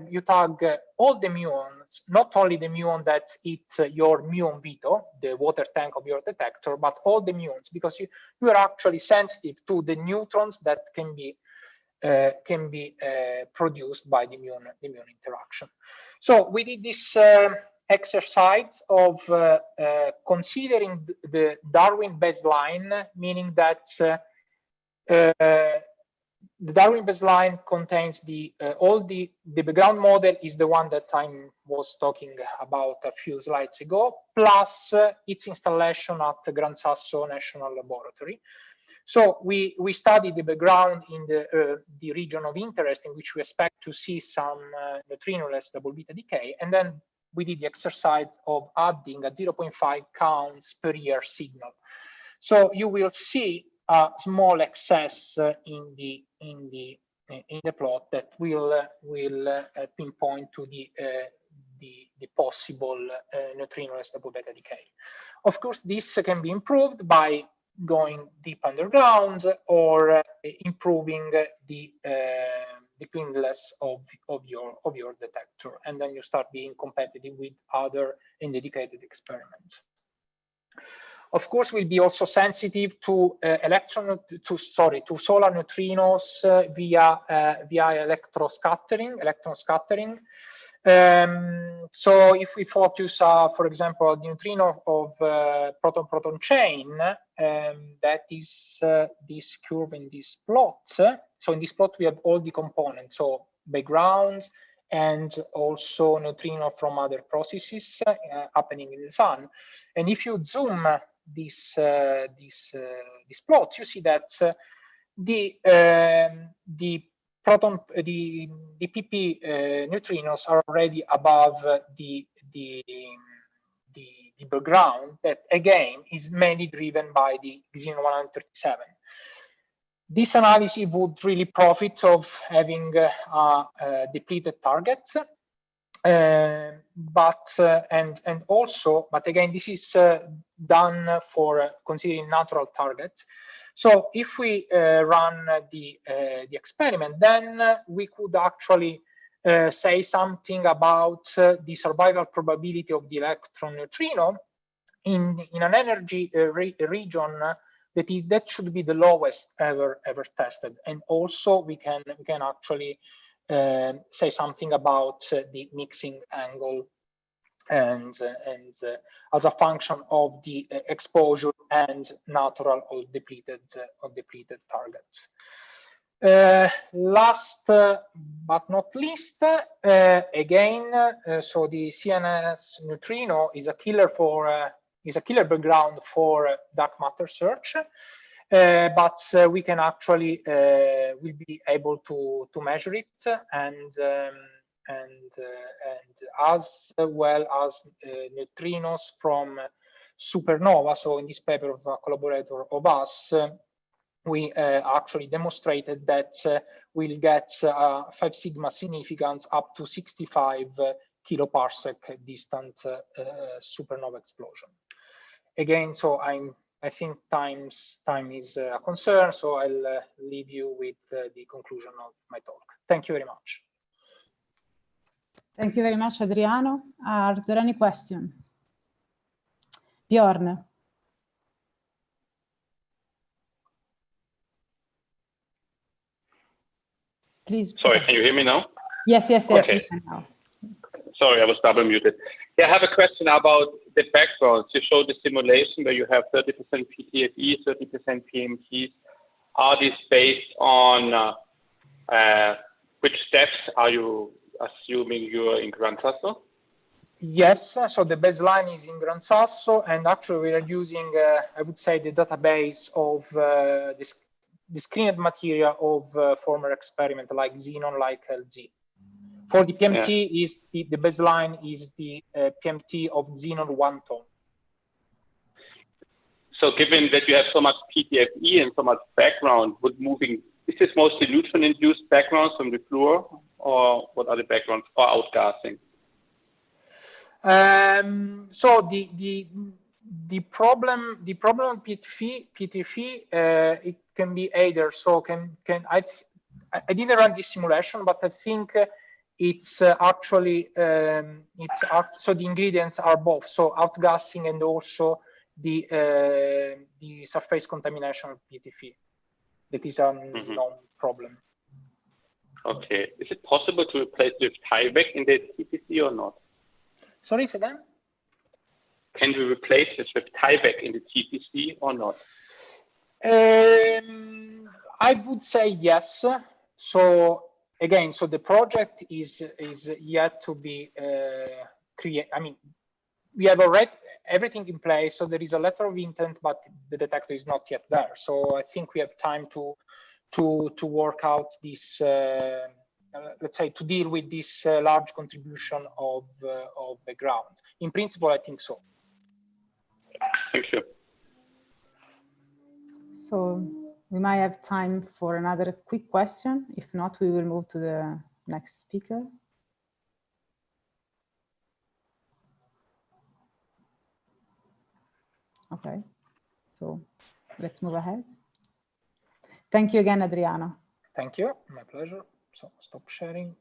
all the muons, not only the muon that eats your muon veto, the water tank of your detector, but all the muons, because you are actually sensitive to the neutrons that can be produced by the muon interaction. So we did this exercise of considering the Darwin baseline, meaning that the Darwin baseline contains all the background model is the one that I was talking about a few slides ago, plus its installation at Gran Sasso National Laboratory. So we studied the background in the region of interest in which we expect to see some neutrinoless double beta decay, and then we did the exercise of adding a 0.5 counts per year signal. So you will see a small excess in the plot that will pinpoint to the possible neutrinoless double beta decay. Of course, this can be improved by going deep underground or improving the cleanliness of your detector, and then you start being competitive with other indedicated experiments. Of course, we'll be also sensitive to solar neutrinos via electron scattering. So if we focus, for example, the neutrino of proton-proton chain, that is this curve in this plot. So in this plot, we have all the components, so backgrounds and also neutrino from other processes happening in the sun. And if you zoom this plot, you see that the PP neutrinos are already above the background, that again is mainly driven by the xenon 137. This analysis would really profit of having depleted targets, but again, this is done for considering natural targets. So if we run the experiment, then we could actually say something about the survival probability of the electron neutrino in an energy region that should be the lowest ever tested. And also we can actually say something about the mixing angle and as a function of the exposure and natural or depleted targets. Last but not least, again, so the CNS neutrino is a killer background for dark matter search, but we can actually will be able to measure it and as well as neutrinos from supernova. So in this paper of a collaborator of us, we actually demonstrated that we'll get 5 sigma significance up to 65 kiloparsec distant supernova explosion. Again, so I think time is a concern, so I'll leave you with the conclusion of my talk. Thank you very much. Thank you very much, Adriano. Are there any questions? Bjorn. Please. Sorry, can you hear me now? Yes. Okay. Sorry, I was double muted. Yeah, I have a question about the backgrounds. You showed the simulation where you have 30% PTFE, 30% PMTs. Are these based on which steps are you assuming you're in Gran Sasso? Yes, so the baseline is in Gran Sasso, and actually we are using, I would say, the database of the screened material of former experiment like Xenon, like LZ. For the PMT, is the baseline is the PMT of Xenon 1 ton. So given that you have so much PTFE and so much background, is this mostly neutron-induced backgrounds from the fluor, or what are the backgrounds, or outgassing? So the problem with PTFE, it can be either. So I didn't run this simulation, but I think it's actually so the ingredients are both, so outgassing and also the surface contamination of PTFE. That is a known problem. Okay, is it possible to replace with Tyvek in the TPC or not? Sorry, say again? Can we replace this with Tyvek in the TPC or not? I would say yes. So again, so the project is yet to be created. I mean, we have already, everything in place. So there is a letter of intent, but the detector is not yet there. So I think we have time to work out this, let's say, to deal with this large contribution of background. In principle, I think so. Thank you. So we might have time for another quick question. If not, we will move to the next speaker. Okay, so let's move ahead. Thank you again, Adriano. Thank you, my pleasure. So stop sharing.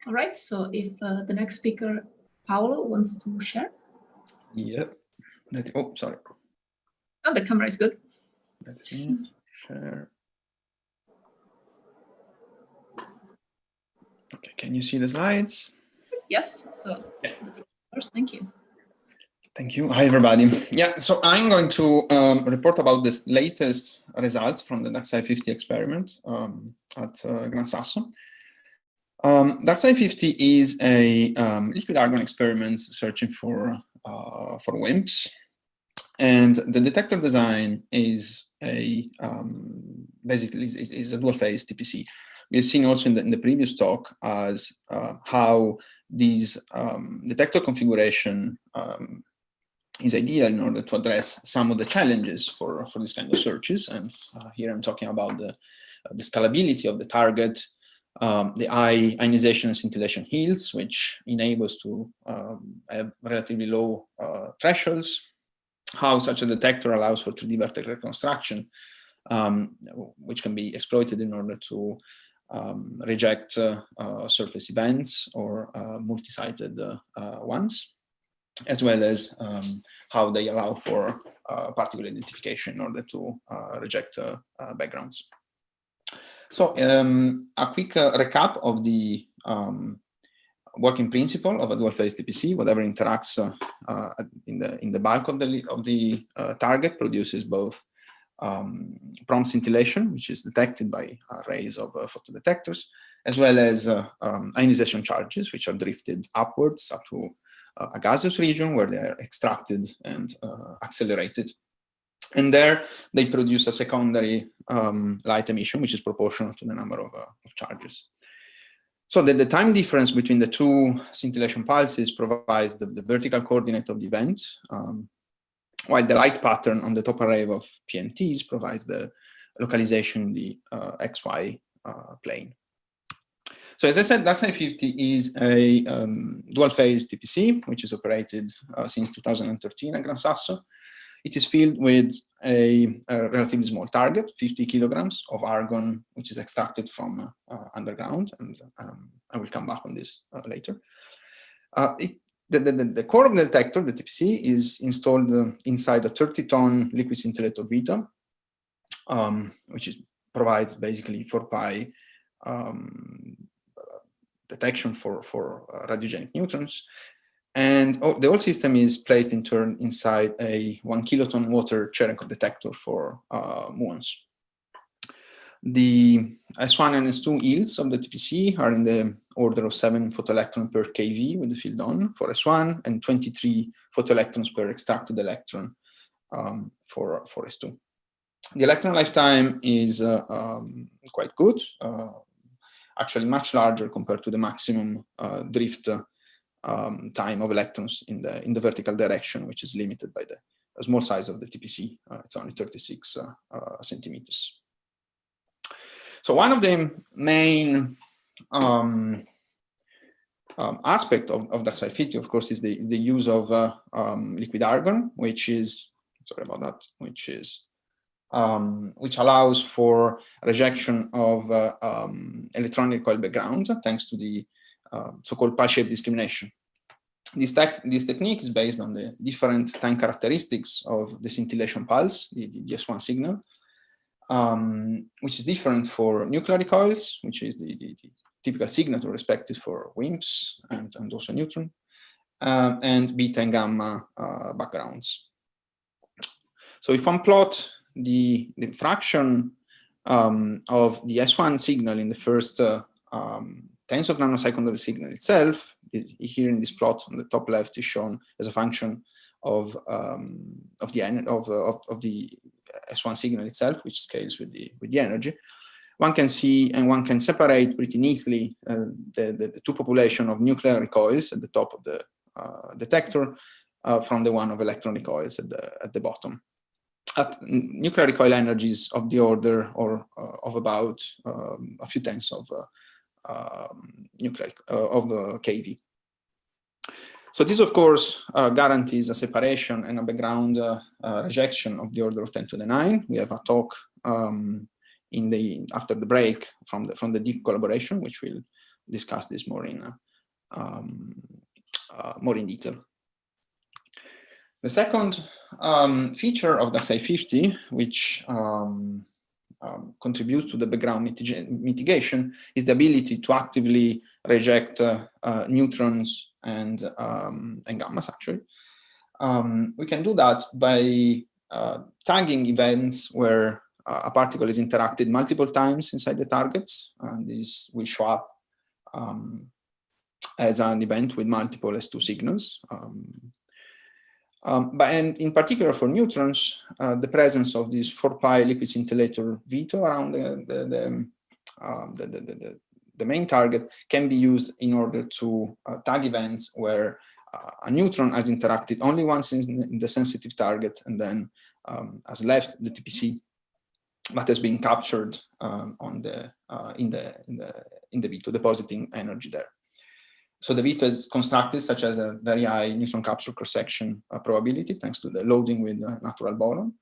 All right, so if the next speaker, Paolo, wants to share. Yep. Oh, sorry. Oh, the camera is good. Let me share. Okay, can you see the slides? Yes, so yeah. First, thank you. Thank you. Hi, everybody. Yeah, so I'm going to report about the latest results from the DarkSide50 experiment at Gran Sasso. DarkSide50 is a liquid argon experiment searching for WIMPs, and the detector design is a basically is a dual phase TPC. We've seen also in the previous talk as how these detector configuration is ideal in order to address some of the challenges for this kind of searches. And here I'm talking about the scalability of the target, the ionization and scintillation hills, which enables to have relatively low thresholds, how such a detector allows for 3D vertex reconstruction, which can be exploited in order to reject surface events or multi-sited ones, as well as how they allow for particle identification in order to reject backgrounds. So a quick recap of the working principle of a dual phase TPC. Whatever interacts in the bulk of the target produces both prompt scintillation, which is detected by rays of photodetectors, as well as ionization charges, which are drifted upwards up to a gaseous region where they are extracted and accelerated. And there they produce a secondary light emission, which is proportional to the number of charges. So the time difference between the two scintillation pulses provides the vertical coordinate of the event, while the light pattern on the top array of PMTs provides the localization in the XY plane. So as I said, DarkSide50 is a dual phase TPC, which is operated since 2013 at Gran Sasso. It is filled with a relatively small target, 50 kilograms of argon, which is extracted from underground, and I will come back on this later. The core of the detector, the TPC, is installed inside a 30-ton liquid scintillator Vita, which provides basically 4-pi detection for radiogenic neutrons. And the whole system is placed in turn inside a 1 kiloton water Cherenkov detector for muons. The S1 and S2 yields of the TPC are in the order of 7 photoelectrons per kV with the field on for S1 and 23 photoelectrons per extracted electron for S2. The electron lifetime is quite good, actually much larger compared to the maximum drift time of electrons in the vertical direction, which is limited by the small size of the TPC. It's only 36 centimeters. So one of the main aspect of DarkSide50, of course, is the use of liquid argon, which is, sorry about that, which allows for rejection of electron recoil background thanks to the so-called pie-shaped discrimination. This technique is based on the different time characteristics of the scintillation pulse, the S1 signal, which is different for nuclear recoils, which is the typical signature respected for WIMPs and also neutron, and beta and gamma backgrounds. So if one plot the fraction of the S1 signal in the first tens of nanoseconds of the signal itself here in this plot on the top left is shown as a function of the S1 signal itself, which scales with the energy. One can see and one can separate pretty neatly the two populations of nuclear recoils at the top of the detector from the one of electron recoils at the bottom. At nuclear recoil energies of the order of about a few tenths of keV. So this, of course, guarantees a separation and a background rejection of the order of 10 to the 9. We have a talk after the break from the deep collaboration, which will discuss this more in detail. The second feature of the ICHEP2020, which contributes to the background mitigation, is the ability to actively reject neutrons and gammas, actually. We can do that by tagging events where a particle is interacted multiple times inside the target, and this will show up as an event with multiple S2 signals. And in particular for neutrons, the presence of this 4-pi liquid scintillator veto around the main target can be used in order to tag events where a neutron has interacted only once in the sensitive target and then has left the TPC, but has been captured in the veto, depositing energy there. So the veto is constructed such as a very high neutron capture cross-section probability thanks to the loading with the natural boron.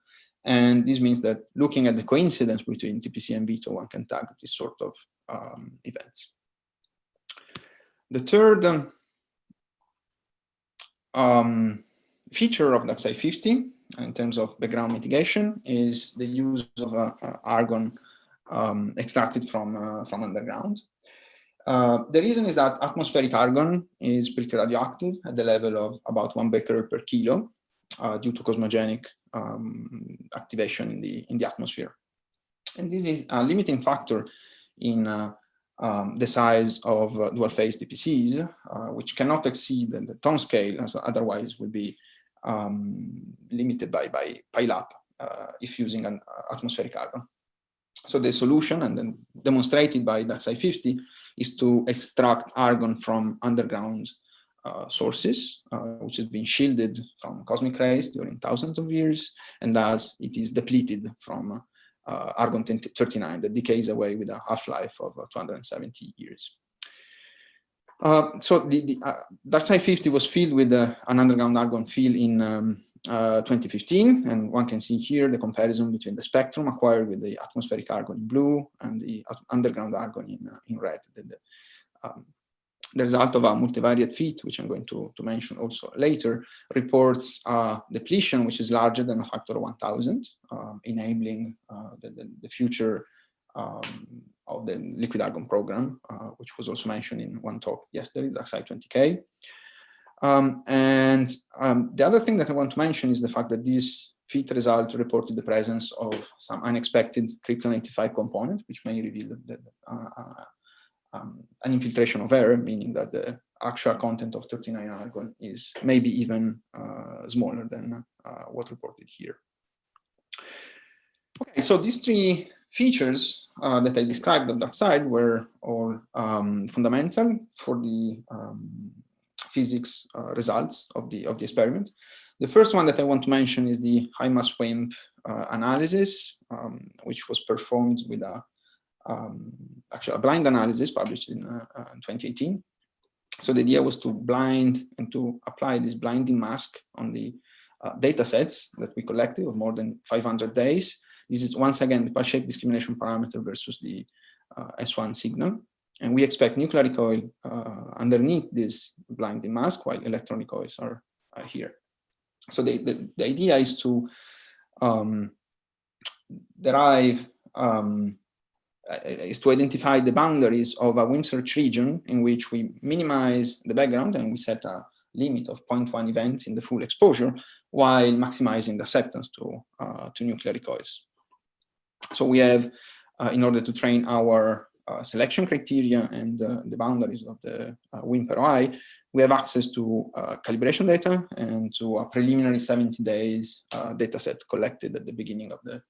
And this means that looking at the coincidence between TPC and veto, one can tag this sort of events. The third feature of the ICHEP2020 in terms of background mitigation is the use of argon extracted from underground. The reason is that atmospheric argon is pretty radioactive at the level of about 1 becquerel per kilo due to cosmogenic activation in the atmosphere. And this is a limiting factor in the size of dual-phase TPCs, which cannot exceed the ton scale, as otherwise would be limited by pile-up if using an atmospheric argon. So the solution, and then demonstrated by the ICHEP2020, is to extract argon from underground sources, which has been shielded from cosmic rays during thousands of years, and thus it is depleted from argon-39 that decays away with a half-life of 270 years. So the ICHEP2020 was filled with an underground argon field in 2015, and one can see here the comparison between the spectrum acquired with the atmospheric argon in blue and the underground argon in red. The result of a multivariate fit, which I'm going to mention also later, reports depletion which is larger than a factor of 1,000, enabling the future of the liquid argon program, which was also mentioned in one talk yesterday, the ICHEP20K. The other thing that I want to mention is the fact that this fit result reported the presence of some unexpected krypton-85 component, which may reveal an infiltration of error, meaning that the actual content of 39 argon is maybe even smaller than what reported here. Okay, so these three features that I described on that side were all fundamental for the physics results of the experiment. The first one that I want to mention is the high mass WIMP analysis, which was performed with actually a blind analysis published in 2018. So the idea was to blind and to apply this blinding mask on the data sets that we collected of more than 500 days. This is once again the pulse-shape discrimination parameter versus the S1 signal. And we expect nuclear recoil underneath this blinding mask, while electron recoils are here. So the idea is to is to identify the boundaries of a WIMP search region in which we minimize the background and we set a limit of 0.1 events in the full exposure while maximizing the acceptance to nuclear recoils. So we have, in order to train our selection criteria and the boundaries of the WIMP ROI, we have access to calibration data and to a preliminary 70 days data set collected at the beginning of the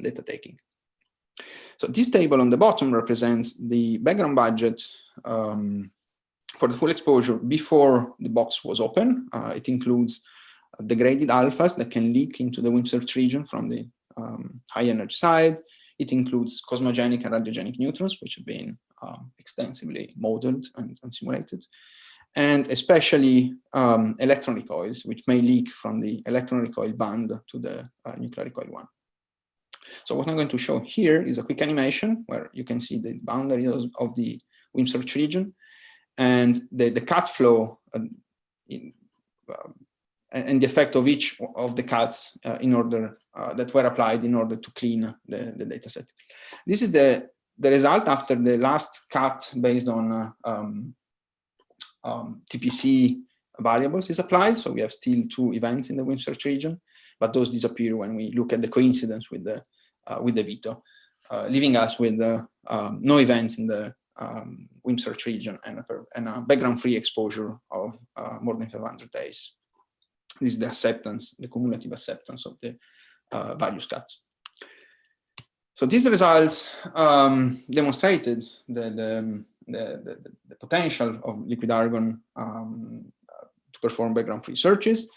data taking. So this table on the bottom represents the background budget for the full exposure before the box was open. It includes degraded alphas that can leak into the WIMP search region from the high energy side. It includes cosmogenic and radiogenic neutrons, which have been extensively modeled and simulated, and especially electron recoils, which may leak from the electron recoil band to the nuclear recoil one. So what I'm going to show here is a quick animation where you can see the boundaries of the WIMP search region and the cut flow and the effect of each of the cuts in order that were applied in order to clean the data set. This is the result after the last cut based on TPC variables is applied. So we have still 2 events in the WIMP search region, but those disappear when we look at the coincidence with the veto, leaving us with no events in the WIMP search region and a background-free exposure of more than 500 days. This is the acceptance, the cumulative acceptance of the various cuts. So these results demonstrated the potential of liquid argon to perform background-free searches.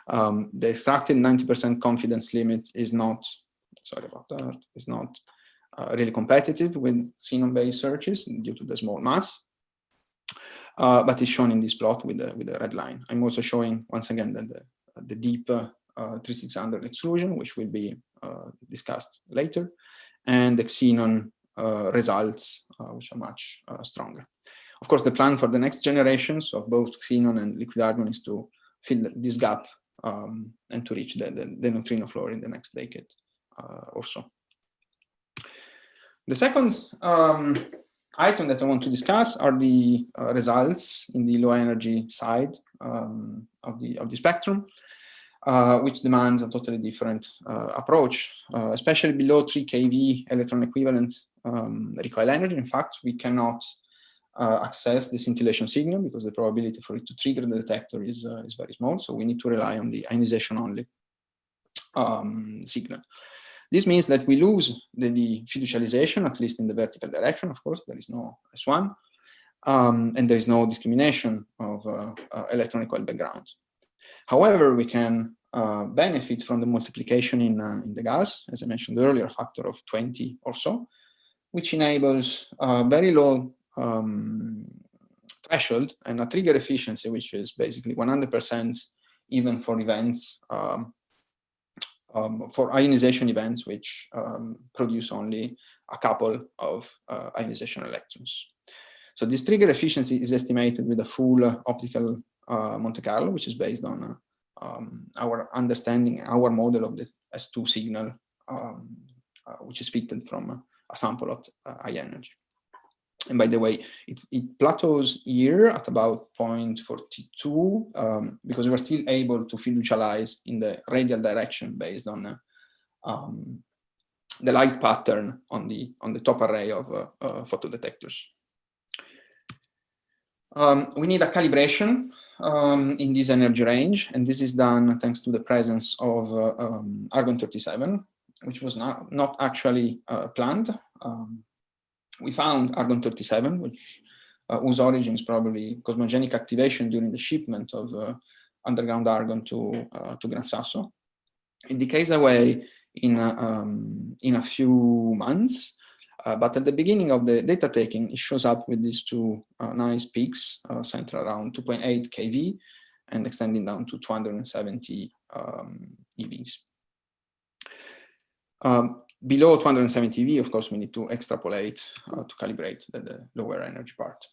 The extracted 90% confidence limit is not, sorry about that, is not really competitive with xenon-based searches due to the small mass, but it's shown in this plot with the red line. I'm also showing once again that the deep 3600 exclusion, which will be discussed later, and the xenon results, which are much stronger. Of course, the plan for the next generations of both xenon and liquid argon is to fill this gap and to reach the neutrino floor in the next decade or so. The second item that I want to discuss are the results in the low energy side of the spectrum, which demands a totally different approach, especially below 3 kV electron equivalent recoil energy. In fact, we cannot access the scintillation signal because the probability for it to trigger the detector is very small. So we need to rely on the ionization only signal. This means that we lose the fiducialization, at least in the vertical direction. Of course, there is no S1, and there is no discrimination of electron recoil background. However, we can benefit from the multiplication in the gas, as I mentioned earlier, a factor of 20 or so, which enables very low threshold and a trigger efficiency, which is basically 100% even for events, for ionization events, which produce only a couple of ionization electrons. So this trigger efficiency is estimated with a full optical Monte Carlo, which is based on our understanding, our model of the S2 signal, which is fitted from a sample at high energy. And by the way, it plateaus here at about 0.42 because we're still able to fiducialize in the radial direction based on the light pattern on the top array of photodetectors. We need a calibration in this energy range, and this is done thanks to the presence of argon-37, which was not actually planned. We found argon-37, which whose origin is probably cosmogenic activation during the shipment of underground argon to Gran Sasso. It decays away in a few months, but at the beginning of the data taking, it shows up with these 2 nice peaks centered around 2.8 kV and extending down to 270 EVs. Below 270 EV, of course, we need to extrapolate to calibrate the lower energy part.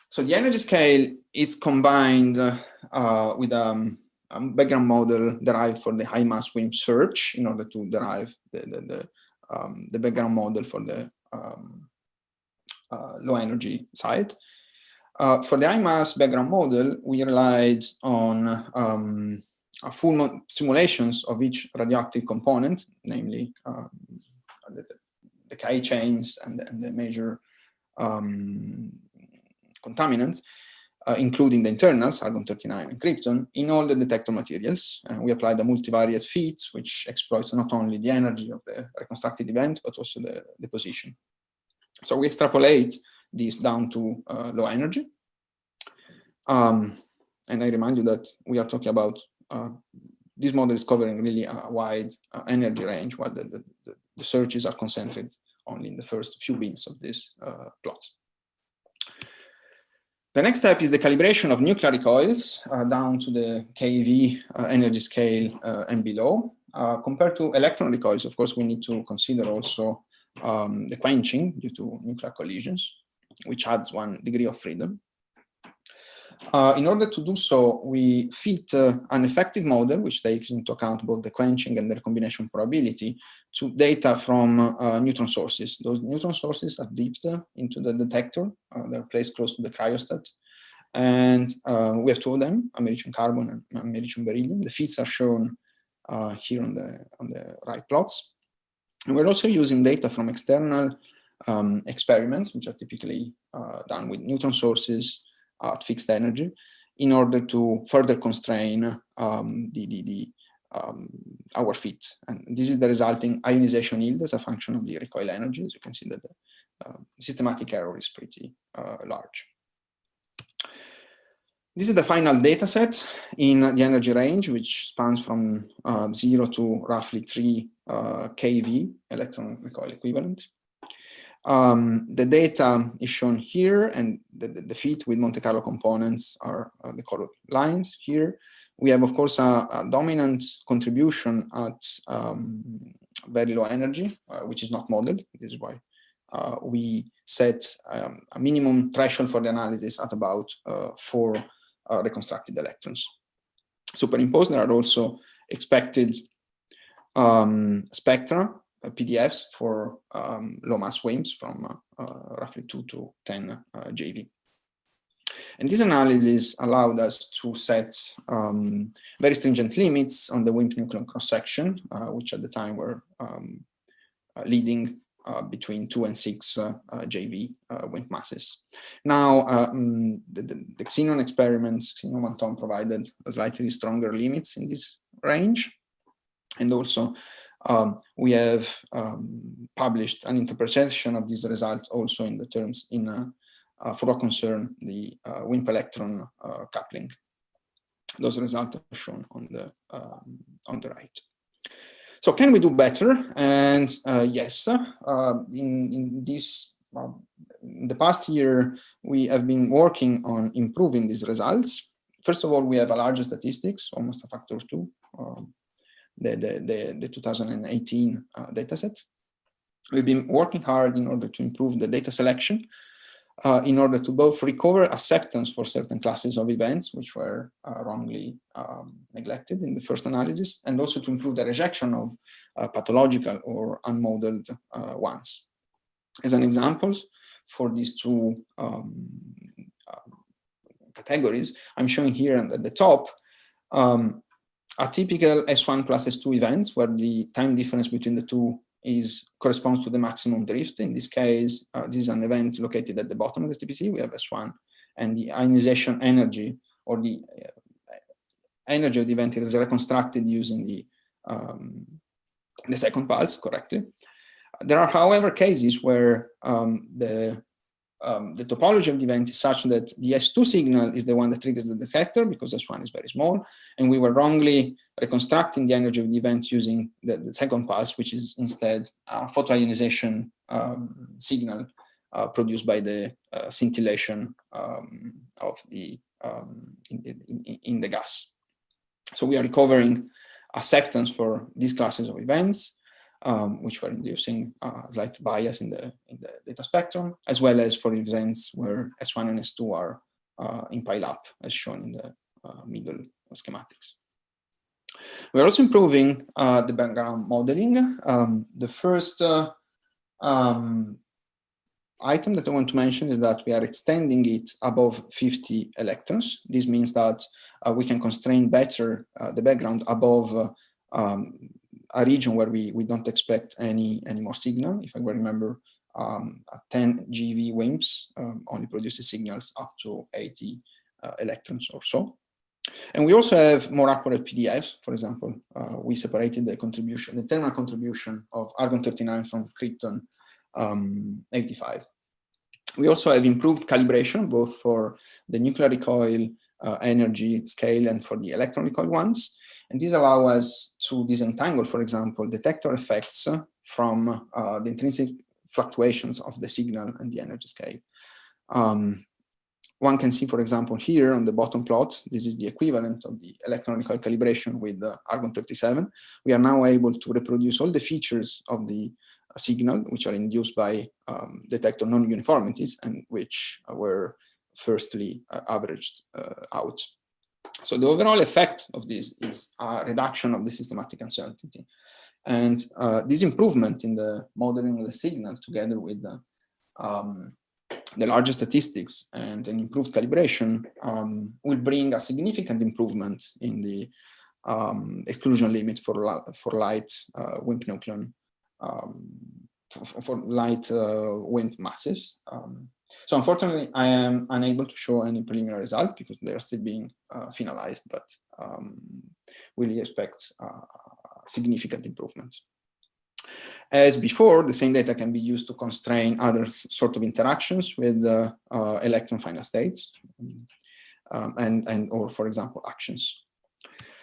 So the energy scale is combined with a background model derived for the high mass WIMP search in order to derive the background model for the low energy side. For the high mass background model, we relied on full simulations of each radioactive component, namely the decay chains and the major contaminants, including the internals, argon-39 and krypton, in all the detector materials. And we applied a multivariate fit, which exploits not only the energy of the reconstructed event, but also the position. So we extrapolate this down to low energy. And I remind you that we are talking about, this model is covering really a wide energy range, while the searches are concentrated only in the first few bins of this plot. The next step is the calibration of nuclear recoils down to the keV energy scale and below. Compared to electron recoils, of course, we need to consider also the quenching due to nuclear collisions, which adds 1 degree of freedom. In order to do so, we fit an effective model, which takes into account both the quenching and the recombination probability, to data from neutron sources. Those neutron sources are dipped into the detector. They're placed close to the cryostat. And we have 2 of them, americium carbon and americium beryllium. The fits are shown here on the right plots. And we're also using data from external experiments, which are typically done with neutron sources at fixed energy, in order to further constrain our fit. And this is the resulting ionization yield as a function of the recoil energy. As you can see that the systematic error is pretty large. This is the final data set in the energy range, which spans from 0 to roughly 3 keV electron recoil equivalent. The data is shown here, and the fit with Monte Carlo components are the colored lines here. We have, of course, a dominant contribution at very low energy, which is not modeled. This is why we set a minimum threshold for the analysis at about 4 reconstructed electrons. Superimposed, there are also expected spectra, PDFs for low mass WIMPs from roughly 2 to 10 JeV. And this analysis allowed us to set very stringent limits on the WIMP nucleon cross-section, which at the time were leading between 2 and 6 JeV WIMP masses. Now, the xenon experiments, xenon 1 ton, provided a slightly stronger limits in this range. And also, we have published an interpretation of this result also in the terms for what concern the WIMP electron coupling. Those results are shown on the right. So can we do better? And yes, in the past year, we have been working on improving these results. First of all, we have a larger statistics, almost a factor of 2. The 2018 dataset. We've been working hard in order to improve the data selection, in order to both recover acceptance for certain classes of events, which were wrongly neglected in the first analysis, and also to improve the rejection of pathological or unmodeled ones. As an example, for these 2 categories, I'm showing here at the top a typical S1 plus S2 events where the time difference between the 2 corresponds to the maximum drift. In this case, this is an event located at the bottom of the TPC. We have S1, and the ionization energy, or the energy of the event, is reconstructed using the second pulse correctly. There are, however, cases where the topology of the event is such that the S2 signal is the one that triggers the detector, because S1 is very small, and we were wrongly reconstructing the energy of the event using the second pulse, which is instead a photoionization signal produced by the scintillation of the in the gas. So we are recovering acceptance for these classes of events, which were inducing slight bias in the data spectrum, as well as for events where S1 and S2 are in pile up, as shown in the middle schematics. We're also improving the background modeling. The first item that I want to mention is that we are extending it above 50 electrons. This means that we can constrain better the background above a region where we don't expect any more signal. If I remember, 10 GeV WIMPs only produces signals up to 80 electrons or so. And we also have more accurate PDFs. For example, we separated the thermal contribution of argon-39 from krypton 85. We also have improved calibration, both for the nuclear recoil energy scale and for the electron recoil ones. And these allow us to disentangle, for example, detector effects from the intrinsic fluctuations of the signal and the energy scale. One can see, for example, here on the bottom plot, this is the equivalent of the electron recoil calibration with argon-37. We are now able to reproduce all the features of the signal, which are induced by detector non-uniformities and which were firstly averaged out. So the overall effect of this is a reduction of the systematic uncertainty. And this improvement in the modeling of the signal, together with the larger statistics and an improved calibration, will bring a significant improvement in the exclusion limit for light WIMP nucleon, for light WIMP masses. So unfortunately, I am unable to show any preliminary result because they are still being finalized, but we expect significant improvements. As before, the same data can be used to constrain other sort of interactions with electron final states or, for example, actions.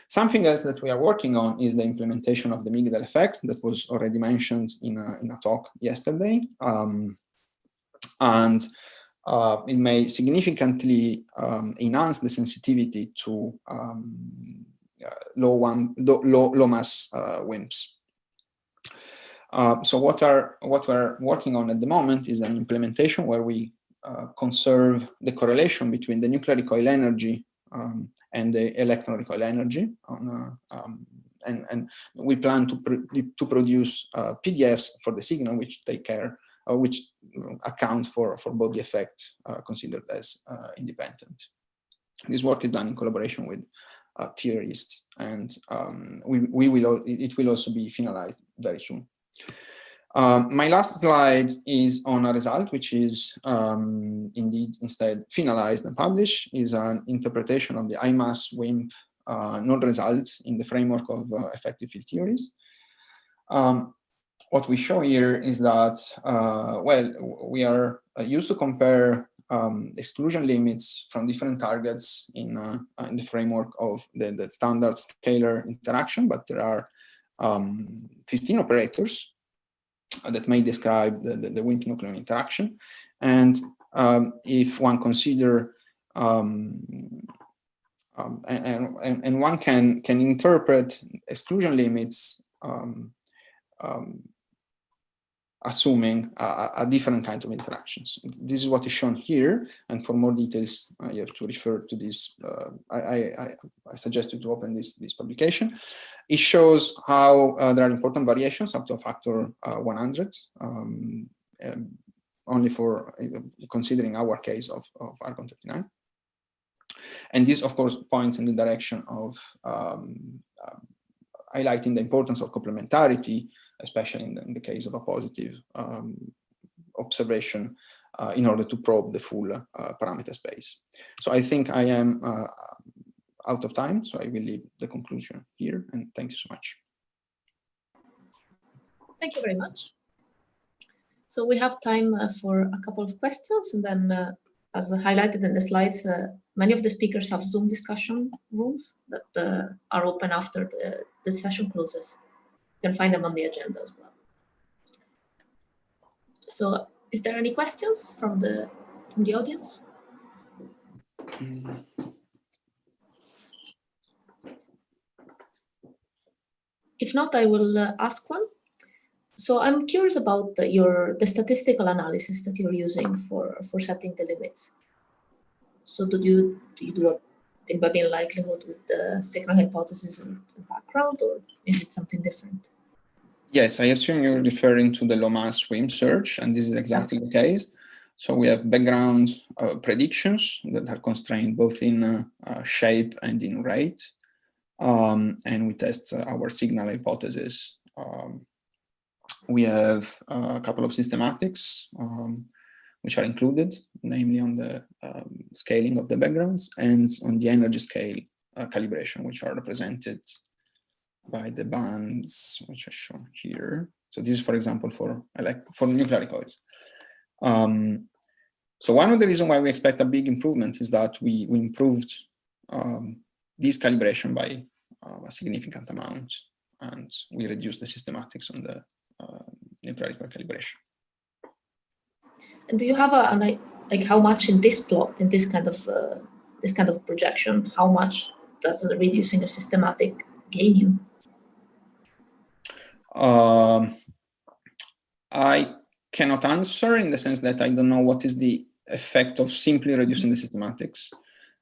Something else that we are working on is the implementation of the Migdal effect that was already mentioned in a talk yesterday. And it may significantly enhance the sensitivity to low mass WIMPs. So what we're working on at the moment is an implementation where we conserve the correlation between the nuclear recoil energy and the electron recoil energy, and we plan to produce PDFs for the signal which take care, which account for both the effects considered as independent. This work is done in collaboration with theorists, and it will also be finalized very soon. My last slide is on a result which is indeed instead finalized and published, is an interpretation of the IMAS WIMP node result in the framework of effective field theories. What we show here is that, well, we are used to compare exclusion limits from different targets in the framework of the standard scalar interaction, but there are 15 operators that may describe the WIMP nucleon interaction. And if one consider, and one can interpret exclusion limits assuming a different kind of interactions. This is what is shown here, and for more details, you have to refer to this. I suggest you to open this publication. It shows how there are important variations up to a factor 100, only for considering our case of argon-39. And this, of course, points in the direction of highlighting the importance of complementarity, especially in the case of a positive observation, in order to probe the full parameter space. So I think I am out of time, so I will leave the conclusion here, and thank you so much. Thank you very much. So we have time for a couple of questions, and then as highlighted in the slides, many of the speakers have Zoom discussion rooms that are open after the session closes. You can find them on the agenda as well. So is there any questions from the audience? If not, I will ask one. So I'm curious about the statistical analysis that you're using for setting the limits. So do you do a embedding likelihood with the signal hypothesis in the background, or is it something different? Yes, I assume you're referring to the low mass WIMP search, and this is exactly the case. So we have background predictions that are constrained both in shape and in rate. And we test our signal hypothesis we have a couple of systematics which are included, namely on the scaling of the backgrounds and on the energy scale calibration, which are represented by the bands which are shown here. So this is, for example, for nuclear recoils. So one of the reasons why we expect a big improvement is that we improved this calibration by a significant amount, and we reduced the systematics on the nuclear recoil calibration. And do you have like how much in this plot, in this kind of projection, how much does reducing a systematic gain you? I cannot answer in the sense that I don't know what is the effect of simply reducing the systematics.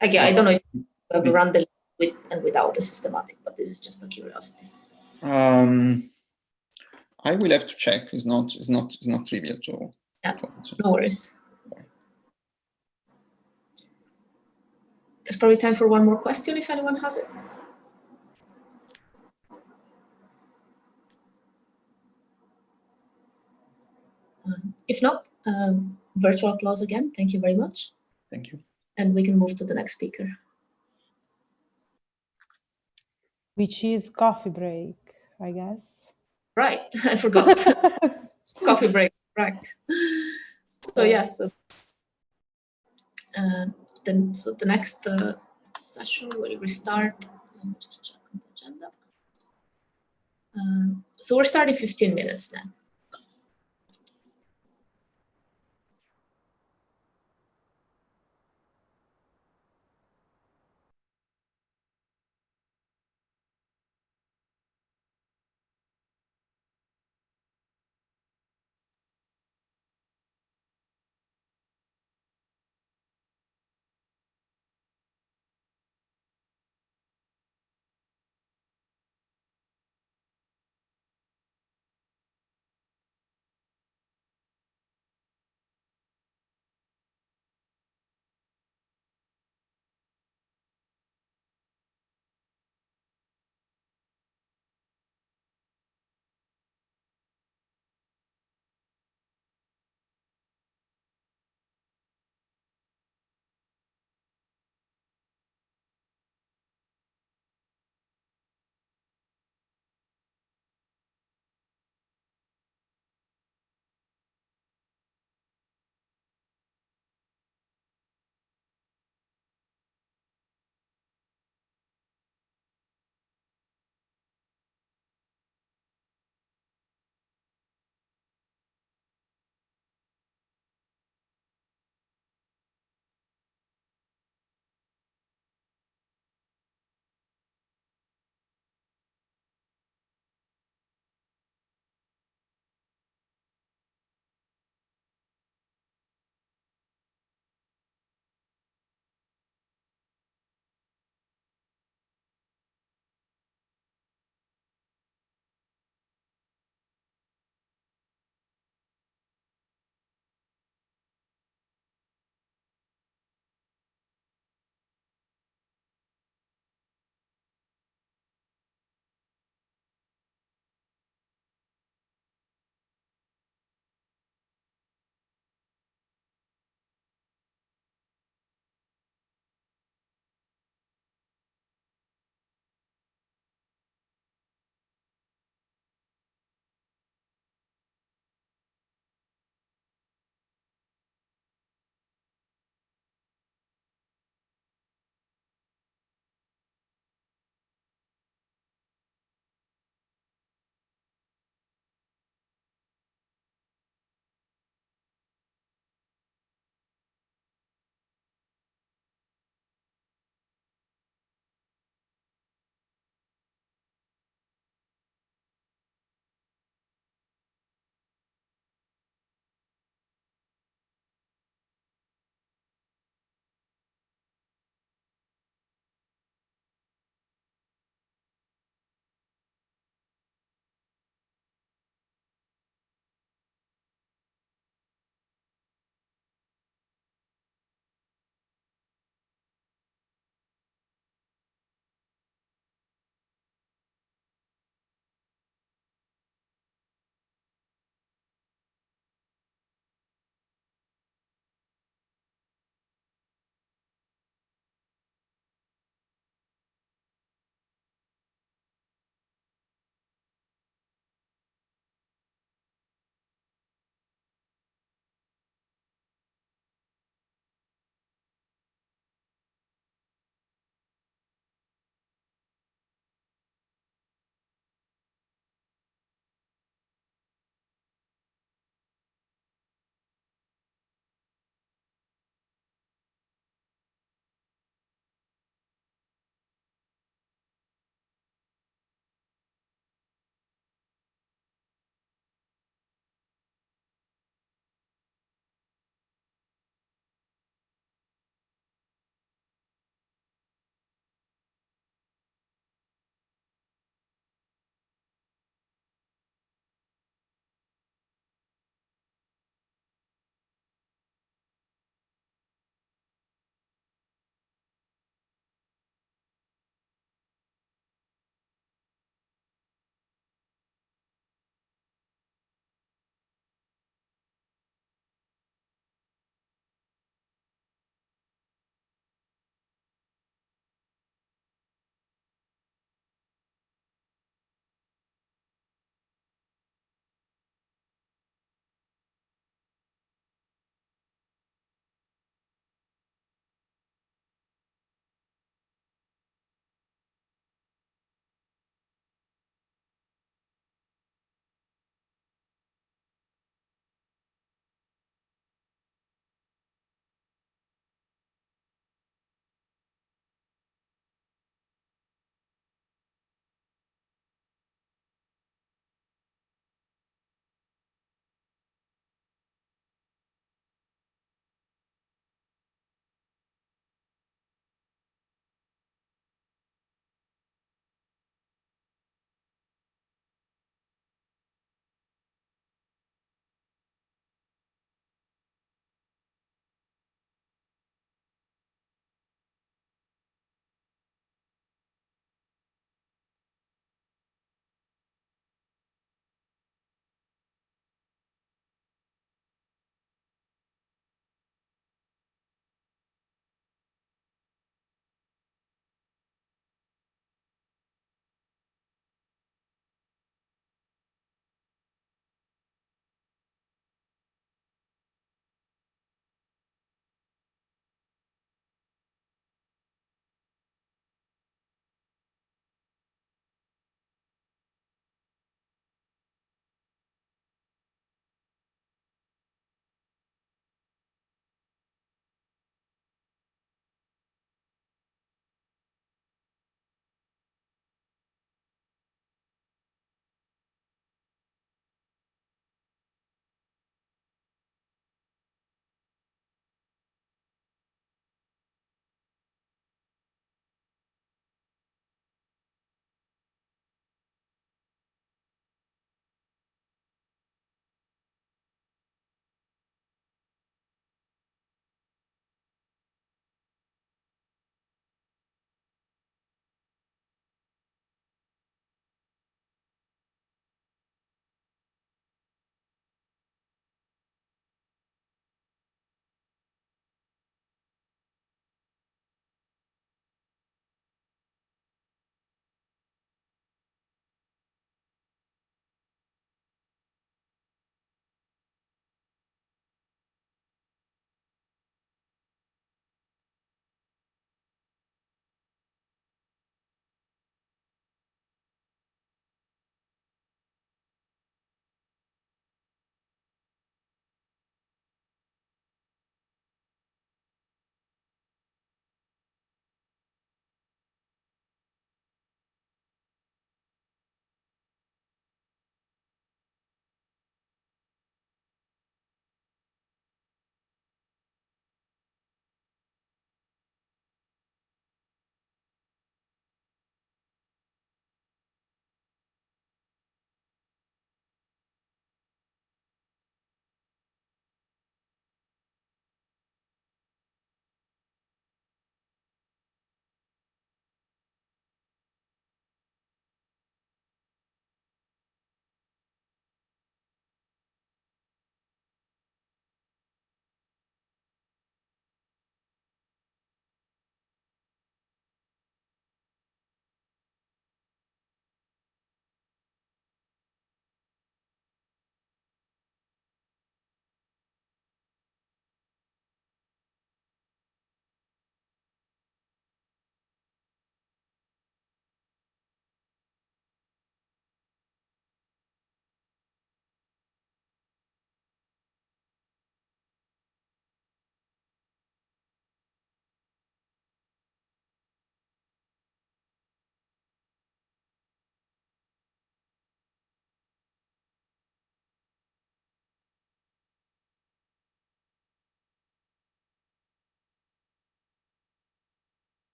Again, I don't know if you have run the with and without the systematic, but this is just a curiosity. I will have to check. It's not trivial to. Yeah, no worries. There's probably time for one more question if anyone has it. If not, virtual applause again. Thank you very much. Thank you. And we can move to the next speaker. Which is coffee break, I guess. Right, I forgot. Coffee break, right. So yes. So the next session will restart. Let me just check on the agenda. So we're starting 15 minutes now.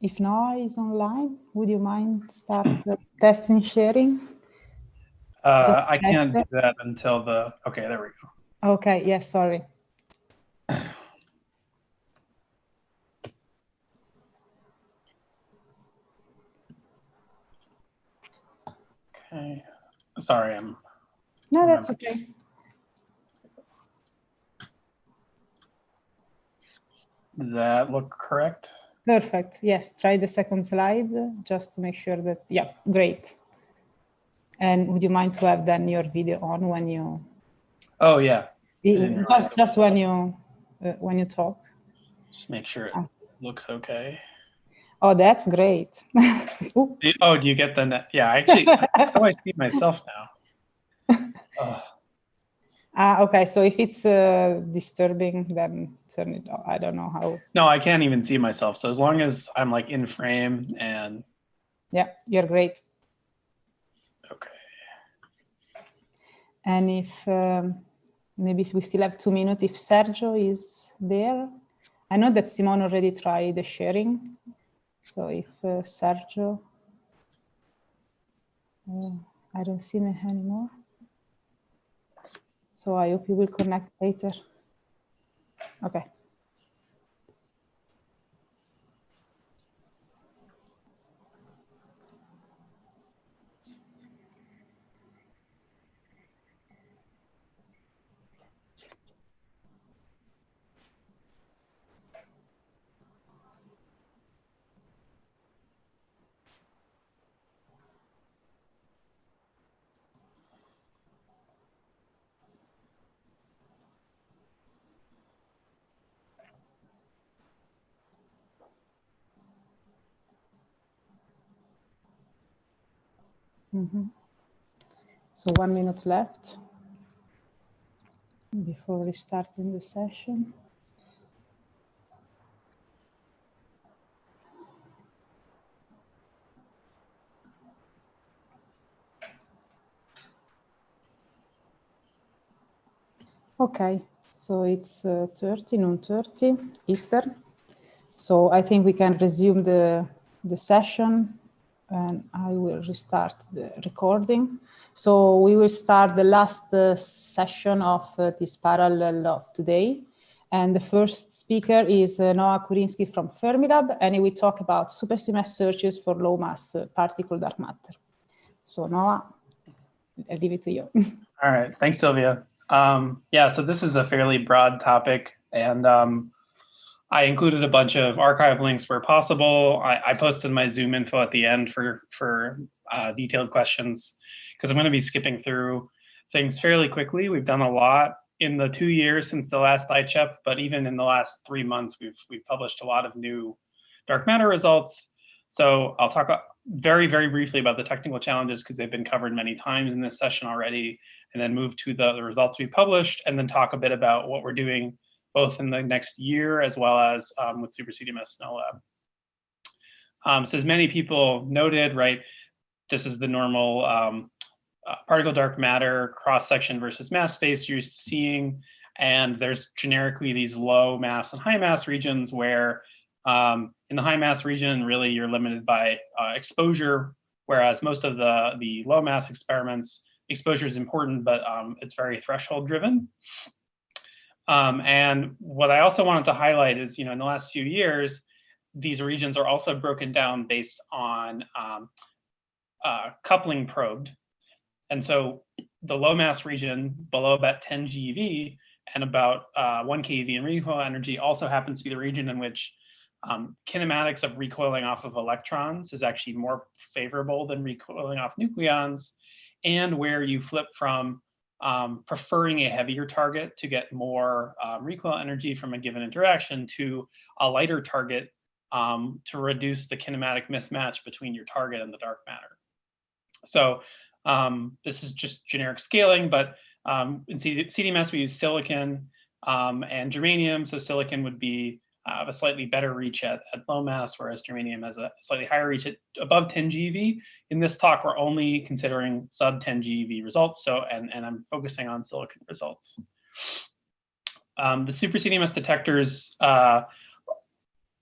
If Noah is online, would you mind start testing sharing? I can't do that until the, okay, there we go. Okay, yes, sorry. Okay, sorry, No, that's okay. Does that look correct? Perfect. Yes, try the second slide just to make sure that, yeah, great. And would you mind to have then your video on when you? Oh yeah. Just when you talk. Just make sure it looks okay. Oh, that's great. Oh, do you get the net? Yeah, actually, how do I see myself now? Okay, so if it's disturbing, then turn it off. I don't know how. No, I can't even see myself. So as long as I'm like in frame and. Yeah, you're great. Okay. And if maybe we still have 2 minutes, if Sergio is there. I know that Simone already tried the sharing. So if Sergio, I don't see me anymore. So I hope you will connect later. Okay. So 1 minute left before restarting the session. Okay, so it's noon 30 Eastern. So I think we can resume the session, and I will restart the recording. So we will start the last session of this parallel of today. And the first speaker is Noah Kurinsky from Fermilab, and he will talk about super CMS searches for low mass particle dark matter. So Noah, I'll leave it to you. All right, thanks, Sylvia. Yeah, so this is a fairly broad topic, and I included a bunch of archive links where possible. I posted my Zoom info at the end for detailed questions, because I'm going to be skipping through things fairly quickly. We've done a lot in the 2 years since the last ICHEP, but even in the last 3 months, we've published a lot of new dark matter results. So I'll talk very, very briefly about the technical challenges, because they've been covered many times in this session already, and then move to the results we published, and then talk a bit about what we're doing both in the next year as well as with Super CDMS Snow Lab. So as many people noted, right, this is the normal particle dark matter cross-section versus mass space you're seeing. And there's generically these low mass and high mass regions where in the high mass region, really you're limited by exposure, whereas most of the low mass experiments, exposure is important, but it's very threshold driven. And what I also wanted to highlight is, in the last few years, these regions are also broken down based on coupling probed. And so the low mass region below about 10 GeV and about 1 keV in recoil energy also happens to be the region in which kinematics of recoiling off of electrons is actually more favorable than recoiling off nucleons, and where you flip from preferring a heavier target to get more recoil energy from a given interaction to a lighter target to reduce the kinematic mismatch between your target and the dark matter. So this is just generic scaling, but in CDMS we use silicon and germanium. So silicon would be a slightly better reach at low mass, whereas germanium has a slightly higher reach at above 10 GeV. In this talk, we're only considering sub 10 GeV results. So, and I'm focusing on silicon results. The super CDMS detectors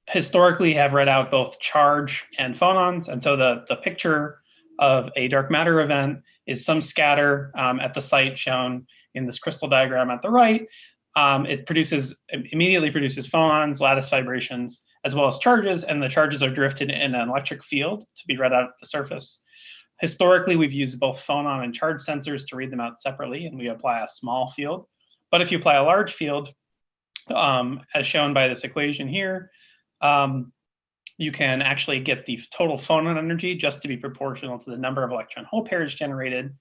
historically have read out both charge and phonons. And so the picture of a dark matter event is some scatter at the site shown in this crystal diagram at the right. It immediately produces phonons, lattice vibrations, as well as charges, and the charges are drifted in an electric field to be read out at the surface. Historically, we've used both phonon and charge sensors to read them out separately, and we apply a small field. But if you apply a large field, as shown by this equation here, you can actually get the total phonon energy just to be proportional to the number of electron hole pairs generated.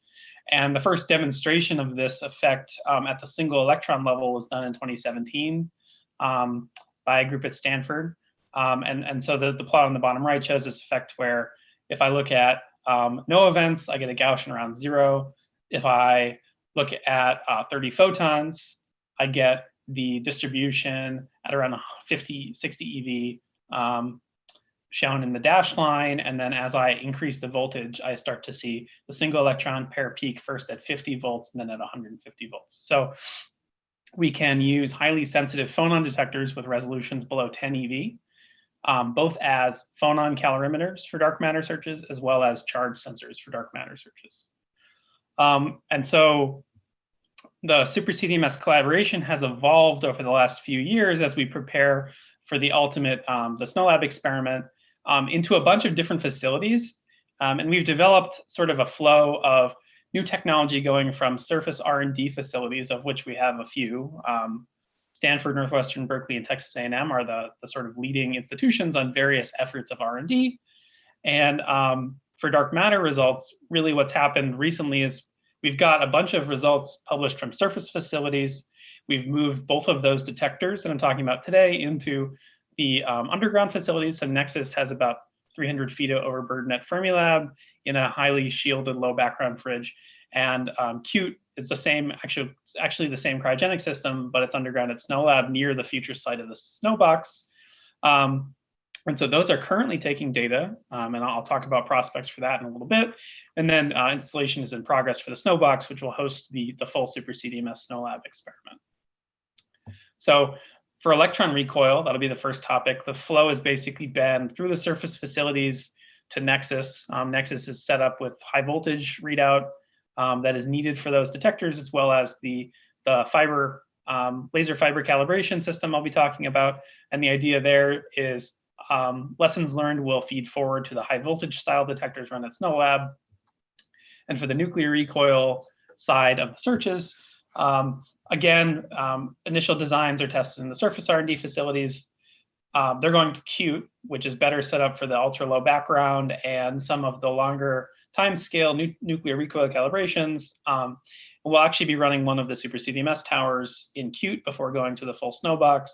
And the first demonstration of this effect at the single electron level was done in 2017 by a group at Stanford. And so the plot on the bottom right shows this effect where if I look at no events, I get a Gaussian around 0. If I look at 30 photons, I get the distribution at around 50, 60 eV shown in the dashed line. And then as I increase the voltage, I start to see the single electron pair peak first at 50 volts and then at 150 volts. So we can use highly sensitive phonon detectors with resolutions below 10 eV, both as phonon calorimeters for dark matter searches, as well as charge sensors for dark matter searches. And so the Super CDMS collaboration has evolved over the last few years as we prepare for the ultimate, the Snow Lab experiment, into a bunch of different facilities. And we've developed sort of a flow of new technology going from surface R&D facilities, of which we have a few. Stanford, Northwestern, Berkeley, and Texas A&M are the sort of leading institutions on various efforts of R&D. And for dark matter results, really what's happened recently is we've got a bunch of results published from surface facilities. We've moved both of those detectors that I'm talking about today into the underground facilities. So Nexus has about 300 feet of overburden at Fermilab in a highly shielded low background fridge. And Qt is the same, actually the same cryogenic system, but it's underground at Snow Lab near the future site of the Snowbox. And so those are currently taking data, and I'll talk about prospects for that in a little bit. And then installation is in progress for the Snowbox, which will host the full Super CDMS Snow Lab experiment. So for electron recoil, that'll be the first topic. The flow has basically been through the surface facilities to Nexus. Nexus is set up with high voltage readout that is needed for those detectors, as well as the fiber laser fiber calibration system I'll be talking about. And the idea there is lessons learned will feed forward to the high voltage style detectors run at Snow Lab. And for the nuclear recoil side of the searches, again, initial designs are tested in the surface R&D facilities. They're going to Qt, which is better set up for the ultra low background and some of the longer time scale nuclear recoil calibrations. We'll actually be running one of the Super CDMS towers in Qt before going to the full Snowbox.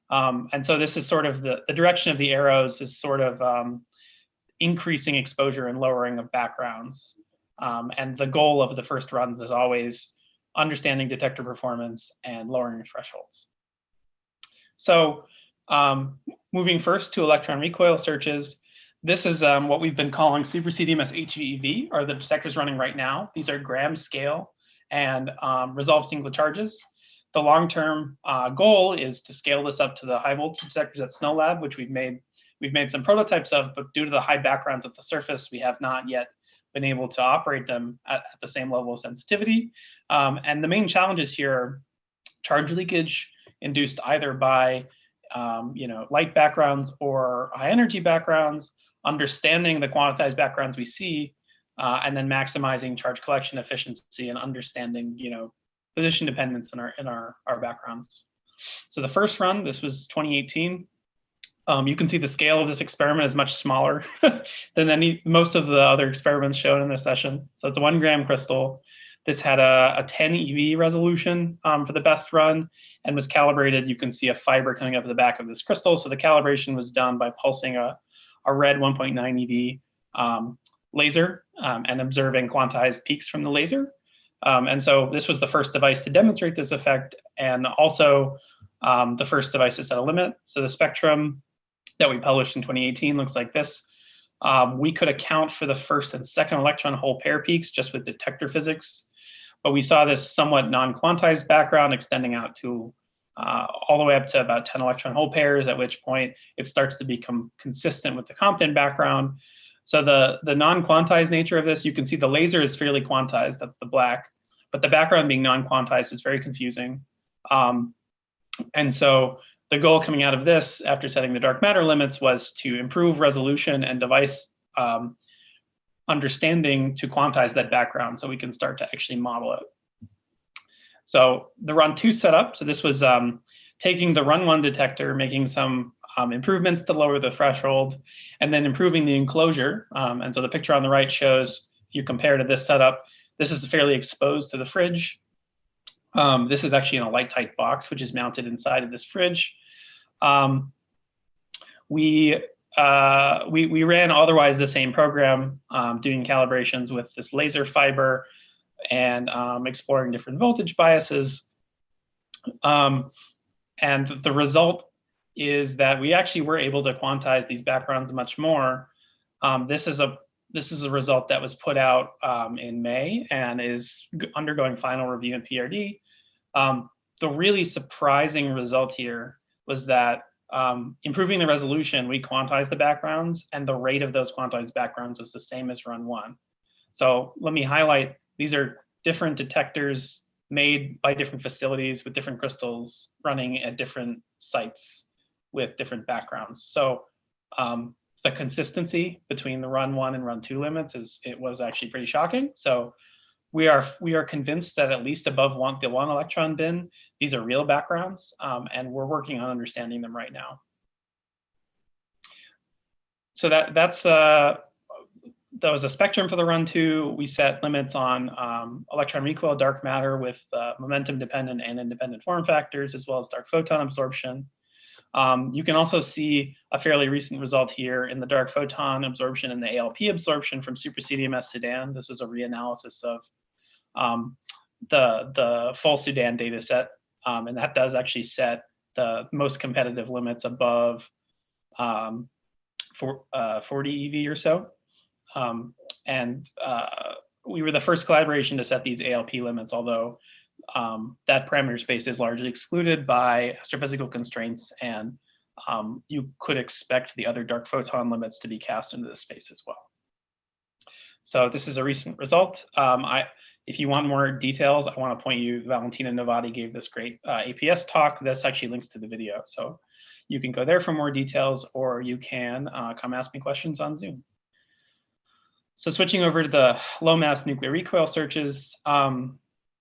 And so this is sort of the direction of the arrows is sort of increasing exposure and lowering of backgrounds. And the goal of the first runs is always understanding detector performance and lowering thresholds. So moving first to electron recoil searches, this is what we've been calling Super CDMS HVEV, are the detectors running right now. These are gram scale and resolve single charges. The long-term goal is to scale this up to the high voltage detectors at Snow Lab, which we've made some prototypes of, but due to the high backgrounds at the surface, we have not yet been able to operate them at the same level of sensitivity. And the main challenges here are charge leakage induced either by light backgrounds or high energy backgrounds, understanding the quantized backgrounds we see, and then maximizing charge collection efficiency and understanding position dependence in our backgrounds. So the first run, this was 2018. You can see the scale of this experiment is much smaller than most of the other experiments shown in this session. So it's a 1 gram crystal. This had a 10 EV resolution for the best run and was calibrated. You can see a fiber coming up at the back of this crystal. So the calibration was done by pulsing a red 1.9 EV laser and observing quantized peaks from the laser. And so this was the first device to demonstrate this effect, and also the first device to set a limit. So the spectrum that we published in 2018 looks like this. We could account for the first and second electron hole pair peaks just with detector physics, but we saw this somewhat non-quantized background extending out to all the way up to about 10 electron hole pairs, at which point it starts to become consistent with the Compton background. So the non-quantized nature of this, you can see the laser is fairly quantized, that's the black, but the background being non-quantized is very confusing. And so the goal coming out of this, after setting the dark matter limits, was to improve resolution and device understanding to quantize that background so we can start to actually model it. So the run 2 setup, so this was taking the run 1 detector, making some improvements to lower the threshold, and then improving the enclosure. And so the picture on the right shows, if you compare to this setup, this is fairly exposed to the fridge. This is actually in a light tight box, which is mounted inside of this fridge. We ran otherwise the same program, doing calibrations with this laser fiber and exploring different voltage biases. And the result is that we actually were able to quantize these backgrounds much more. This is a result that was put out in May and is undergoing final review in PRD. The really surprising result here was that improving the resolution, we quantized the backgrounds, and the rate of those quantized backgrounds was the same as run 1. So let me highlight, these are different detectors made by different facilities with different crystals running at different sites with different backgrounds. So the consistency between the run 1 and run 2 limits it was actually pretty shocking. So we are convinced that at least above the 1 electron bin, these are real backgrounds, and we're working on understanding them right now. So that was a spectrum for the run 2. We set limits on electron recoil, dark matter with momentum dependent and independent form factors, as well as dark photon absorption. You can also see a fairly recent result here in the dark photon absorption and the ALP absorption from Super CDMS Sudan. This was a reanalysis of the full Sudan data set, and that does actually set the most competitive limits above 40 EV or so. We were the first collaboration to set these ALP limits, although that parameter space is largely excluded by astrophysical constraints, and you could expect the other dark photon limits to be cast into this space as well. So this is a recent result. If you want more details, I want to point you, Valentina Novati gave this great APS talk. This actually links to the video. So you can go there for more details, or you can come ask me questions on Zoom. So switching over to the low mass nuclear recoil searches,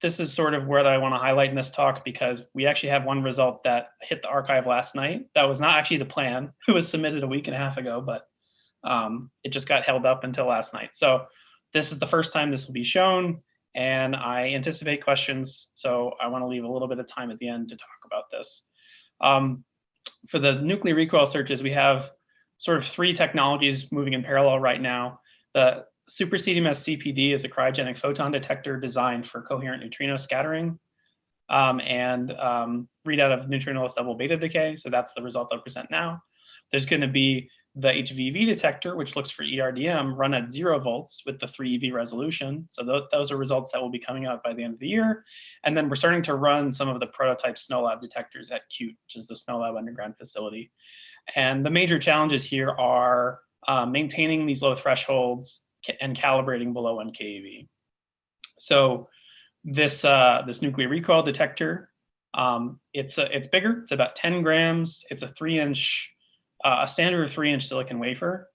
this is sort of where I want to highlight in this talk, because we actually have one result that hit the archive last night. That was not actually the plan. It was submitted a week and a half ago, but it just got held up until last night. So this is the first time this will be shown, and I anticipate questions. So I want to leave a little bit of time at the end to talk about this. For the nuclear recoil searches, we have sort of 3 technologies moving in parallel right now. The Super CDMS CPD is a cryogenic photon detector designed for coherent neutrino scattering and readout of neutrinoless double beta decay. So that's the result I'll present now. There's going to be the HVV detector, which looks for ERDM, run at 0 volts with the 3 EV resolution. So those are results that will be coming out by the end of the year. And then we're starting to run some of the prototype SNOLAB detectors at CUTE, which is the SNOLAB underground facility. And the major challenges here are maintaining these low thresholds and calibrating below 1 keV. So this nuclear recoil detector, it's bigger. It's about 10 grams. It's a 3-inch, a standard 3-inch silicon wafer,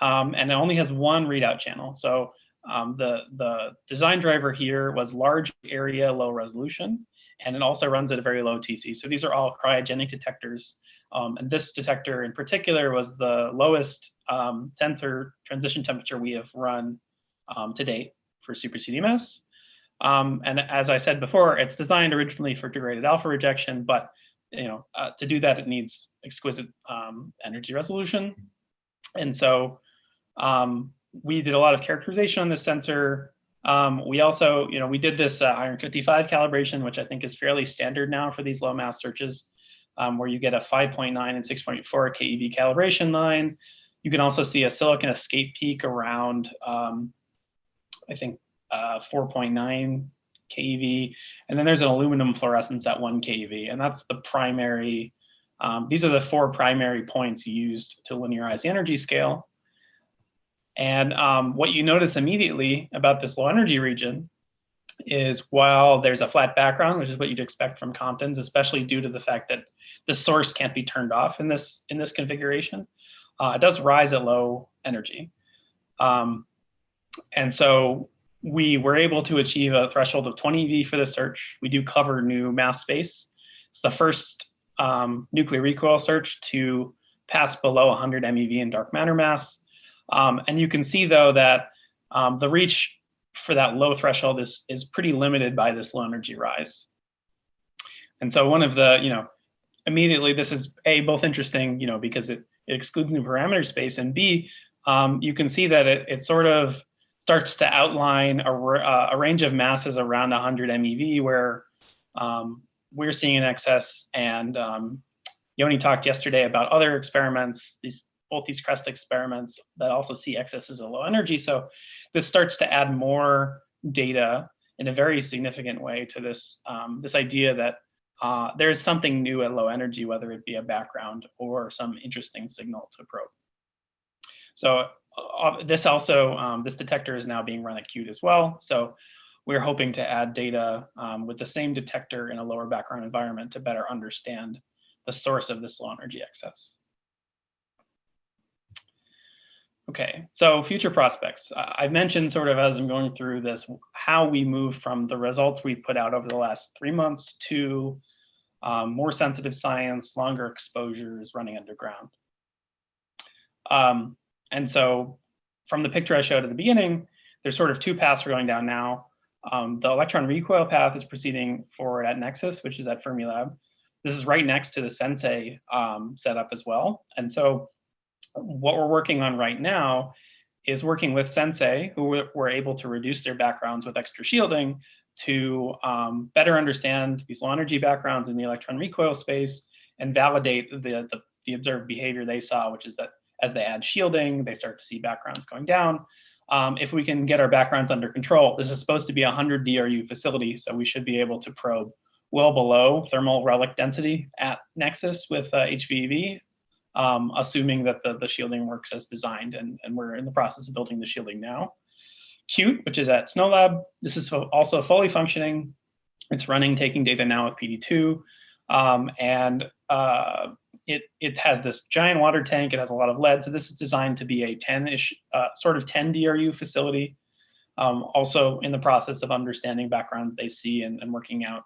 and it only has 1 readout channel. So the design driver here was large area, low resolution, and it also runs at a very low TC. So these are all cryogenic detectors. And this detector in particular was the lowest sensor transition temperature we have run to date for Super CDMS. And as I said before, it's designed originally for degraded alpha rejection, but to do that, it needs exquisite energy resolution. And so we did a lot of characterization on this sensor. We also, we did this iron 55 calibration, which I think is fairly standard now for these low mass searches, where you get a 5.9 and 6.4 keV calibration line. You can also see a silicon escape peak around, I think, 4.9 keV, and then there's an aluminum fluorescence at 1 keV, and that's the primary. These are the 4 primary points used to linearize the energy scale. And what you notice immediately about this low energy region is while there's a flat background, which is what you'd expect from Compton's, especially due to the fact that the source can't be turned off in this configuration, it does rise at low energy. And so we were able to achieve a threshold of 20 eV for the search. We do cover new mass space. It's the first nuclear recoil search to pass below 100 MeV in dark matter mass. And you can see, though, that the reach for that low threshold is pretty limited by this low energy rise. And so one of the, immediately this is both interesting, because it excludes new parameter space, and B, you can see that it sort of starts to outline a range of masses around 100 MeV where we're seeing an excess. And Yoni talked yesterday about other experiments, both these CREST experiments that also see excesses of low energy. So this starts to add more data in a very significant way to this, this idea that there's something new at low energy, whether it be a background or some interesting signal to probe. So this also, this detector is now being run at Qt as well. So we're hoping to add data with the same detector in a lower background environment to better understand the source of this low energy excess. Okay, so future prospects. I've mentioned sort of as I'm going through this, how we move from the results we've put out over the last 3 months to more sensitive science, longer exposures, running underground. And so from the picture I showed at the beginning, there's sort of 2 paths we're going down now. The electron recoil path is proceeding forward at Nexus, which is at Fermilab. This is right next to the Sensei setup as well. And so what we're working on right now is working with Sensei, who were able to reduce their backgrounds with extra shielding to better understand these low energy backgrounds in the electron recoil space and validate the observed behavior they saw, which is that as they add shielding, they start to see backgrounds going down. If we can get our backgrounds under control, this is supposed to be a 100 DRU facility, so we should be able to probe well below thermal relic density at Nexus with HVEV, assuming that the shielding works as designed, and we're in the process of building the shielding now. Qt, which is at SNOLAB, this is also fully functioning. It's running, taking data now with PD2, and it has this giant water tank. It has a lot of lead, so this is designed to be a 10-ish, sort of 10 DRU facility. Also in the process of understanding background they see and working out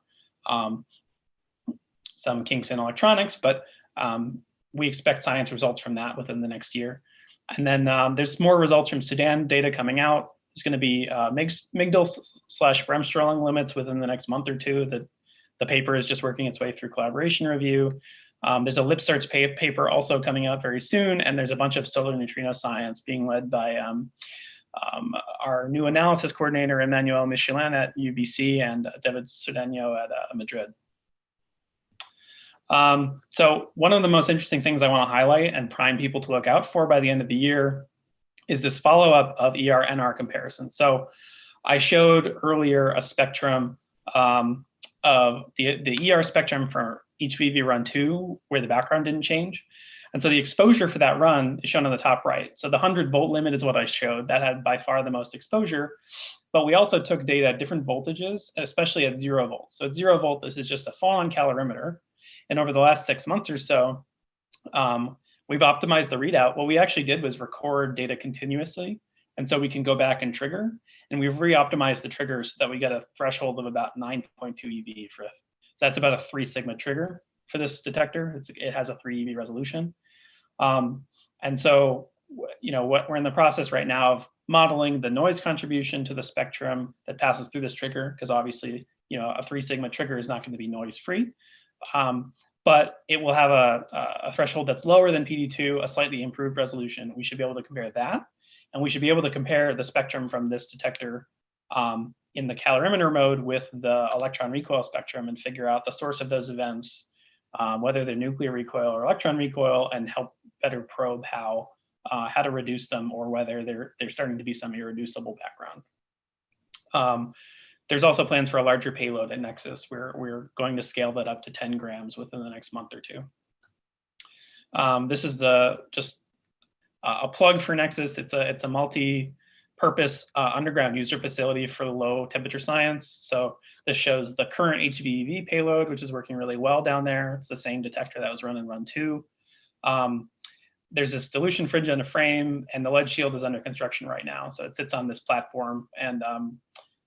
some kinks in electronics, but we expect science results from that within the next year. And then there's more results from Sudan data coming out. There's going to be Migdal/Bremsstrahlung limits within the next month or two. The paper is just working its way through collaboration review. There's a LipSearch paper also coming out very soon, and there's a bunch of solar neutrino science being led by our new analysis coordinator, Emmanuel Michelin at UBC, and David Sudano at Madrid. So one of the most interesting things I want to highlight and prime people to look out for by the end of the year is this follow-up of ER-NR comparison. So I showed earlier a spectrum of the ER spectrum for HVV run 2, where the background didn't change. And so the exposure for that run is shown on the top right. So the 100-volt limit is what I showed. That had by far the most exposure. But we also took data at different voltages, especially at 0 volts. So at 0 volt, this is just a phone calorimeter. And over the last 6 months or so, we've optimized the readout. What we actually did was record data continuously. And so we can go back and trigger. And we've re-optimized the triggers so that we get a threshold of about 9.2 eV for it. So that's about a 3 sigma trigger for this detector. It has a 3 eV resolution. And so, what we're in the process right now of modeling the noise contribution to the spectrum that passes through this trigger, because obviously, a 3 sigma trigger is not going to be noise free. But it will have a threshold that's lower than PD2, a slightly improved resolution. We should be able to compare that. And we should be able to compare the spectrum from this detector in the calorimeter mode with the electron recoil spectrum and figure out the source of those events, whether they're nuclear recoil or electron recoil, and help better probe how to reduce them, or whether they're starting to be some irreducible background. There's also plans for a larger payload at Nexus. We're going to scale that up to 10 grams within the next month or two. This is just a plug for Nexus. It's a multi-purpose underground user facility for low temperature science. So this shows the current HVEV payload, which is working really well down there. It's the same detector that was run in Run 2. There's this dilution fringe on a frame, and the lead shield is under construction right now. So it sits on this platform, and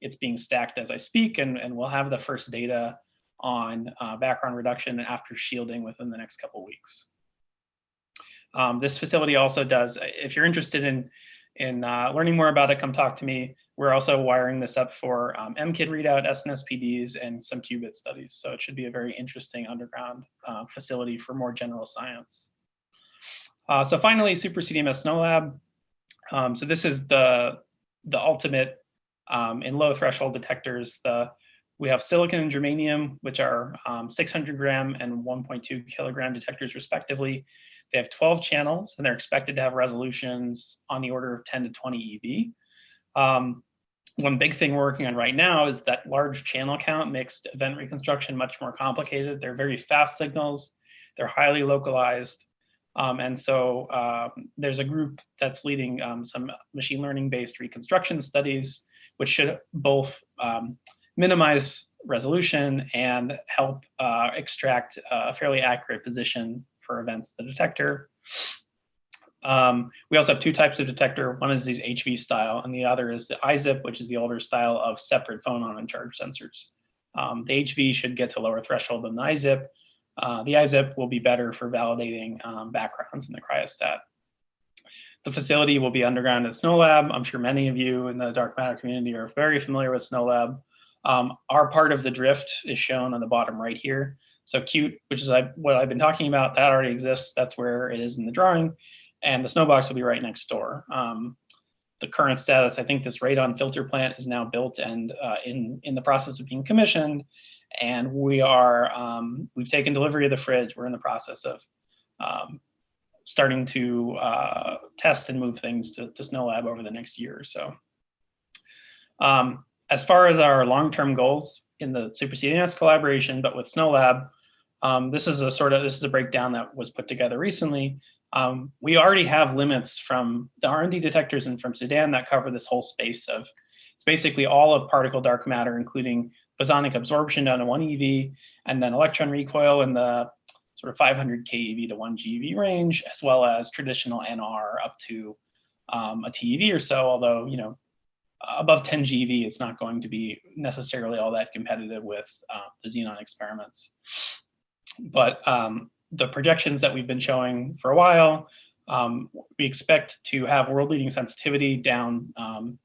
it's being stacked as I speak, and we'll have the first data on background reduction after shielding within the next couple of weeks. This facility also does, if you're interested in learning more about it, come talk to me. We're also wiring this up for MKID readout, SNSPDs, and some qubit studies. So it should be a very interesting underground facility for more general science. So finally, Super CDMS Snow Lab. So this is the ultimate in low threshold detectors. We have silicon and germanium, which are 600 gram and 1.2 kilogram detectors respectively. They have 12 channels, and they're expected to have resolutions on the order of 10 to 20 eV. One big thing we're working on right now is that large channel count makes event reconstruction much more complicated. They're very fast signals. They're highly localized. And so there's a group that's leading some machine learning based reconstruction studies, which should both minimize resolution and help extract a fairly accurate position for events in the detector. We also have two types of detector. One is these HV style, and the other is the ICHEP, which is the older style of separate phonon and charge sensors. The HV should get to lower threshold than the ICHEP. The ICHEP will be better for validating backgrounds in the cryostat. The facility will be underground at Snow Lab. I'm sure many of you in the dark matter community are very familiar with Snow Lab. Our part of the drift is shown on the bottom right here. So Qt, which is what I've been talking about, that already exists. That's where it is in the drawing. And the snowbox will be right next door. The current status, I think this radon filter plant is now built and in the process of being commissioned. And we've taken delivery of the fridge. We're in the process of starting to test and move things to Snow Lab over the next year or so. As far as our long-term goals in the Super CDMS collaboration, but with Snow Lab, this is a breakdown that was put together recently. We already have limits from the R&D detectors and from Sudan that cover this whole space of, it's basically all of particle dark matter, including bosonic absorption down to 1 eV, and then electron recoil in the sort of 500 keV to 1 GeV range, as well as traditional NR up to a TeV or so, although, you know, above 10 GeV, it's not going to be necessarily all that competitive with the xenon experiments. But the projections that we've been showing for a while, we expect to have world-leading sensitivity down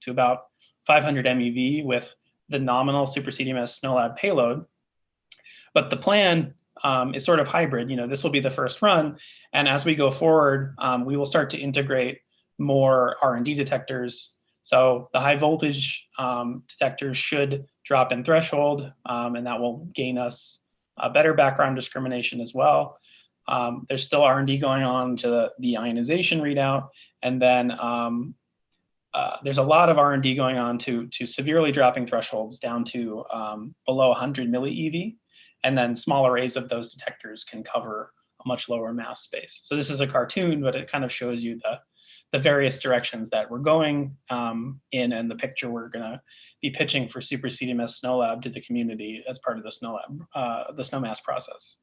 to about 500 MeV with the nominal Super CDMS Snow Lab payload. But the plan is sort of hybrid. You know, this will be the first run, and as we go forward, we will start to integrate more R&D detectors. So the high voltage detectors should drop in threshold, and that will gain us a better background discrimination as well. There's still R&D going on to the ionization readout, and then there's a lot of R&D going on to severely dropping thresholds down to below 100 millieV, and then small arrays of those detectors can cover a much lower mass space. So this is a cartoon, but it kind of shows you the various directions that we're going in, and the picture we're going to be pitching for Super CDMS Snow Lab to the community as part of the Snow Lab, the SNOWMAS process.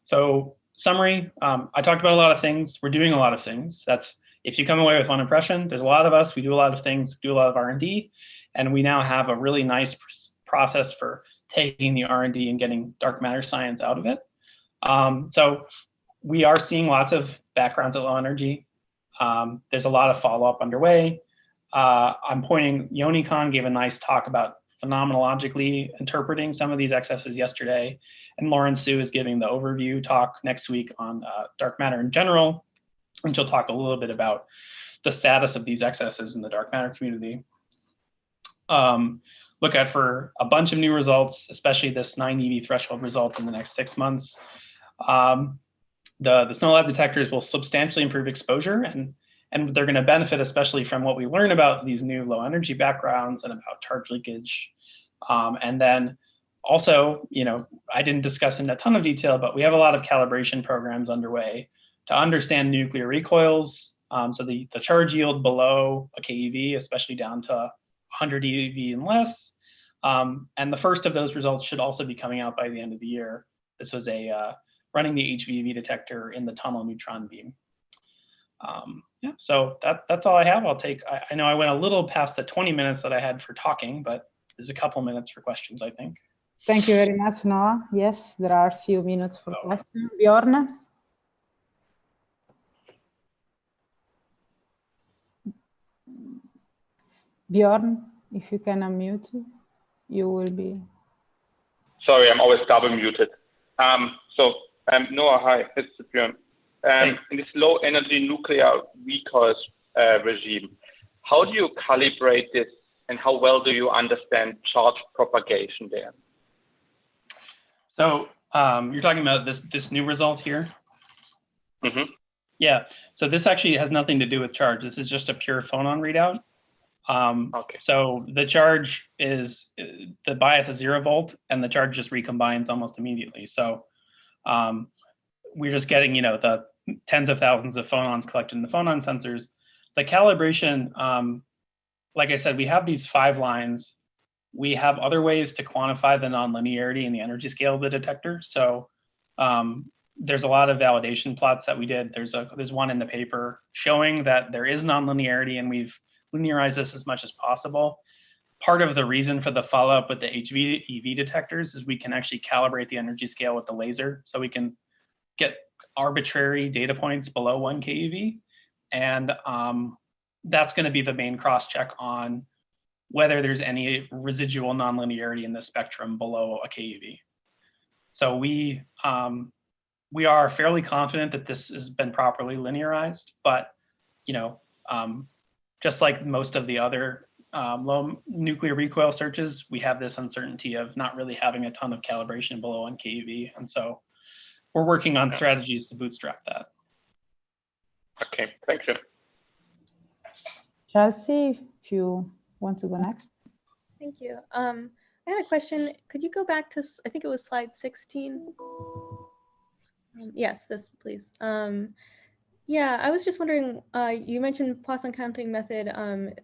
So summary, I talked about a lot of things. We're doing a lot of things. That's, if you come away with one impression, there's a lot of us, we do a lot of things, do a lot of R&D, and we now have a really nice process for taking the R&D and getting dark matter science out of it. So we are seeing lots of backgrounds at low energy. There's a lot of follow-up underway. I'm pointing, Yoni Khan gave a nice talk about phenomenologically interpreting some of these excesses yesterday, and Lauren Su is giving the overview talk next week on dark matter in general, and she'll talk a little bit about the status of these excesses in the dark matter community. Look out for a bunch of new results, especially this 9 eV threshold result in the next 6 months. The Snow Lab detectors will substantially improve exposure, and And they're going to benefit especially from what we learn about these new low energy backgrounds and about charge leakage. And then also, I didn't discuss in a ton of detail, but we have a lot of calibration programs underway to understand nuclear recoils. So the charge yield below a keV, especially down to 100 eV and less. And the first of those results should also be coming out by the end of the year. This was running the HVEV detector in the tunnel neutron beam. Yeah, so that's all I have. I know I went a little past the 20 minutes that I had for talking, but there's a couple minutes for questions, I think. Thank you very much, Noah. Yes, there are a few minutes for questions. Bjorn? Bjorn, if you can unmute, you will be. Sorry, I'm always double muted. Noah, hi, it's Bjorn. In this low energy nuclear recoils regime, how do you calibrate this and how well do you understand charge propagation there? So you're talking about this new result here? Mm-hmm. Yeah, so this actually has nothing to do with charge. This is just a pure phonon readout. Okay. So the charge is, the bias is 0 volt and the charge just recombines almost immediately. So we're just getting, the tens of thousands of phonons collected in the phonon sensors. The calibration, like I said, we have these 5 lines. We have other ways to quantify the nonlinearity in the energy scale of the detector. So there's a lot of validation plots that we did. There's one in the paper showing that there is nonlinearity, and we've linearized this as much as possible. Part of the reason for the follow-up with the HVEV detectors is we can actually calibrate the energy scale with the laser. So we can get arbitrary data points below 1 keV. And that's going to be the main cross-check on whether there's any residual nonlinearity in the spectrum below a keV. So we are fairly confident that this has been properly linearized, but just like most of the other low nuclear recoil searches, we have this uncertainty of not really having a ton of calibration below 1 keV. And so we're working on strategies to bootstrap that. Okay, thank you. Chelsea, if you want to go next. Thank you. I had a question. Could you go back to, I think it was slide 16? Yes, this, please. Yeah, I was just wondering, you mentioned Poisson counting method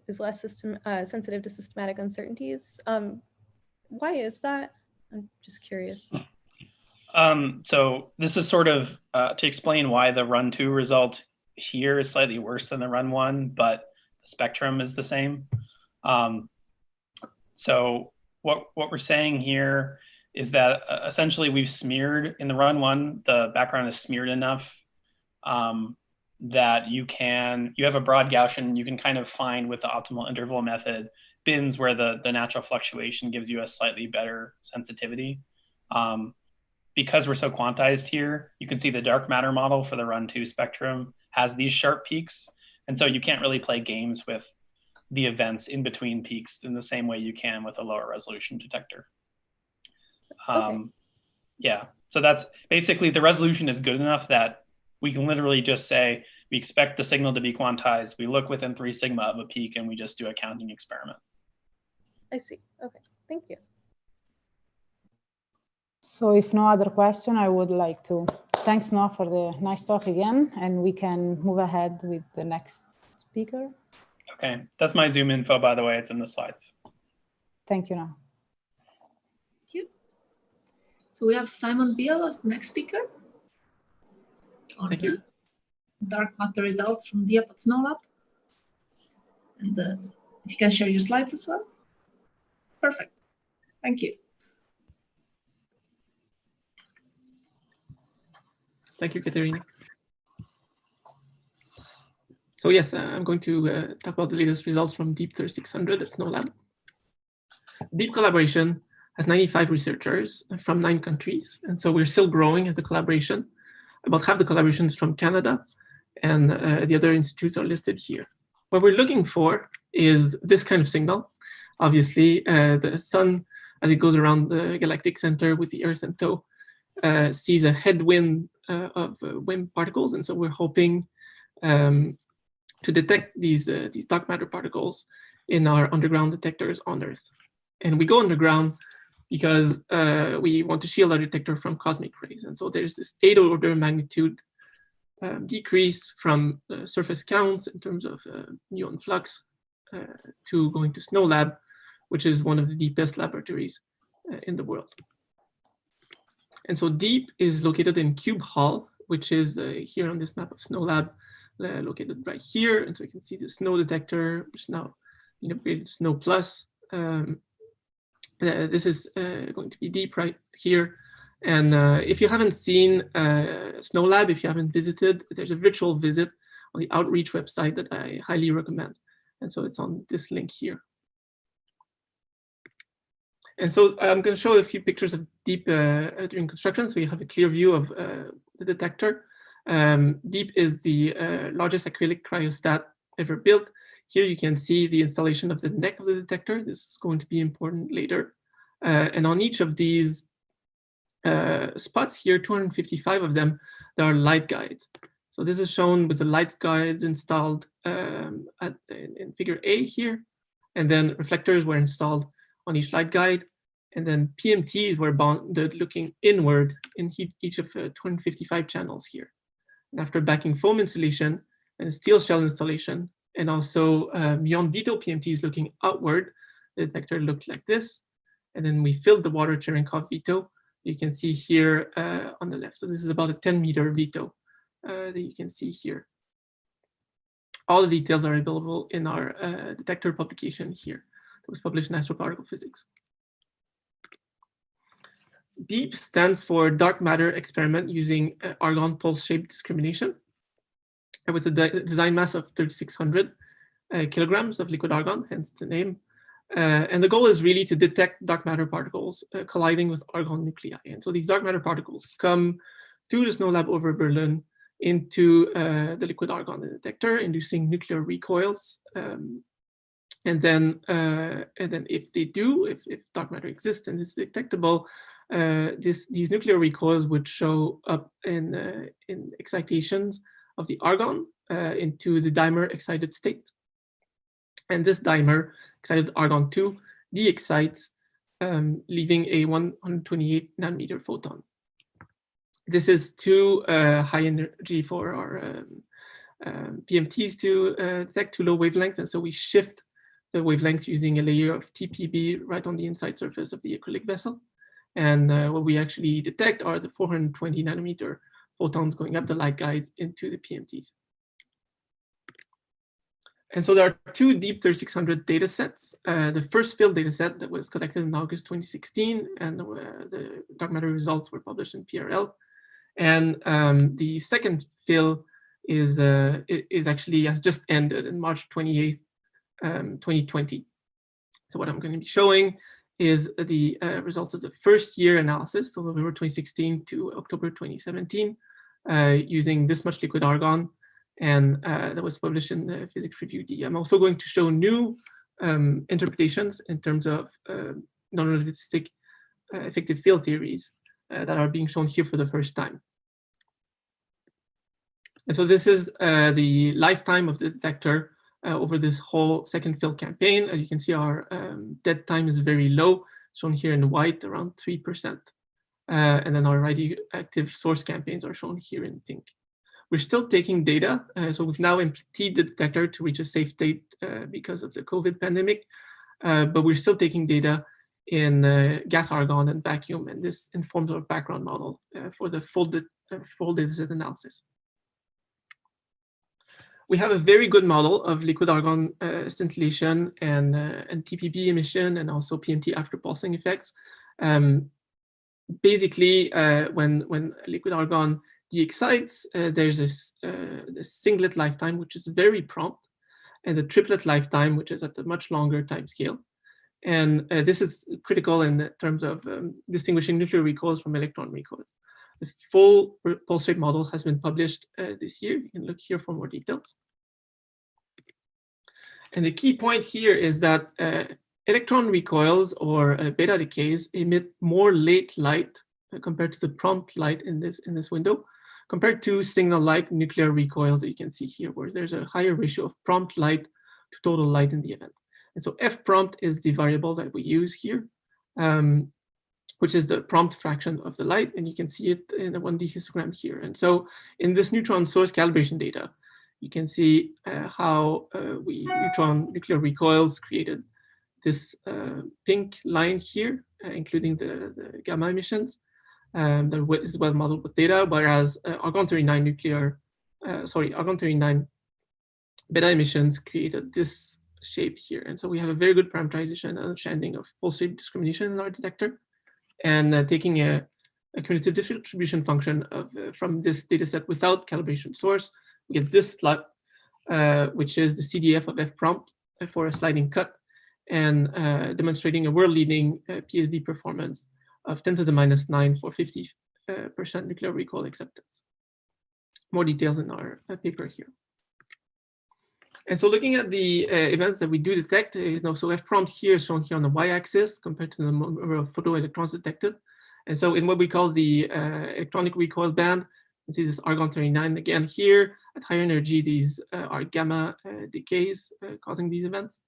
is less sensitive to systematic uncertainties. Why is that? I'm just curious. So this is sort of to explain why the run 2 result here is slightly worse than the run 1, but the spectrum is the same. So what we're saying here is that essentially we've smeared in the run 1, the background is smeared enough that you have a broad Gaussian, you can kind of find with the optimal interval method bins where the natural fluctuation gives you a slightly better sensitivity. Because we're so quantized here, you can see the dark matter model for the run 2 spectrum has these sharp peaks. And so you can't really play games with the events in between peaks in the same way you can with a lower resolution detector. Okay. Yeah, so that's basically the resolution is good enough that we can literally just say, we expect the signal to be quantized. We look within 3 sigma of a peak and we just do a counting experiment. I see. Okay, thank you. So if no other question, I would like to thanks Noah for the nice talk again, and we can move ahead with the next speaker. Okay, that's my Zoom info, by the way, it's in the slides. Thank you, Noah. Thank you. So we have Simon Beal as the next speaker on the dark matter results from ICHEP Snow Lab. And if you can share your slides as well. Perfect. Thank you. Thank you, Katerina. So yes, I'm going to talk about the latest results from Deep 3600 at Snow Lab. Deep collaboration has 95 researchers from 9 countries, and so we're still growing as a collaboration. About half the collaborations from Canada, and the other institutes are listed here. What we're looking for is this kind of signal. Obviously, the sun, as it goes around the galactic center with the Earth in tow, sees a headwind of wind particles, and so we're hoping to detect these dark matter particles in our underground detectors on Earth. And we go underground because we want to shield our detector from cosmic rays. And so there's this 8 order magnitude decrease from surface counts in terms of muon flux to going to Snow Lab, which is one of the deepest laboratories in the world. And so DEEP is located in Cube Hall, which is here on this map of Snow Lab, located right here. And so you can see the snow detector, which now upgraded to Snow Plus. This is going to be DEEP right here. And if you haven't seen Snow Lab, if you haven't visited, there's a virtual visit on the Outreach website that I highly recommend. And so it's on this link here. And so I'm going to show a few pictures of DEEP during construction, so you have a clear view of the detector. DEEP is the largest acrylic cryostat ever built. Here you can see the installation of the neck of the detector. This is going to be important later. And on each of these spots here, 255 of them, there are light guides. So this is shown with the light guides installed in figure A here. And then reflectors were installed on each light guide. And then PMTs were bonded looking inward in each of 255 channels here. And after backing foam insulation and a steel shell installation, and also muon veto PMTs looking outward, the detector looked like this. And then we filled the water Cherenkov veto. You can see here on the left. So this is about a 10-meter veto that you can see here. All the details are available in our detector publication here. It was published in Astroparticle Physics. DEEP stands for Dark Matter Experiment using argon pulse shape discrimination, with a design mass of 3,600 kilograms of liquid argon, hence the name. And the goal is really to detect dark matter particles colliding with argon nuclei. And so these dark matter particles come through the Snow Lab over Berlin into the liquid argon detector, inducing nuclear recoils. And then if they do, if dark matter exists and is detectable, these nuclear recoils would show up in excitations of the argon into the dimer excited state. And this dimer excited argon-2 de-excites, leaving a 128 nanometer photon. This is too high energy for our PMTs to detect, too low wavelength, and so we shift the wavelength using a layer of TPB right on the inside surface of the acrylic vessel. And what we actually detect are the 420 nanometer photons going up the light guides into the PMTs. And so there are two DEEP 3600 data sets. The first field data set that was collected in August 2016, and the dark matter results were published in PRL. And the second field is actually has just ended in March 28th, 2020. So what I'm going to be showing is the results of the first year analysis, so November 2016 to October 2017, using this much liquid argon, and that was published in the Physics Review D. I'm also going to show new interpretations in terms of non-relativistic effective field theories that are being shown here for the first time. And so this is the lifetime of the detector over this whole second field campaign. As you can see, our dead time is very low, shown here in white, around 3%. And then our radioactive source campaigns are shown here in pink. We're still taking data, so we've now emptied the detector to reach a safe state because of the COVID pandemic, but we're still taking data in gas argon and vacuum, and this informs our background model for the full data set analysis. We have a very good model of liquid argon scintillation and TPB emission, and also PMT after pulsing effects. Basically, when liquid argon de-excites, there's this singlet lifetime, which is very prompt, and the triplet lifetime, which is at a much longer time scale. And this is critical in terms of distinguishing nuclear recoils from electron recoils. The full pulse rate model has been published this year. You can look here for more details. And the key point here is that electron recoils or beta decays emit more late light compared to the prompt light in this window, compared to signal-like nuclear recoils that you can see here, where there's a higher ratio of prompt light to total light in the event. And so f prompt is the variable that we use here, which is the prompt fraction of the light, and you can see it in a 1D histogram here. And so in this neutron source calibration data, you can see how neutron nuclear recoils created this pink line here, including the gamma emissions that is well modeled with data, whereas argon-39 argon-39 beta emissions created this shape here. And so we have a very good parameterization and understanding of pulse shape discrimination in our detector. And taking a cumulative distribution function from this data set without calibration source, we get this plot, which is the CDF of f prompt for a sliding cut, and demonstrating a world-leading PSD performance of 10 to the minus 9 for 50% nuclear recoil acceptance. More details in our paper here. And so looking at the events that we do detect, so f prompt here is shown here on the y-axis compared to the number of photoelectrons detected. And so in what we call the electronic recoil band, you see this argon-39 again here. At higher energy, these are gamma decays causing these events.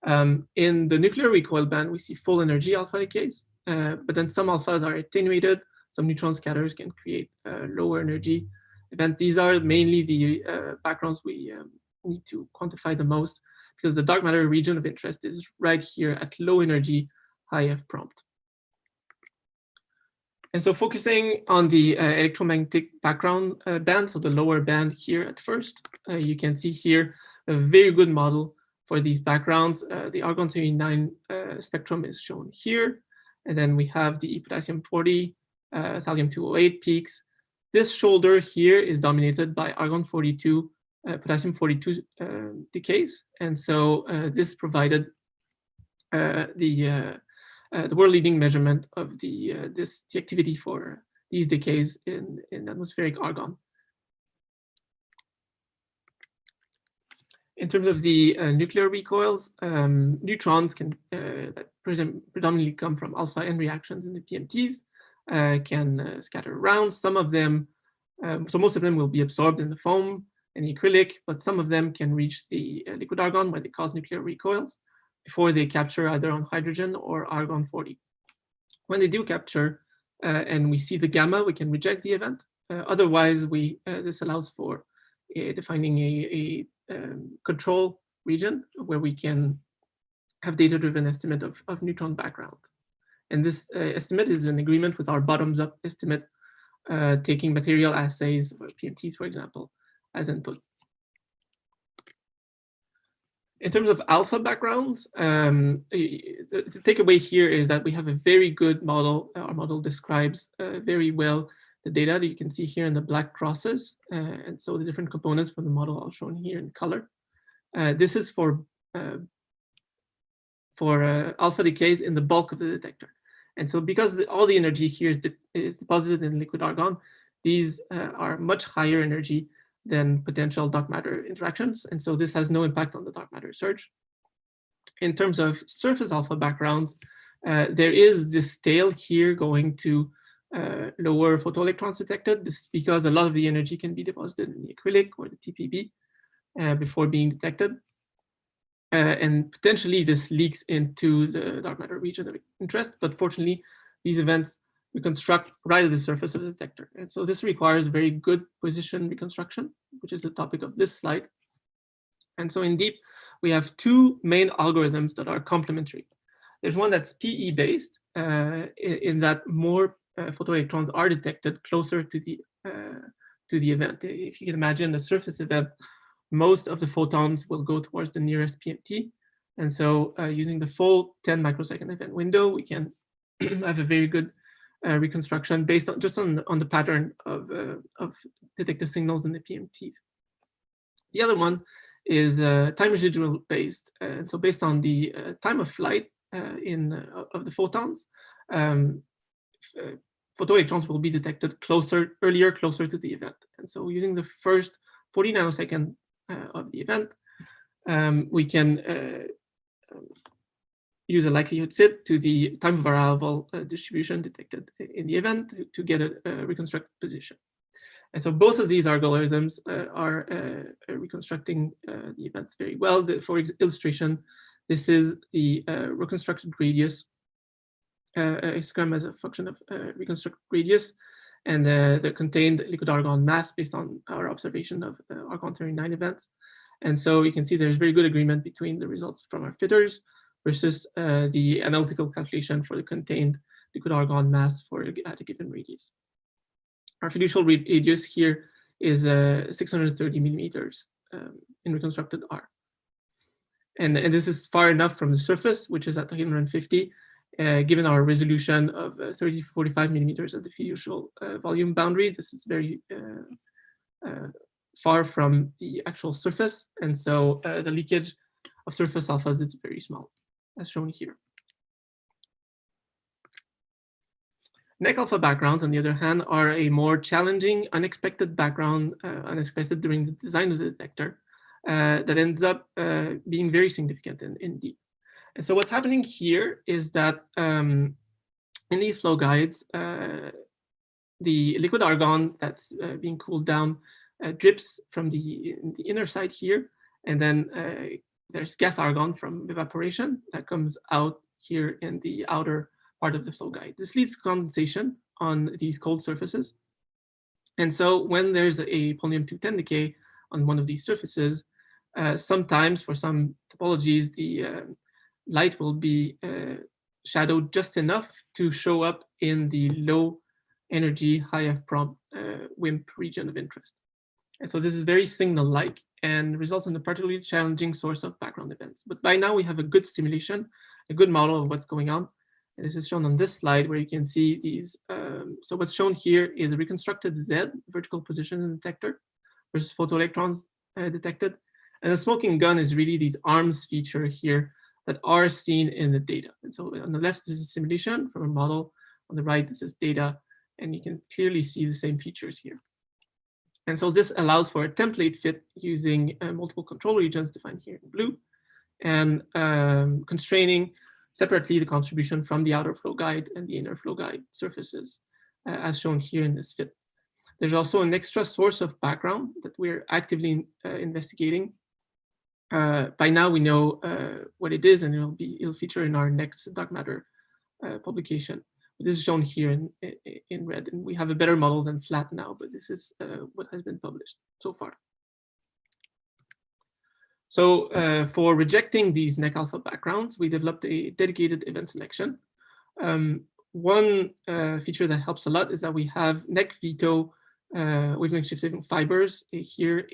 In the nuclear recoil band, we see full energy alpha decays, but then some alphas are attenuated. Some neutron scatters can create lower energy events. These are mainly the backgrounds we need to quantify the most, because the dark matter region of interest is right here at low energy, high f prompt. And so focusing on the electromagnetic background band, so the lower band here at first, you can see here a very good model for these backgrounds. The argon-39 spectrum is shown here. And then we have the potassium-40, thallium-208 peaks. This shoulder here is dominated by argon-42, potassium-42 decays. And so this provided the world-leading measurement of the activity for these decays in atmospheric argon. In terms of the nuclear recoils, neutrons can that predominantly come from alpha N reactions in the PMTs can scatter around. Some of them, so most of them will be absorbed in the foam and the acrylic, but some of them can reach the liquid argon, what they call nuclear recoils, before they capture either on hydrogen or argon-40. When they do capture and we see the gamma, we can reject the event. Otherwise, this allows for defining a control region where we can have data-driven estimate of neutron background. And this estimate is in agreement with our bottoms-up estimate, taking material assays, or PMTs, for example, as input. In terms of alpha backgrounds, the takeaway here is that we have a very good model. Our model describes very well the data that you can see here in the black crosses. And so the different components from the model are shown here in color. This is for alpha decays in the bulk of the detector. And so because all the energy here is deposited in liquid argon, these are much higher energy than potential dark matter interactions. And so this has no impact on the dark matter search. In terms of surface alpha backgrounds, there is this tail here going to lower photoelectrons detected. This is because a lot of the energy can be deposited in the acrylic or the TPB before being detected. And potentially this leaks into the dark matter region of interest, but fortunately, these events reconstruct right at the surface of the detector. And so this requires very good position reconstruction, which is the topic of this slide. And so in DEEP, we have two main algorithms that are complementary. There's one that's PE based, in that more photoelectrons are detected closer to the event. If you can imagine a surface event, most of the photons will go towards the nearest PMT. And so using the full 10 microsecond event window, we can have a very good reconstruction based on just on the pattern of detected signals in the PMTs. The other one is time residual based. And so based on the time of flight of the photons, photoelectrons will be detected earlier, closer to the event. And so using the first 40 nanosecond of the event, we can use a likelihood fit to the time of arrival distribution detected in the event to get a reconstructed position. And so both of these algorithms are reconstructing the events very well. For illustration, this is the reconstructed radius, histogram as a function of reconstructed radius, and the contained liquid argon mass based on our observation of argon-39 events. And so you can see there's very good agreement between the results from our fitters versus the analytical calculation for the contained liquid argon mass at a given radius. Our fiducial radius here is 630 millimeters in reconstructed R. And this is far enough from the surface, which is at 150, given our resolution of 30-45 millimeters at the fiducial volume boundary. This is very far from the actual surface. And so the leakage of surface alphas is very small, as shown here. NEC alpha backgrounds, on the other hand, are a more challenging, unexpected background, unexpected during the design of the detector, that ends up being very significant in deep. And so what's happening here is that in these flow guides, the liquid argon that's being cooled down drips from the inner side here, and then there's gas argon from evaporation that comes out here in the outer part of the flow guide. This leads to condensation on these cold surfaces. And so when there's a polonium-210 decay on one of these surfaces, sometimes for some topologies, the light will be shadowed just enough to show up in the low energy, high F-prompt WIMP region of interest. And so this is very signal-like and results in a particularly challenging source of background events. But by now we have a good simulation, a good model of what's going on. And this is shown on this slide where you can see these. So what's shown here is a reconstructed Z, vertical position in the detector, versus photoelectrons detected. And the smoking gun is really these arms feature here that are seen in the data. And so on the left, this is simulation from a model. On the right, this is data. And you can clearly see the same features here. And so this allows for a template fit using multiple control regions defined here in blue, and constraining separately the contribution from the outer flow guide and the inner flow guide surfaces, as shown here in this fit. There's also an extra source of background that we're actively investigating. By now we know what it is, and it'll feature in our next dark matter publication. This is shown here in red, and we have a better model than flat now, but this is what has been published so far. So for rejecting these NEC alpha backgrounds, we developed a dedicated event selection. One feature that helps a lot is that we have NEC veto wavelength shifting fibers here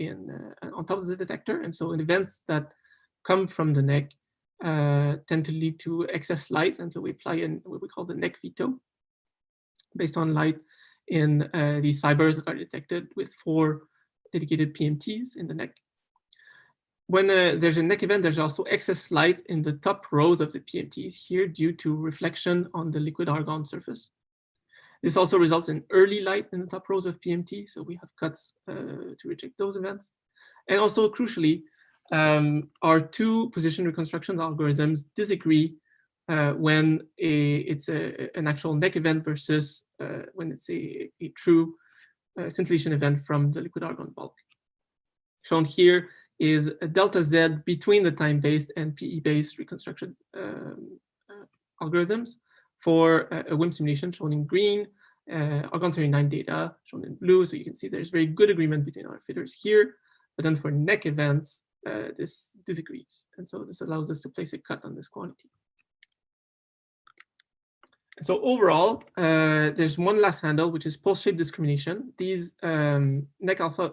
on top of the detector. And so in events that come from the NEC tend to lead to excess light. And so we apply what we call the NEC veto based on light in these fibers that are detected with 4 dedicated PMTs in the NEC. When there's a NEC event, there's also excess light in the top rows of the PMTs here due to reflection on the liquid argon surface. This also results in early light in the top rows of PMT, so we have cuts to reject those events. And also, crucially, our 2 position reconstruction algorithms disagree when it's an actual NEC event versus when it's a true scintillation event from the liquid argon bulk. Shown here is a delta Z between the time-based and PE-based reconstruction algorithms for a WIMP simulation shown in green, argon-39 data shown in blue. So you can see there's very good agreement between our fitters here, but then for NEC events, this disagrees. And so this allows us to place a cut on this quantity. And so overall, there's one last handle, which is pulse shape discrimination. These NEC alpha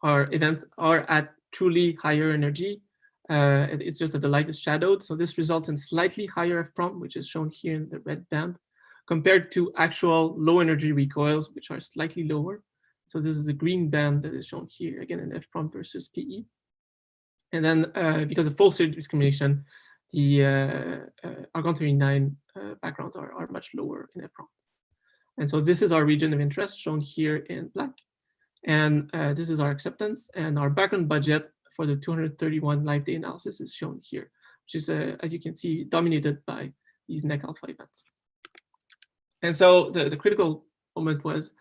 events are at truly higher energy. It's just that the light is shadowed. So this results in slightly higher F-prompt, which is shown here in the red band, compared to actual low energy recoils, which are slightly lower. So this is the green band that is shown here, again, in F-prompt versus PE. And then because of pulse shape discrimination, the argon-39 backgrounds are much lower in F-prompt. And so this is our region of interest shown here in black. And this is our acceptance, and our background budget for the 231 live day analysis is shown here, which is, as you can see, dominated by these NEC alpha events. And so the critical moment was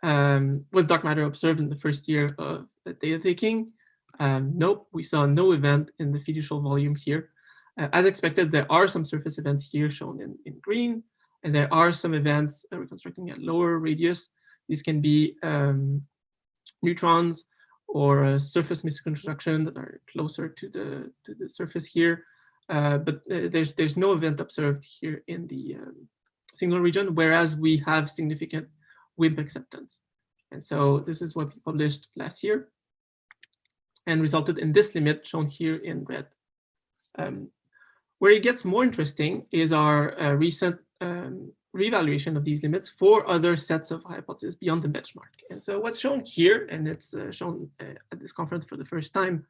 Was dark matter observed in the first year of data taking? Nope, we saw no event in the fiducial volume here. As expected, there are some surface events here shown in green, and there are some events reconstructing at lower radius. These can be neutrons or surface misconstruction that are closer to the surface here. But there's no event observed here in the signal region, whereas we have significant WIMP acceptance. And so this is what we published last year and resulted in this limit shown here in red. Where it gets more interesting is our recent reevaluation of these limits for other sets of hypotheses beyond the benchmark. And so what's shown here, and it's shown at this conference for the first time,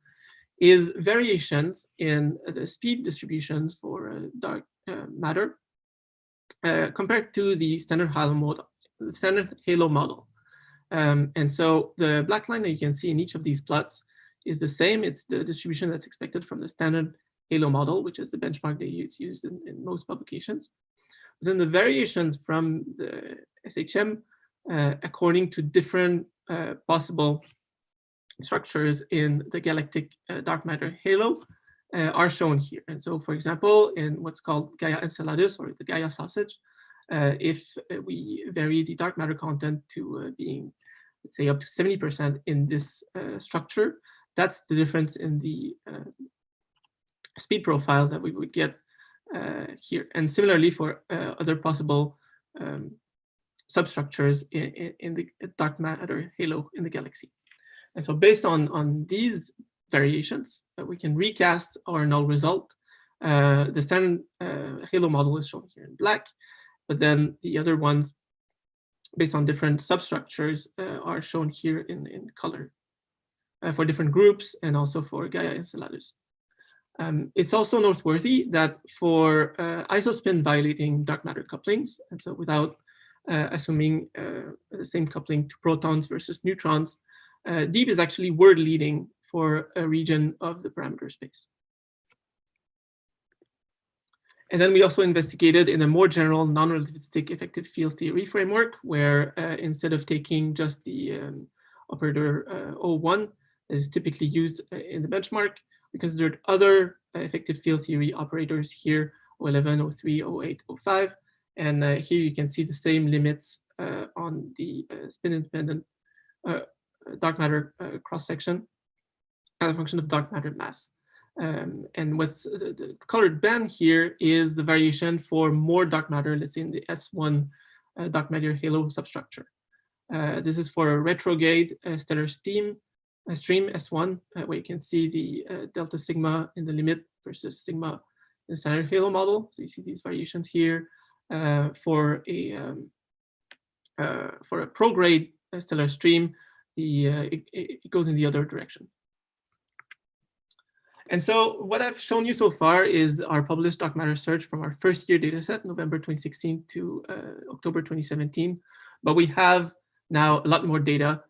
is variations in the speed distributions for dark matter compared to the standard halo model. And so the black line that you can see in each of these plots is the same. It's the distribution that's expected from the standard halo model, which is the benchmark they used in most publications. But then the variations from the SHM according to different possible structures in the galactic dark matter halo are shown here. And so, for example, in what's called Gaia Enceladus, or the Gaia sausage, if we vary the dark matter content to being, let's say, up to 70% in this structure, that's the difference in the speed profile that we would get here. And similarly for other possible substructures in the dark matter halo in the galaxy. And so based on these variations, we can recast our null result. The standard halo model is shown here in black, but then the other ones based on different substructures are shown here in color for different groups and also for Gaia Enceladus. It's also noteworthy that for isospin violating dark matter couplings, and so without assuming the same coupling to protons versus neutrons, DEEP is actually word leading for a region of the parameter space. And then we also investigated in a more general non-relativistic effective field theory framework, where instead of taking just the operator O1 as is typically used in the benchmark, we considered other effective field theory operators here, O11, O3, O8, O5. And here you can see the same limits on the spin-independent dark matter cross-section as a function of dark matter mass. And what's the colored band here is the variation for more dark matter, let's say in the S1 dark matter halo substructure. This is for a retrograde stellar stream S1, where you can see the delta sigma in the limit versus sigma in the standard halo model. So you see these variations here for a prograde stellar stream. It goes in the other direction. And so what I've shown you so far is our published dark matter search from our first year data set, November 2016 to October 2017. But we have now a lot more data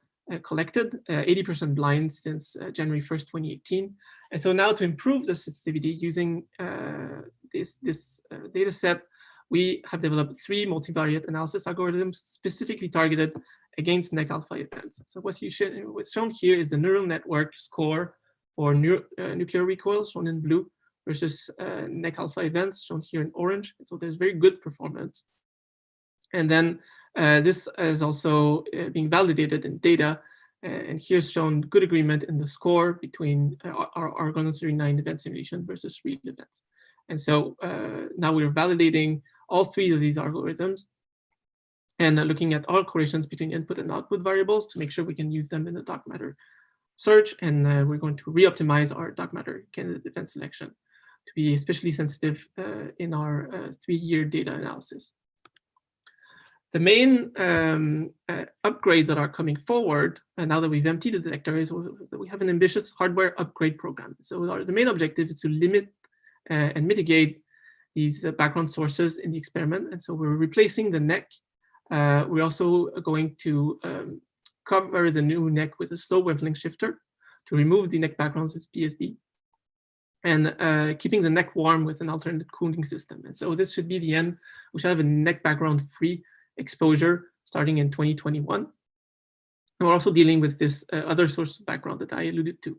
collected, 80% blind since January 1st, 2018. And so now to improve the sensitivity using this data set, we have developed 3 multivariate analysis algorithms specifically targeted against NEC alpha events. So what's shown here is the neural network score for nuclear recoil, shown in blue, versus NEC alpha events, shown here in orange. And so there's very good performance. And then this is also being validated in data. And here's shown good agreement in the score between our Argon 39 event simulation versus real events. And so now we're validating all 3 of these algorithms and looking at all correlations between input and output variables to make sure we can use them in the dark matter search. And we're going to re-optimize our dark matter candidate event selection to be especially sensitive in our 3-year data analysis. The main upgrades that are coming forward, and now that we've emptied the detector, is that we have an ambitious hardware upgrade program. So the main objective is to limit and mitigate these background sources in the experiment. And so we're replacing the NEC. We're also going to cover the new NEC with a slow wavelength shifter to remove the NEC backgrounds with PSD, and keeping the NEC warm with an alternate cooling system. And so this should be the end. We should have a NEC background free exposure starting in 2021. And we're also dealing with this other source of background that I alluded to.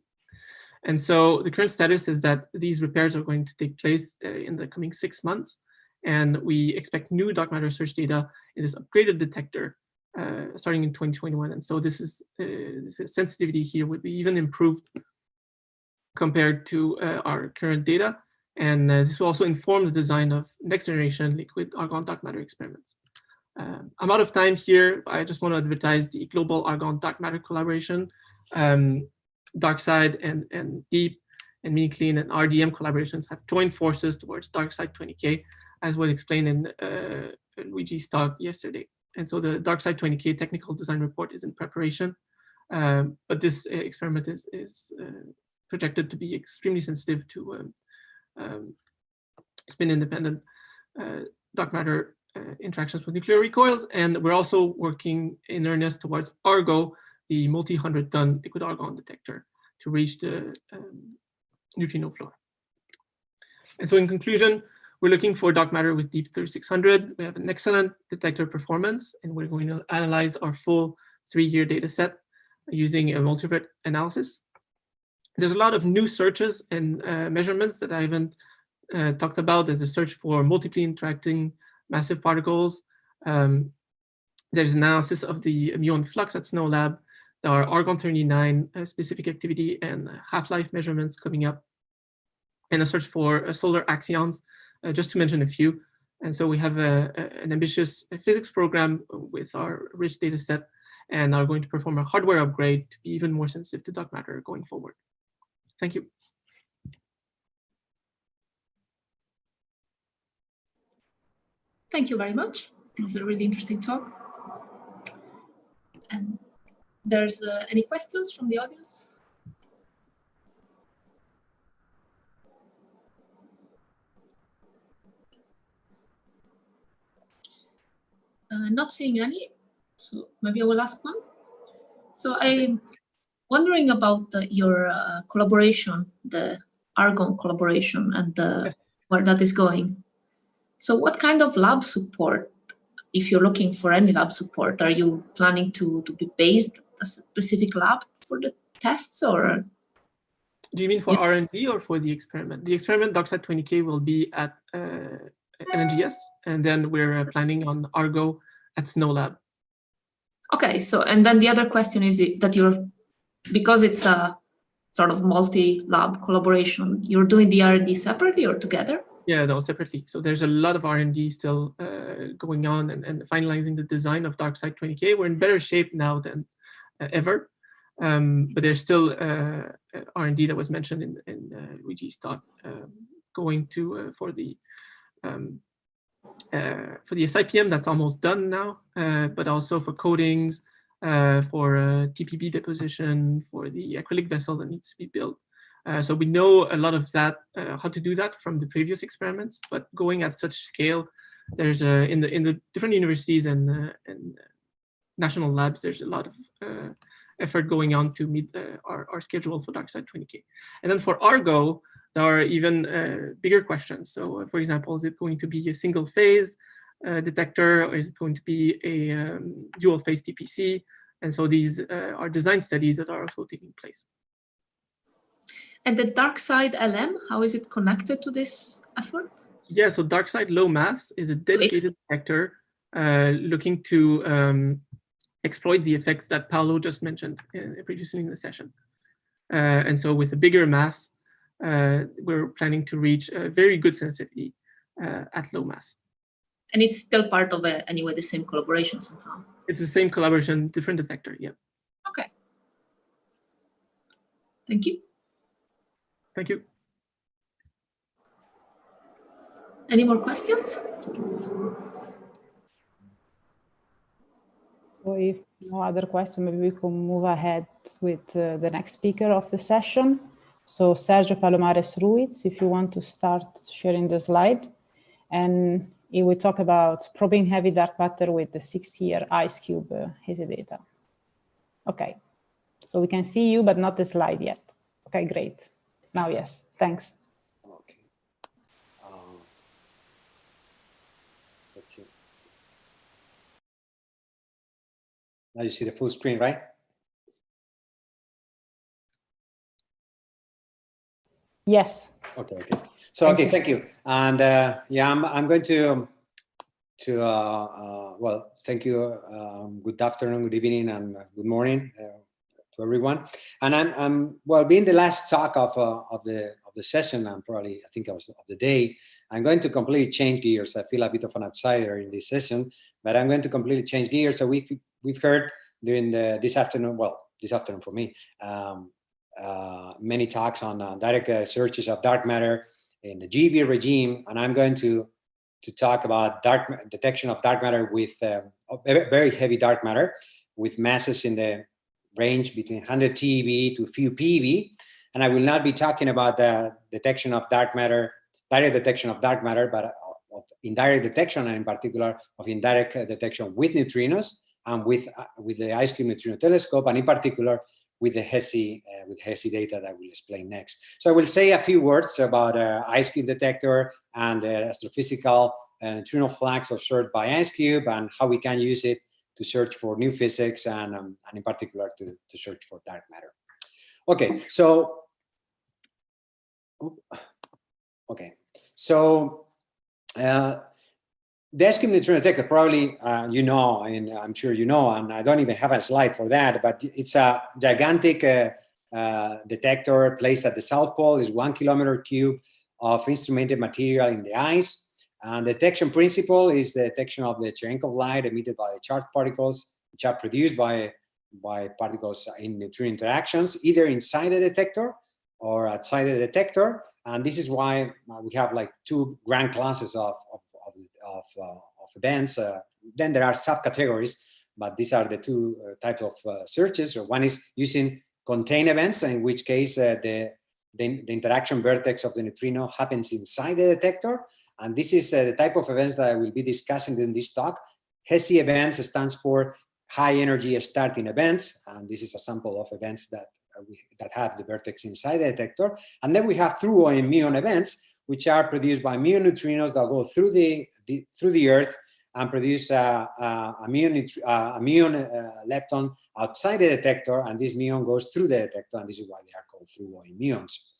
And so the current status is that these repairs are going to take place in the coming 6 months. And we expect new dark matter search data in this upgraded detector starting in 2021. And so this sensitivity here would be even improved compared to our current data. And this will also inform the design of next generation liquid argon dark matter experiments. I'm out of time here. I just want to advertise the Global Argon Dark Matter Collaboration. DarkSide and Deep and MiniClean and RDM collaborations have joined forces towards DarkSide20K, as was explained in Luigi's talk yesterday. And so the DarkSide20K technical design report is in preparation, but this experiment is projected to be extremely sensitive to spin-independent dark matter interactions with nuclear recoils. And we're also working in earnest towards Argo, the multi-100-ton liquid argon detector, to reach the neutrino floor. And so in conclusion, we're looking for dark matter with Deep 3600. We have an excellent detector performance, and we're going to analyze our full 3-year data set using a multivariate analysis. There's a lot of new searches and measurements that I haven't talked about. There's a search for multiply interacting massive particles. There's analysis of the muon flux at SNOLAB. There are argon-39 specific activity and half-life measurements coming up, and a search for solar axions, just to mention a few. And so we have an ambitious physics program with our rich data set, and are going to perform a hardware upgrade to be even more sensitive to dark matter going forward. Thank you. Thank you very much. It was a really interesting talk. And there's any questions from the audience? Not seeing any, so maybe I will ask one. So I'm wondering about your collaboration, the Argon collaboration, and where that is going. So what kind of lab support, if you're looking for any lab support, are you planning to be based a specific lab for the tests, or? Do you mean for R&D or for the experiment? The experiment DarkSide20K will be at NGS, and then we're planning on Argo at SNOLAB. Okay, so, and then the other question is that you're, because it's a sort of multi-lab collaboration, you're doing the R&D separately or together? Yeah, no, separately. So there's a lot of R&D still going on and finalizing the design of DarkSide20K. We're in better shape now than ever, but there's still R&D that was mentioned in Luigi's talk going to for the SIPM that's almost done now, but also for coatings, for TPB deposition, for the acrylic vessel that needs to be built. So we know a lot of that, how to do that from the previous experiments, but going at such scale, there's in the different universities and national labs, there's a lot of effort going on to meet our schedule for DarkSide20K. And then for Argo, there are even bigger questions. So for example, is it going to be a single phase detector, or is it going to be a dual phase TPC? And so these are design studies that are also taking place. And the DarkSide LM, how is it connected to this effort? Yeah, so DarkSide low mass is a dedicated detector looking to exploit the effects that Paolo just mentioned previously in the session. And so with a bigger mass, we're planning to reach a very good sensitivity at low mass. And it's still part of anyway, the same collaboration somehow? It's the same collaboration, different detector, yeah. Okay. Thank you. Thank you. Any more questions? So if no other question, maybe we can move ahead with the next speaker of the session. So Sergio Palomares Ruiz, if you want to start sharing the slide. And he will talk about probing heavy dark matter with the 6-year IceCube hazy data. Okay, so we can see you, but not the slide yet. Okay, great. Now, yes, thanks. Okay. Let's see. Now you see the full screen, right? Yes. Okay. Okay. So okay, thank you. And yeah, I'm going to well, thank you. Good afternoon, good evening, and good morning to everyone. And I'm well, being the last talk of the session, I'm probably, I think I was of the day. I'm going to completely change gears. I feel a bit of an outsider in this session, but I'm going to completely change gears. So we've heard during this afternoon, well, this afternoon for me, many talks on direct searches of dark matter in the GeV regime, and I'm going to talk about detection of dark matter with very heavy dark matter with masses in the range between 100 TeV to few PeV. And I will not be talking about the detection of dark matter, direct detection of dark matter, but of indirect detection, and in particular of indirect detection with neutrinos and with the ICHEP neutrino telescope, and in particular with the HESI data that I will explain next. So I will say a few words about ICHEP detector and the astrophysical neutrino flags observed by ICHEP and how we can use it to search for new physics and in particular to search for dark matter. Okay, so the ICHEP neutrino detector, probably you know, and I'm sure you know, and I don't even have a slide for that, but it's a gigantic detector placed at the South Pole. Is 1 kilometer cube of instrumented material in the ice. And the detection principle is the detection of the Cherenkov light emitted by the charged particles, which are produced by particles in neutrino interactions, either inside the detector or outside the detector. And this is why we have like two grand classes of events. Then there are subcategories, but these are the two types of searches. So one is using contained events, in which case the interaction vertex of the neutrino happens inside the detector. And this is the type of events that I will be discussing in this talk. HESI events stands for high energy starting events. And this is a sample of events that have the vertex inside the detector. And then we have through or muon events, which are produced by muon neutrinos that go through the Earth and produce a muon lepton outside the detector, and this muon goes through the detector, and this is why they are called through muons.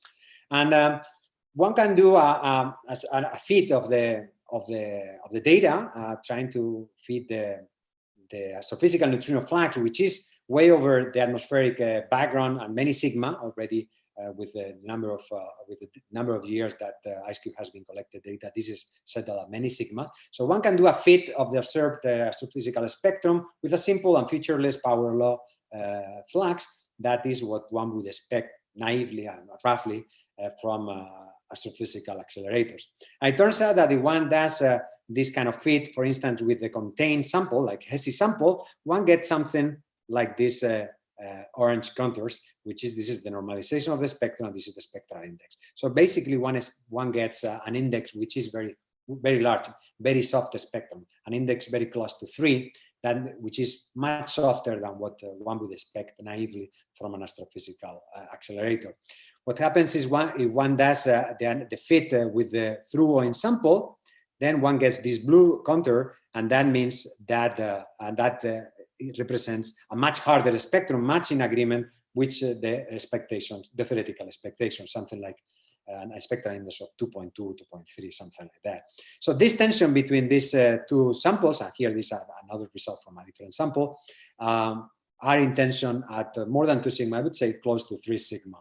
And one can do a fit of the data, trying to fit the astrophysical neutrino flux, which is way over the atmospheric background and many sigma already. With the number of years that ICHEP has been collected data, this is settled at many sigma. So one can do a fit of the observed astrophysical spectrum with a simple and featureless power law flux. That is what one would expect naively and roughly from astrophysical accelerators. And it turns out that if one does this kind of fit, for instance, with the contained sample, like HESI sample, one gets something like this orange contours, this is the normalization of the spectrum, and this is the spectral index. So basically one gets an index which is very large, very soft spectrum, an index very close to 3, which is much softer than what one would expect naively from an astrophysical accelerator. What happens is if one does the fit with the through or in sample, then one gets this blue contour, and that means that it represents a much harder spectrum, much in agreement with the expectations, the theoretical expectations, something like a spectral index of 2.2, 2.3, something like that. So this tension between these two samples, and here this is another result from a different sample, are in tension at more than 2 sigma, I would say close to 3 sigma.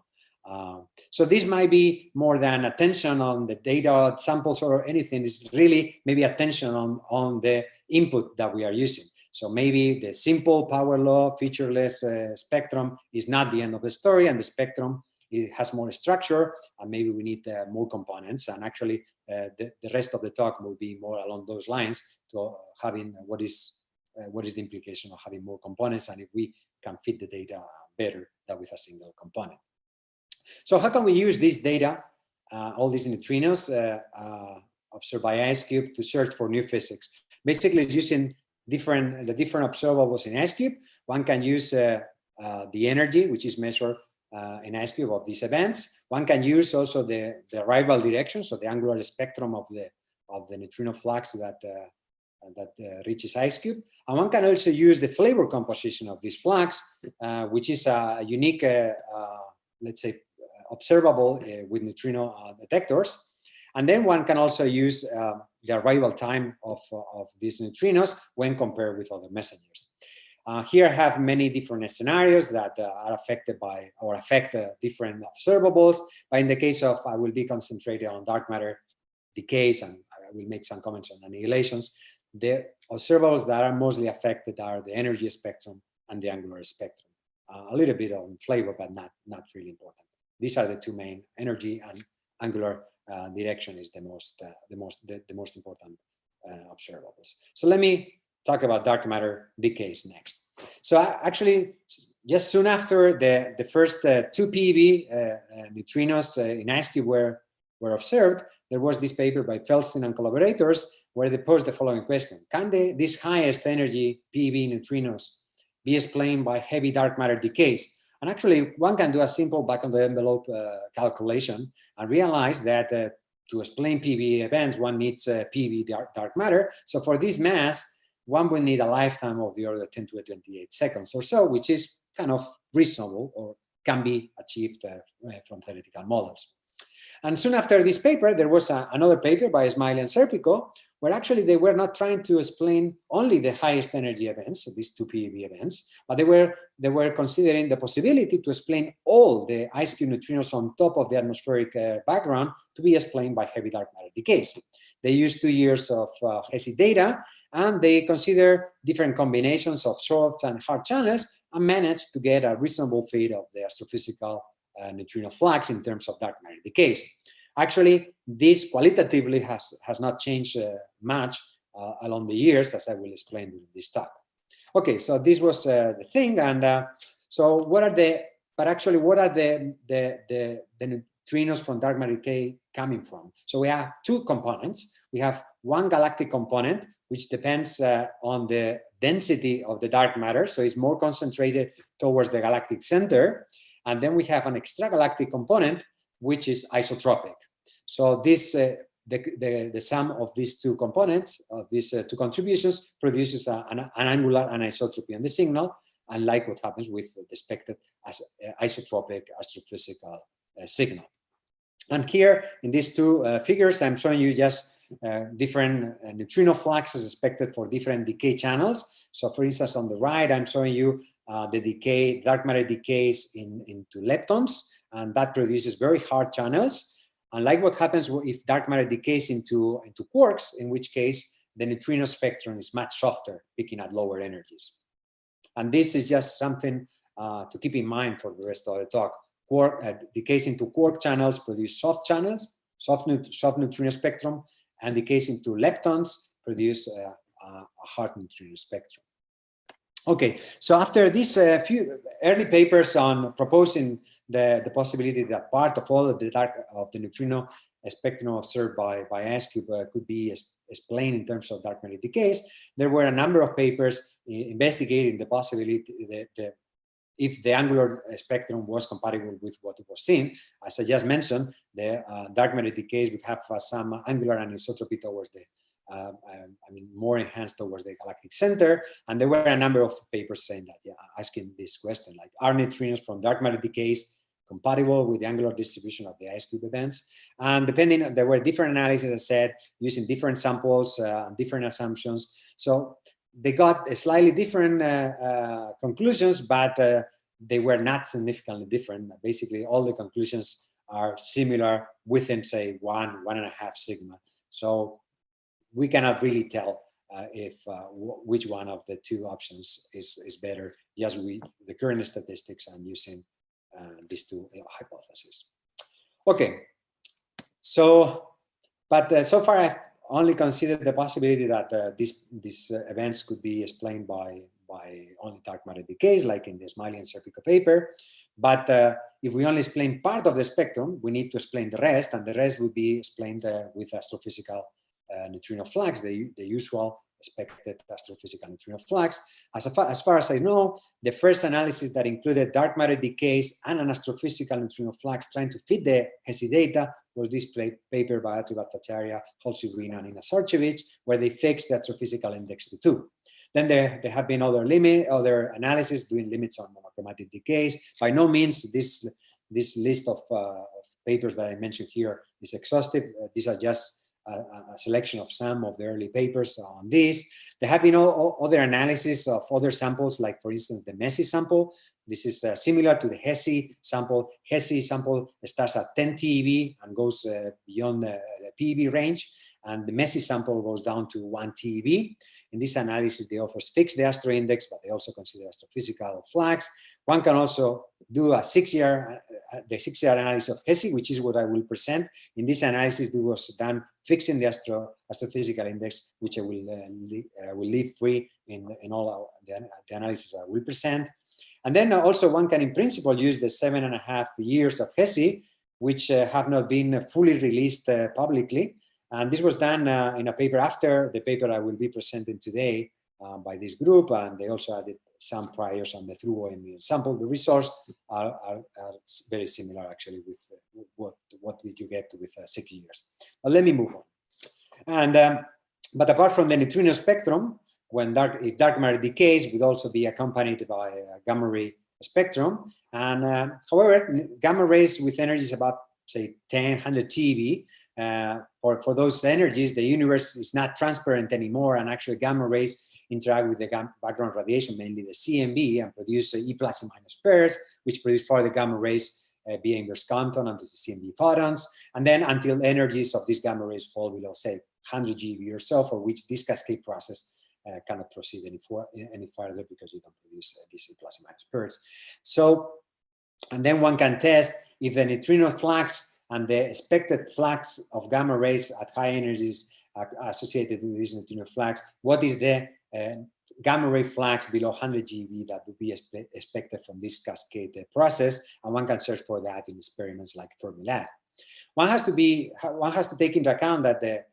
So this might be more than a tension on the data samples or anything. It's really maybe a tension on the input that we are using. So maybe the simple power law featureless spectrum is not the end of the story, and the spectrum, it has more structure, and maybe we need more components. And actually the rest of the talk will be more along those lines, to having what is the implication of having more components, and if we can fit the data better than with a single component. So how can we use this data, all these neutrinos observed by ICHEP, to search for new physics? Basically, it's using the different observables in ICHEP. One can use the energy, which is measured in ICHEP of these events. One can use also the arrival direction, so the angular spectrum of the neutrino flux that reaches ICHEP. And one can also use the flavor composition of this flux, which is a unique, let's say, observable with neutrino detectors. And then one can also use the arrival time of these neutrinos when compared with other messengers. Here I have many different scenarios that are affected by or affect different observables. But in the case of, I will be concentrated on dark matter decays, and I will make some comments on annihilations. The observables that are mostly affected are the energy spectrum and the angular spectrum. A little bit on flavor, but not really important. These are the two main. Energy and angular direction is the most important observables. So let me talk about dark matter decays next. So actually, just soon after the first 2 PeV neutrinos in IceCube were observed, there was this paper by Feldstein and collaborators where they posed the following question: can these highest energy PeV neutrinos be explained by heavy dark matter decays? And actually, one can do a simple back-of-the-envelope calculation and realize that to explain PeV events, one needs PeV dark matter. So for this mass, one would need a lifetime of the order of 10 to the 28 seconds or so, which is kind of reasonable or can be achieved from theoretical models. And soon after this paper, there was another paper by Smiley and Serpico, where actually they were not trying to explain only the highest energy events, so these 2 PeV events, but they were considering the possibility to explain all the IceCube neutrinos on top of the atmospheric background to be explained by heavy dark matter decays. They used 2 years of HESI data, and they consider different combinations of soft and hard channels and managed to get a reasonable fit of the astrophysical neutrino flux in terms of dark matter decays. Actually, this qualitatively has not changed much along the years, as I will explain in this talk. Okay, so this was the thing, and so what are the neutrinos from dark matter decay coming from? So we have 2 components. We have one galactic component, which depends on the density of the dark matter, so it's more concentrated towards the galactic center. And then we have an extragalactic component, which is isotropic. So this, the sum of these 2 components, of these 2 contributions, produces an angular anisotropy on the signal, unlike what happens with the expected isotropic astrophysical signal. And here in these 2 figures, I'm showing you just different neutrino fluxes expected for different decay channels. So for instance, on the right, I'm showing you the dark matter decays into leptons, and that produces very hard channels. Unlike what happens if dark matter decays into quarks, in which case the neutrino spectrum is much softer, picking at lower energies. And this is just something to keep in mind for the rest of the talk. Decays into quark channels produce soft channels, soft neutrino spectrum, and decays into leptons produce a hard neutrino spectrum. Okay, so after these few early papers on proposing the possibility that part of all of the neutrino spectrum observed by IceCube could be explained in terms of dark matter decays, there were a number of papers investigating the possibility that if the angular spectrum was compatible with what was seen. As I just mentioned, the dark matter decays would have some angular anisotropy towards the more enhanced towards the galactic center. And there were a number of papers saying that, asking this question, like, are neutrinos from dark matter decays compatible with the angular distribution of the IceCube events? And depending, there were different analyses, as I said, using different samples, different assumptions. So they got slightly different conclusions, but they were not significantly different. Basically, all the conclusions are similar within, say, 1.5 sigma. So we cannot really tell which one of the 2 options is better, just with the current statistics and using these 2 hypotheses. Okay, so, but so far I've only considered the possibility that these events could be explained by only dark matter decays, like in the Smiley and Serpico paper. But if we only explain part of the spectrum, we need to explain the rest, and the rest would be explained with astrophysical neutrino flux, the usual expected astrophysical neutrino flux. As far as I know, the first analysis that included dark matter decays and an astrophysical neutrino flux trying to fit the HESI data was this paper by Atri Bhattacharya, Halsey Green, and Nina Sorchevich, where they fixed the astrophysical index to 2. Then there have been other analyses doing limits on monochromatic decays. By no means This list of papers that I mentioned here is exhaustive. These are just a selection of some of the early papers on this. There have been other analysis of other samples, like for instance, the MESI sample. This is similar to the HESI sample. HESI sample starts at 10 TeV and goes beyond the PeV range, and the MESI sample goes down to 1 TeV. In this analysis, they offer fix the astro index, but they also consider astrophysical flags. One can also do a 6-year, the 6-year analysis of HESI, which is what I will present. In this analysis, it was done fixing the astrophysical index, which I will leave free in all the analysis I will present. And then also one can, in principle, use the 7.5 years of HESI, which have not been fully released publicly. And this was done in a paper after the paper I will be presenting today by this group, and they also added some priors on the through OME sample. The results are very similar, actually, with what did you get with 6 years. But let me move on. And but apart from the neutrino spectrum, if dark matter decays, would also be accompanied by a gamma ray spectrum. And however, gamma rays with energies about, say, 100 TeV, for those energies, the universe is not transparent anymore, and actually gamma rays interact with the background radiation, mainly the CMB, and produce E plus and minus pairs, which produce further gamma rays via inverse Compton onto the CMB photons, and then until energies of these gamma rays fall below, say, 100 GeV or so, for which this cascade process cannot proceed any further because you don't produce these E plus and minus pairs. So, and then one can test if the neutrino flux and the expected flux of gamma rays at high energies associated with these neutrino flux, what is the gamma ray flux below 100 GeV that would be expected from this cascade process, and one can search for that in experiments like Fermilab. One has to take into account that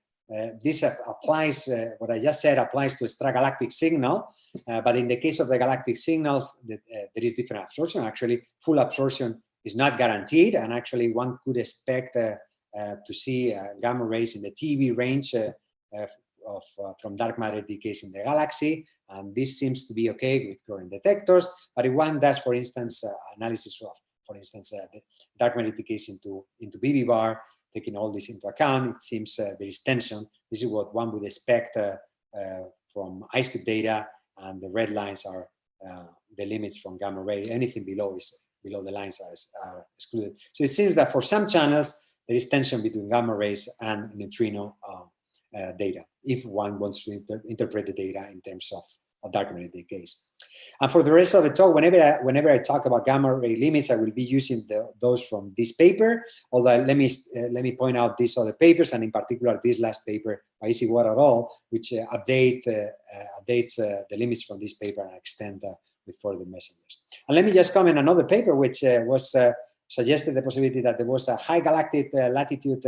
this applies, what I just said applies to extragalactic signal, but in the case of the galactic signal, there is different absorption. Actually, full absorption is not guaranteed, and actually one could expect to see gamma rays in the TeV range from dark matter decays in the galaxy, and this seems to be okay with current detectors. But if one does, for instance, analysis of, for instance, the dark matter decays into BB bar, taking all this into account, it seems there is tension. This is what one would expect from ICHEP data, and the red lines are the limits from gamma ray. Anything below the lines are excluded. So it seems that for some channels there is tension between gamma rays and neutrino data, if one wants to interpret the data in terms of dark matter decays. And for the rest of the talk, whenever I talk about gamma ray limits, I will be using those from this paper. Although let me point out these other papers, and in particular this last paper by Isiwara et al., which updates the limits from this paper and extend with further messengers. And let me just comment on another paper which was suggested the possibility that there was a high galactic latitude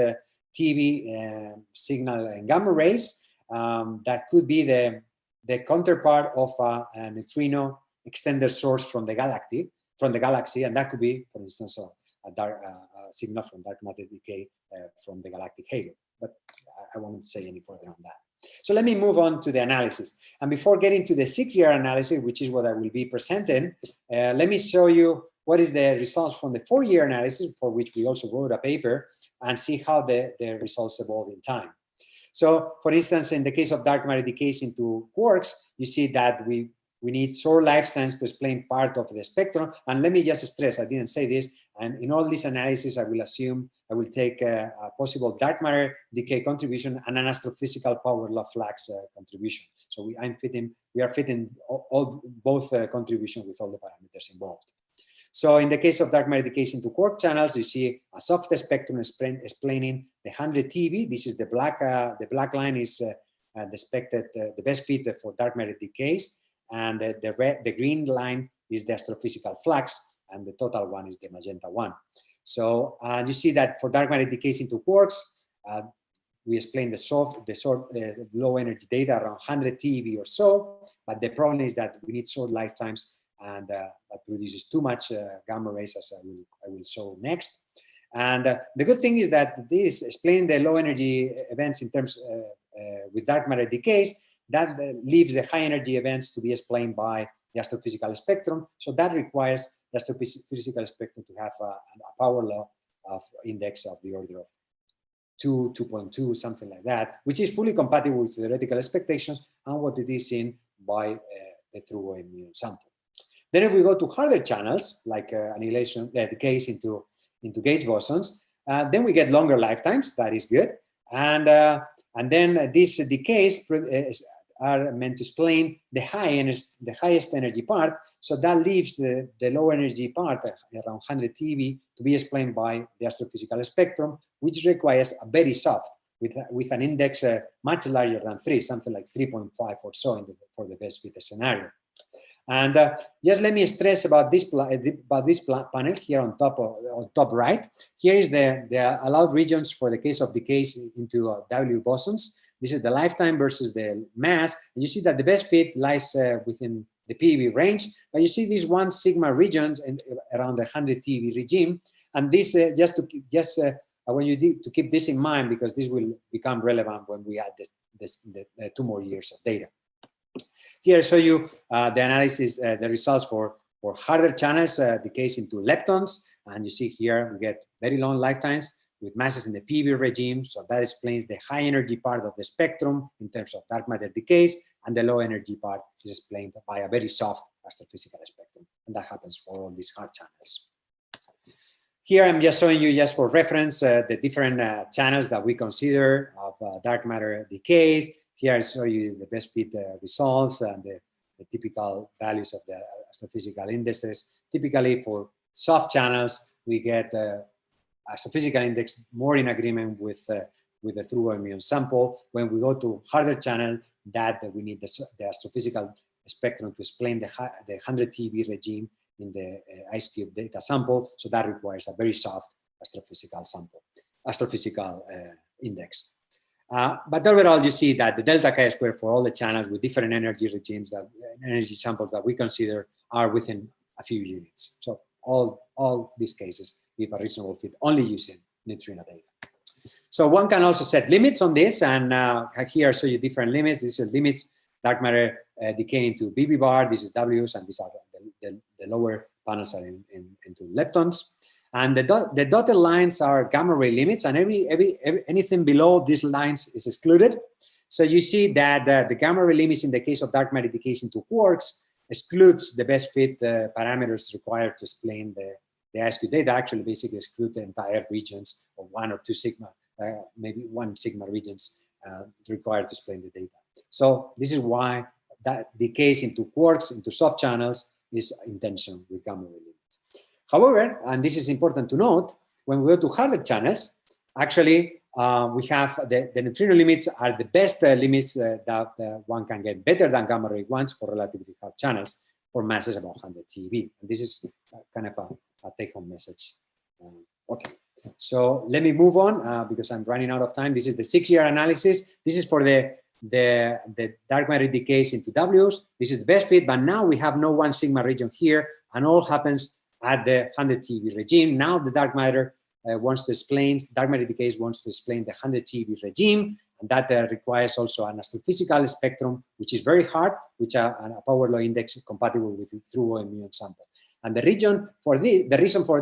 TeV signal in gamma rays that could be the counterpart of a neutrino extender source from the galaxy, and that could be, for instance, a signal from dark matter decay from the galactic halo. But I won't say any further on that. So let me move on to the analysis. And before getting to the 6-year analysis, which is what I will be presenting, let me show you what is the results from the 4-year analysis, for which we also wrote a paper, and see how the results evolve in time. So, for instance, in the case of dark matter decays into quarks, you see that we need short lifetimes to explain part of the spectrum. And let me just stress, I didn't say this, and in all this analysis, I will take a possible dark matter decay contribution and an astrophysical power law flux contribution. So we are fitting both contributions with all the parameters involved. So in the case of dark matter decays into quark channels, you see a soft spectrum explaining the 100 TeV. This is the black line is the expected, the best fit for dark matter decays, and the green line is the astrophysical flux, and the total one is the magenta one. So you see that for dark matter decays into quarks, we explain the low energy data around 100 TeV or so, but the problem is that we need short lifetimes, and that produces too much gamma rays, as I will show next. And the good thing is that this explaining the low energy events in terms with dark matter decays, that leaves the high energy events to be explained by the astrophysical spectrum. So that requires the astrophysical spectrum to have a power law of index of the order of 2, 2.2, something like that, which is fully compatible with theoretical expectations and what it is seen by the through immune sample. Then if we go to harder channels, like annihilation, decays into gauge bosons, then we get longer lifetimes. That is good. And then these decays are meant to explain the highest energy part. So that leaves the low energy part, around 100 TeV, to be explained by the astrophysical spectrum, which requires a very soft, with an index much larger than 3, something like 3.5 or so for the best fit scenario. And just let me stress about this panel here on top right. Here is the allowed regions for the case of decays into W bosons. This is the lifetime versus the mass. And you see that the best fit lies within the PeV range, but you see these 1 sigma regions around the 100 TeV regime. And this I want you to keep this in mind, because this will become relevant when we add the 2 more years of data. Here I show you the analysis, the results for harder channels, decays into leptons. And you see here we get very long lifetimes with masses in the PeV regime. So that explains the high energy part of the spectrum in terms of dark matter decays, and the low energy part is explained by a very soft astrophysical spectrum. And that happens for all these hard channels. Here I'm just showing you, just for reference, the different channels that we consider of dark matter decays. Here I show you the best fit results and the typical values of the astrophysical indices. Typically for soft channels, we get astrophysical index more in agreement with the through immune sample. When we go to harder channel, that we need the astrophysical spectrum to explain the 100 TeV regime in the ICHEP data sample. So that requires a very soft astrophysical sample, astrophysical index. But overall, you see that the delta chi-square for all the channels with different energy regimes, energy samples that we consider, are within a few units. So all these cases give a reasonable fit only using neutrino data. So one can also set limits on this, and here I show you different limits. These are limits, dark matter decay into BB bar. This is W's, and these are the lower panels are into leptons. And the dotted lines are gamma ray limits, and anything below these lines is excluded. So you see that the gamma ray limits in the case of dark matter decays into quarks excludes the best fit parameters required to explain the ICHEP data. Actually, basically exclude the entire regions of 1 or 2 sigma, maybe 1 sigma regions required to explain the data. So this is why that decays into quarks, into soft channels, is in tension with gamma ray limits. However, and this is important to note, when we go to harder channels, actually we have the neutrino limits are the best limits that one can get, better than gamma ray ones for relatively hard channels for masses about 100 TeV. And this is kind of a take-home message. Okay, so let me move on because I'm running out of time. This is the 6-year analysis. This is for the dark matter decays into W's. This is the best fit, but now we have no 1 sigma region here, and all happens at the 100 TeV regime. Now the dark matter wants to explain, dark matter decays wants to explain the 100 TeV regime, and that requires also an astrophysical spectrum, which is very hard, which are a power law index compatible with the through immune sample. And the reason for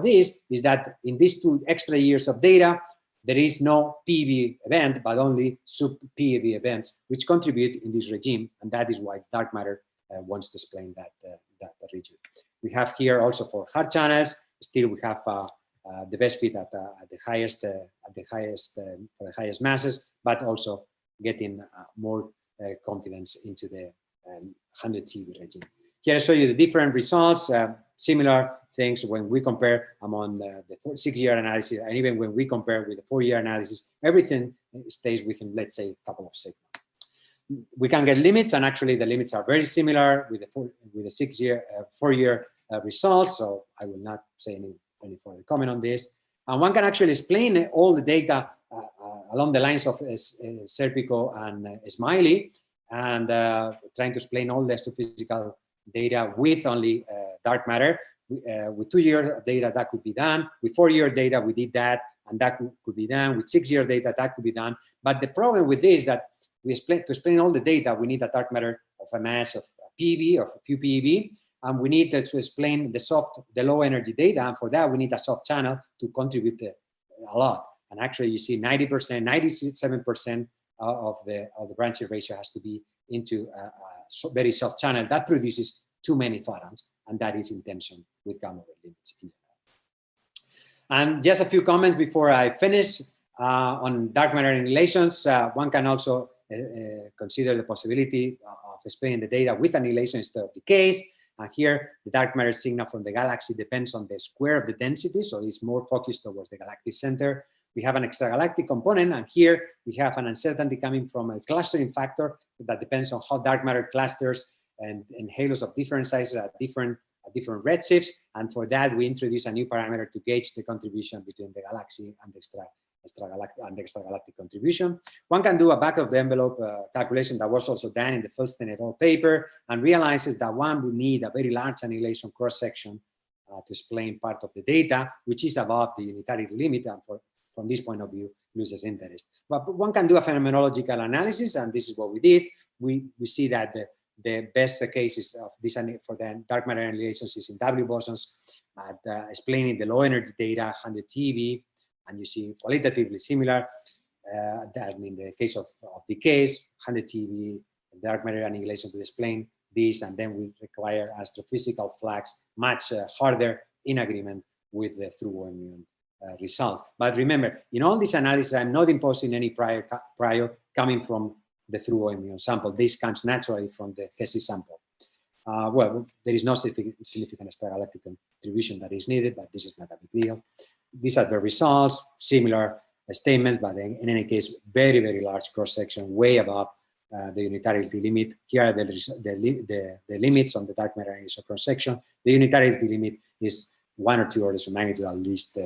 this is that in these 2 extra years of data, there is no PeV event, but only sub-PeV events, which contribute in this regime, and that is why dark matter wants to explain that region. We have here also for hard channels. Still, we have the best fit at the highest for the highest masses, but also getting more confidence into the 100 TeV regime. Here I show you the different results. Similar things when we compare among the 6-year analysis, and even when we compare with the 4-year analysis, everything stays within, let's say, a couple of sigma. We can get limits, and actually the limits are very similar with the 4-year results. So I will not say any further comment on this. And one can actually explain all the data along the lines of Serpico and Smiley, and trying to explain all the astrophysical data with only dark matter. With 2 years of data, that could be done. With 4-year data, we did that, and that could be done. With 6-year data, that could be done. But the problem with this is that to explain all the data, we need a dark matter of a mass of PeV, of a few PeV, and we need to explain the low energy data, and for that we need a soft channel to contribute a lot. And actually, you see 90%, 97% of the branching ratio has to be into a very soft channel. That produces too many photons, and that is in tension with gamma ray limits in general. And just a few comments before I finish on dark matter annihilations. One can also consider the possibility of explaining the data with annihilation instead of decays. And here, the dark matter signal from the galaxy depends on the square of the density, so it's more focused towards the galactic center. We have an extragalactic component, and here we have an uncertainty coming from a clustering factor that depends on how dark matter clusters and halos of different sizes at different redshifts. And for that, we introduce a new parameter to gauge the contribution between the galaxy and the extragalactic contribution. One can do a back of the envelope calculation that was also done in the Feldstein et al. Paper, and realizes that one would need a very large annihilation cross section to explain part of the data, which is above the unitarity limit, and from this point of view, loses interest. But one can do a phenomenological analysis, and this is what we did. We see that the best cases of this for the dark matter annihilations is in W bosons, explaining the low energy data, 100 TeV, and you see qualitatively similar. That in the case of decays, 100 TeV, dark matter annihilation to explain this, and then we require astrophysical flags much harder in agreement with the through-immune result. But remember, in all this analysis, I'm not imposing any prior coming from the through-immune sample. This comes naturally from the HESI sample. Well, there is no significant extragalactic contribution that is needed, but this is not a big deal. These are the results, similar statements, but in any case, very, very large cross-section, way above the unitarity limit. Here are the limits on the dark matter annihilation cross-section. The unitarity limit is 1 or 2 orders of magnitude, at least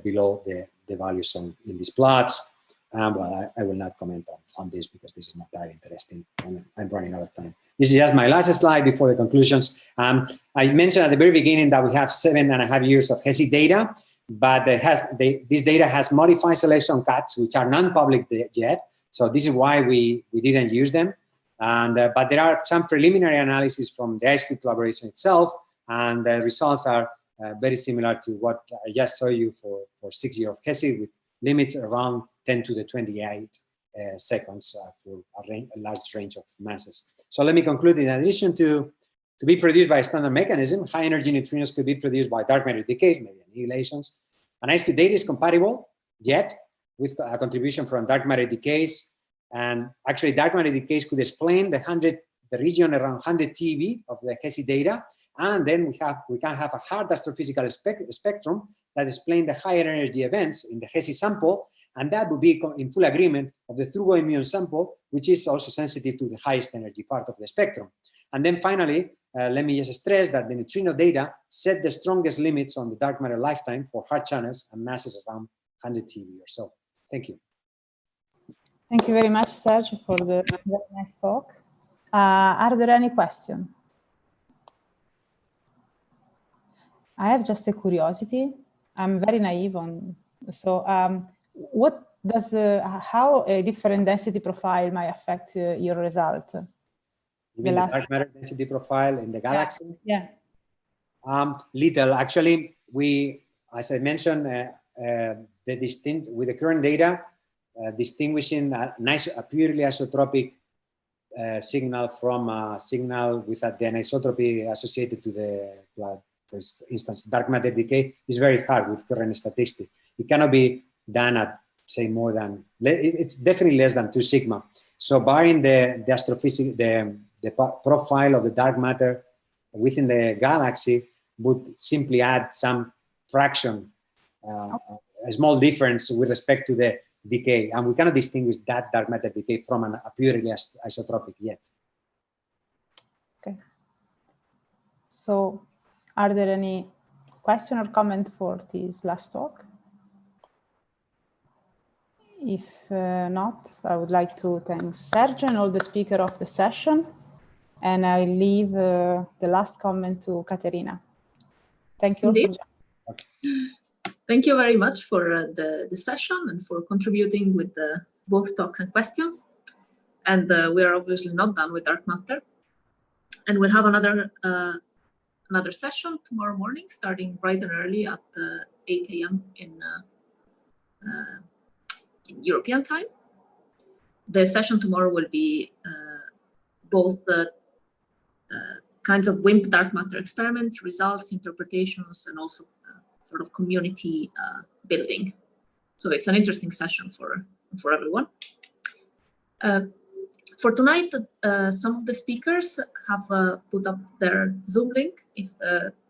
below the values in these plots. Well, I will not comment on this because this is not that interesting, and I'm running out of time. This is just my last slide before the conclusions. I mentioned at the very beginning that we have 7.5 years of HESI data, but this data has modified selection cuts, which are non-public yet. So this is why we didn't use them. But there are some preliminary analysis from the ICHEP collaboration itself, and the results are very similar to what I just showed you for 6 years of HESI, with limits around 10 to the 28 seconds for a large range of masses. So let me conclude. In addition to be produced by a standard mechanism, high energy neutrinos could be produced by dark matter decays, maybe annihilations. And ICHEP data is compatible yet with a contribution from dark matter decays. And actually, dark matter decays could explain the region around 100 TeV of the HESI data. And then we can have a hard astrophysical spectrum that explains the higher energy events in the HESI sample, and that would be in full agreement of the through-immune sample, which is also sensitive to the highest energy part of the spectrum. And then finally, let me just stress that the neutrino data set the strongest limits on the dark matter lifetime for hard channels and masses around 100 TeV or so. Thank you. Thank you very much, Serge, for the very nice talk. Are there any questions? I have just a curiosity. I'm very naive on, so what does how a different density profile might affect your result? You mean the dark matter density profile in the galaxy? Yeah. Little, actually. We, as I mentioned, with the current data, distinguishing a purely isotropic signal from a signal with the anisotropy associated to the, for instance, dark matter decay is very hard with current statistics. It cannot be done at, say, more than, it's definitely less than 2 sigma. So barring the astrophysics, the profile of the dark matter within the galaxy would simply add some fraction, a small difference with respect to the decay. And we cannot distinguish that dark matter decay from a purely isotropic yet. Okay. So are there any question or comment for this last talk? If not, I would like to thank Serge and all the speakers of the session. And I leave the last comment to Caterina. Thank you. Indeed. Thank you very much for the session and for contributing with both talks and questions. And we are obviously not done with dark matter. And we'll have another session tomorrow morning, starting bright and early at 8 a.m. in European time. The session tomorrow will be both the kinds of WIMP dark matter experiments, results, interpretations, and also sort of community building. So it's an interesting session for everyone. For tonight, some of the speakers have put up their Zoom link if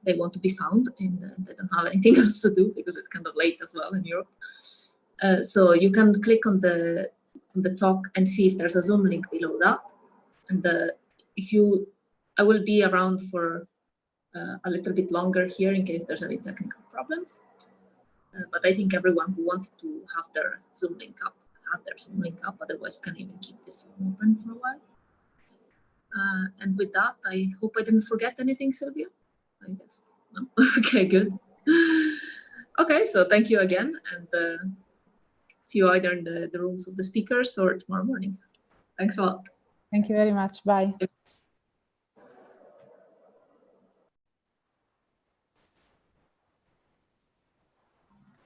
they want to be found, and they don't have anything else to do because it's kind of late as well in Europe. So you can click on the talk and see if there's a Zoom link below that. And I will be around for a little bit longer here in case there's any technical problems. But I think everyone who wanted to have their Zoom link up had their Zoom link up. Otherwise, you can even keep this one open for a while. And with that, I hope I didn't forget anything, Sylvia. I guess no. Okay, good. Okay, so thank you again, and see you either in the rooms of the speakers or tomorrow morning. Thanks a lot. Thank you very much. Bye.